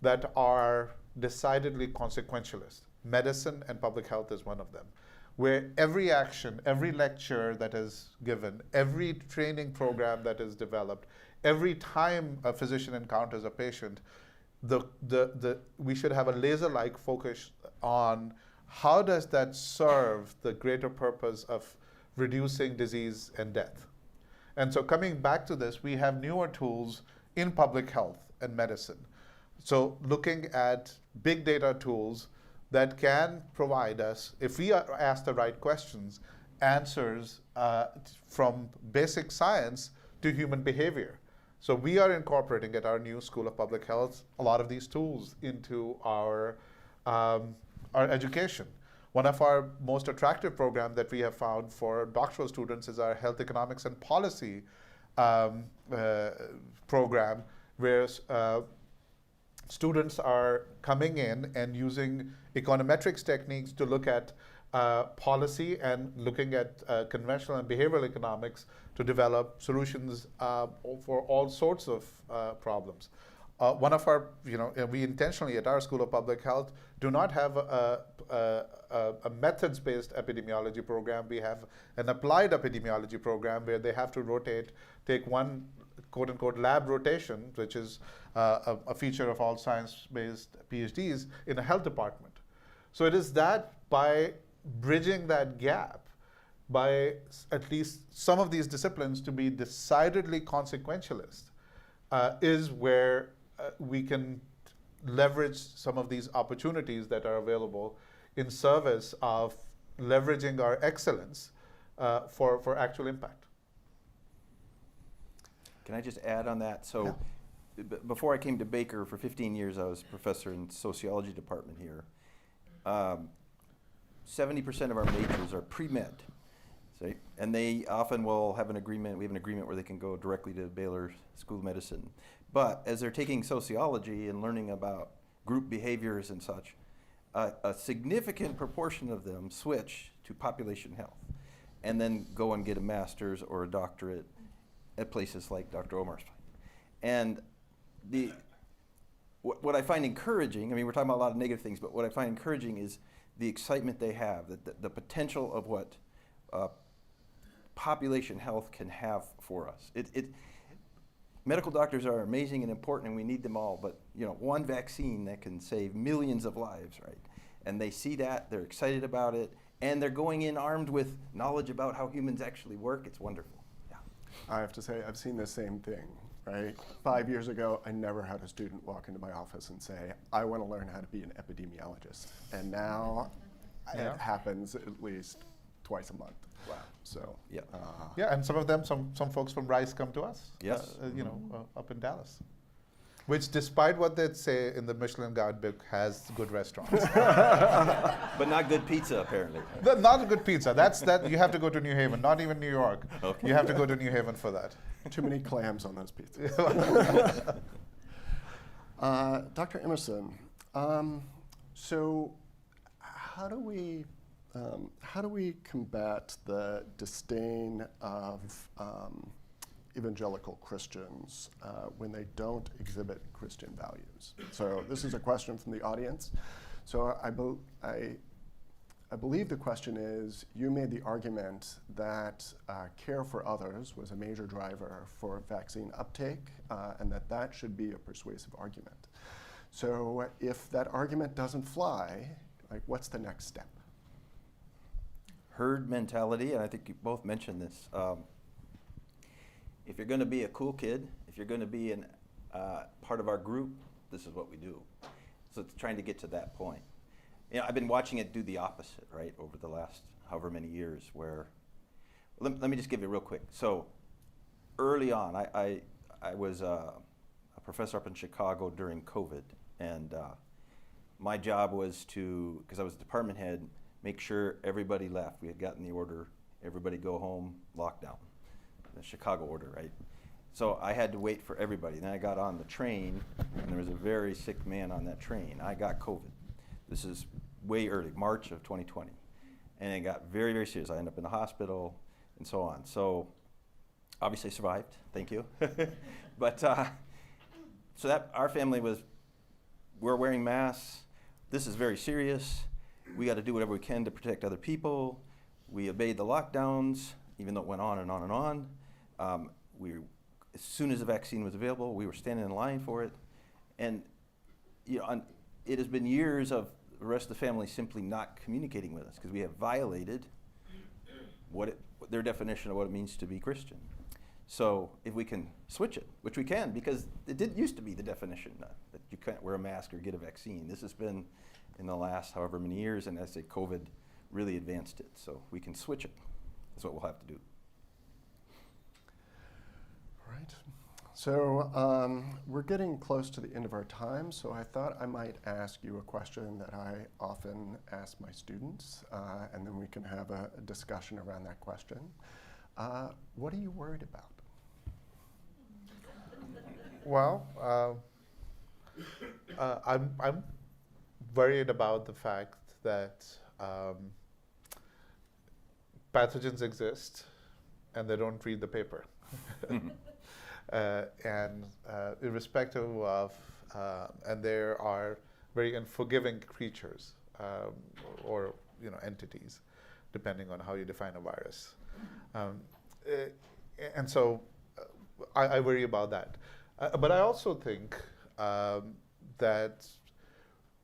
that are decidedly consequentialist. Medicine and public health is one of them, where every action, every lecture that is given, every training program that is developed, every time a physician encounters a patient, we should have a laser-like focus on how does that serve the greater purpose of reducing disease and death. And so coming back to this, we have newer tools in public health and medicine. So looking at big data tools that can provide us, if we ask the right questions, answers from basic science to human behavior. So we are incorporating at our new School of Public Health a lot of these tools into our education. One of our most attractive programs that we have found for doctoral students is our Health Economics and Policy program, where students are coming in and using econometrics techniques to look at policy and looking at conventional and behavioral economics to develop solutions for all sorts of problems. One of our, we intentionally at our School of Public Health do not have a methods-based epidemiology program. We have an applied epidemiology program where they have to take one quote-unquote lab rotation, which is a feature of all science-based PhDs in a health department. So it is that by bridging that gap, by at least some of these disciplines to be decidedly consequentialist, is where we can leverage some of these opportunities that are available in service of leveraging our excellence for actual impact. Can I just add on that? So before I came to Baker, for 15 years, I was professor in sociology department here. 70% of our majors are pre-med. And they often will have an agreement. We have an agreement where they can go directly to Baylor School of Medicine. But as they're taking sociology and learning about group behaviors and such, a significant proportion of them switch to population health and then go and get a master's or a doctorate at places like Dr. Omar's. And what I find encouraging, I mean, we're talking about a lot of negative things, but what I find encouraging is the excitement they have, the potential of what population health can have for us. Medical doctors are amazing and important, and we need them all, but one vaccine that can save millions of lives, right? And they see that, they're excited about it, and they're going in armed with knowledge about how humans actually work. It's wonderful. Yeah. I have to say, I've seen the same thing, right? 5 years ago, I never had a student walk into my office and say, I want to learn how to be an epidemiologist. And now it happens at least twice a month. Wow. So yeah, and some of them, some folks from Rice come to us. Yes. Up in Dallas, which, despite what they say in the Michelin Guidebook, has good restaurants. But not good pizza, apparently. Not good pizza. That you have to go to New Haven. Not even New York. Okay. You have to go to New Haven for that. Too many clams on those pizzas. Dr. Emerson, so how do we combat the disdain of evangelical Christians when they don't exhibit Christian values? So this is a question from the audience. So I believe the question is, you made the argument that care for others was a major driver for vaccine uptake, and that should be a persuasive argument. So if that argument doesn't fly, what's the next step? Herd mentality, and I think you both mentioned this. If you're going to be a cool kid, if you're going to be part of our group, this is what we do. So it's trying to get to that point. I've been watching it do the opposite, right, over the last however many years, where, let me just give you real quick. So early on, I was a professor up in Chicago during COVID, and my job was to, because I was department head, make sure everybody left. We had gotten the order, everybody go home, lockdown, the Chicago order, right? So I had to wait for everybody. Then I got on the train, and there was a very sick man on that train. I got COVID. This is way early, March of 2020. And it got very, very serious. I ended up in the hospital and so on. So obviously survived, thank you. But so that our family we're wearing masks. This is very serious. We got to do whatever we can to protect other people. We obeyed the lockdowns, even though it went on and on and on. As soon as the vaccine was available, we were standing in line for it. And it has been years of the rest of the family simply not communicating with us because we have violated their definition of what it means to be Christian. So if we can switch it, which we can, because it didn't used to be the definition that you can't wear a mask or get a vaccine. This has been in the last however many years, and I say COVID really advanced it. So we can switch it. That's what we'll have to do. right. So we're getting close to the end of our time, so I thought I might ask you a question that I often ask my students, and then we can have a discussion around that question. What are you worried about? Well, I'm worried about the fact that pathogens exist and they don't read the paper. And irrespective of, and there are very unforgiving creatures or entities, depending on how you define a virus. And so I worry about that. But I also think that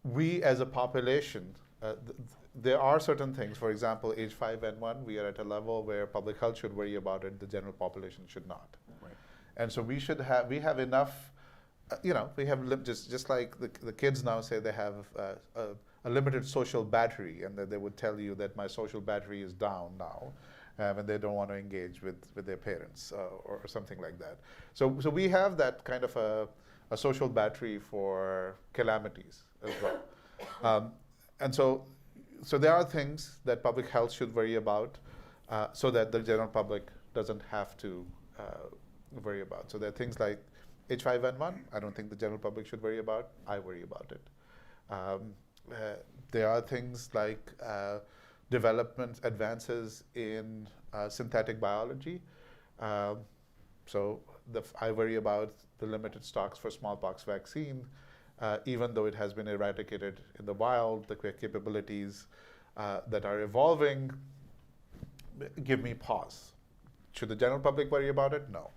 we as a population, there are certain things, for example, H5N1, we are at a level where public health should worry about it, the general population should not. Right. And so we have enough, we have just like the kids now say they have a limited social battery, and that they would tell you that my social battery is down now, and they don't want to engage with their parents or something like that. So we have that kind of a social battery for calamities as well. And so there are things that public health should worry about so that the general public doesn't have to worry about. So there are things like H5N1, I don't think the general public should worry about. I worry about it. There are things like developments, advances in synthetic biology. So I worry about the limited stocks for smallpox vaccine, even though it has been eradicated in the wild, the capabilities that are evolving give me pause. Should the general public worry about it? No.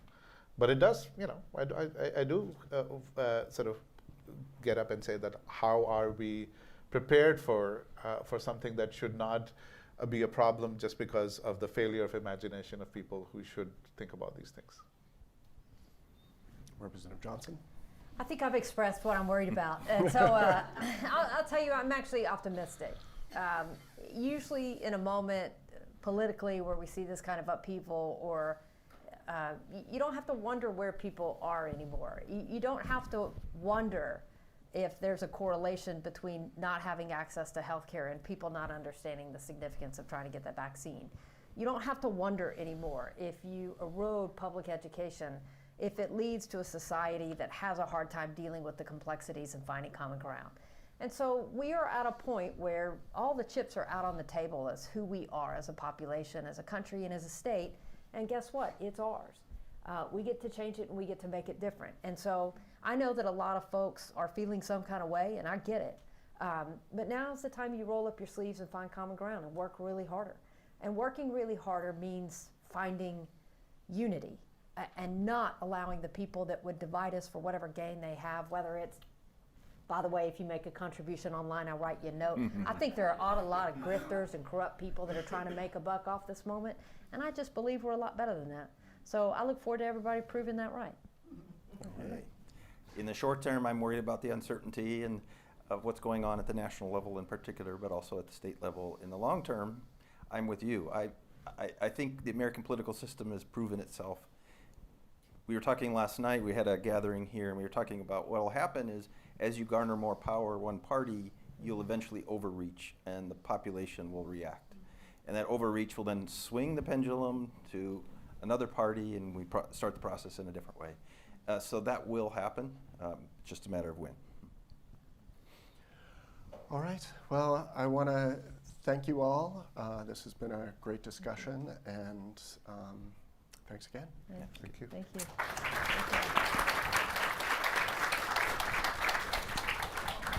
But it does, I do sort of get up and say that how are we prepared for something that should not be a problem just because of the failure of imagination of people who should think about these things. Representative Johnson? I think I've expressed what I'm worried about. And so I'll tell you, I'm actually optimistic. Usually in a moment politically where we see this kind of upheaval, or you don't have to wonder where people are anymore. You don't have to wonder if there's a correlation between not having access to healthcare and people not understanding the significance of trying to get that vaccine. You don't have to wonder anymore if you erode public education, if it leads to a society that has a hard time dealing with the complexities and finding common ground. And so we are at a point where all the chips are out on the table as who we are as a population, as a country, and as a state. And guess what? It's ours. We get to change it and we get to make it different. And so I know that a lot of folks are feeling some kind of way, and I get it. But now's the time you roll up your sleeves and find common ground and work really harder. And working really harder means finding unity and not allowing the people that would divide us for whatever gain they have, whether it's, by the way, if you make a contribution online, I'll write you a note. I think there are a lot of grifters and corrupt people that are trying to make a buck off this moment, and I just believe we're a lot better than that. So I look forward to everybody proving that right. Okay. In the short term, I'm worried about the uncertainty and of what's going on at the national level in particular, but also at the state level. In the long term, I'm with you. I think the American political system has proven itself. We were talking last night, we had a gathering here, and we were talking about what will happen is as you garner more power, one party, you'll eventually overreach and the population will react. And that overreach will then swing the pendulum to another party, and we start the process in a different way. So that will happen, just a matter of when. All right. Well, I want to thank you all. This has been a great discussion, and thanks again. Yeah. Thank you. Thank you.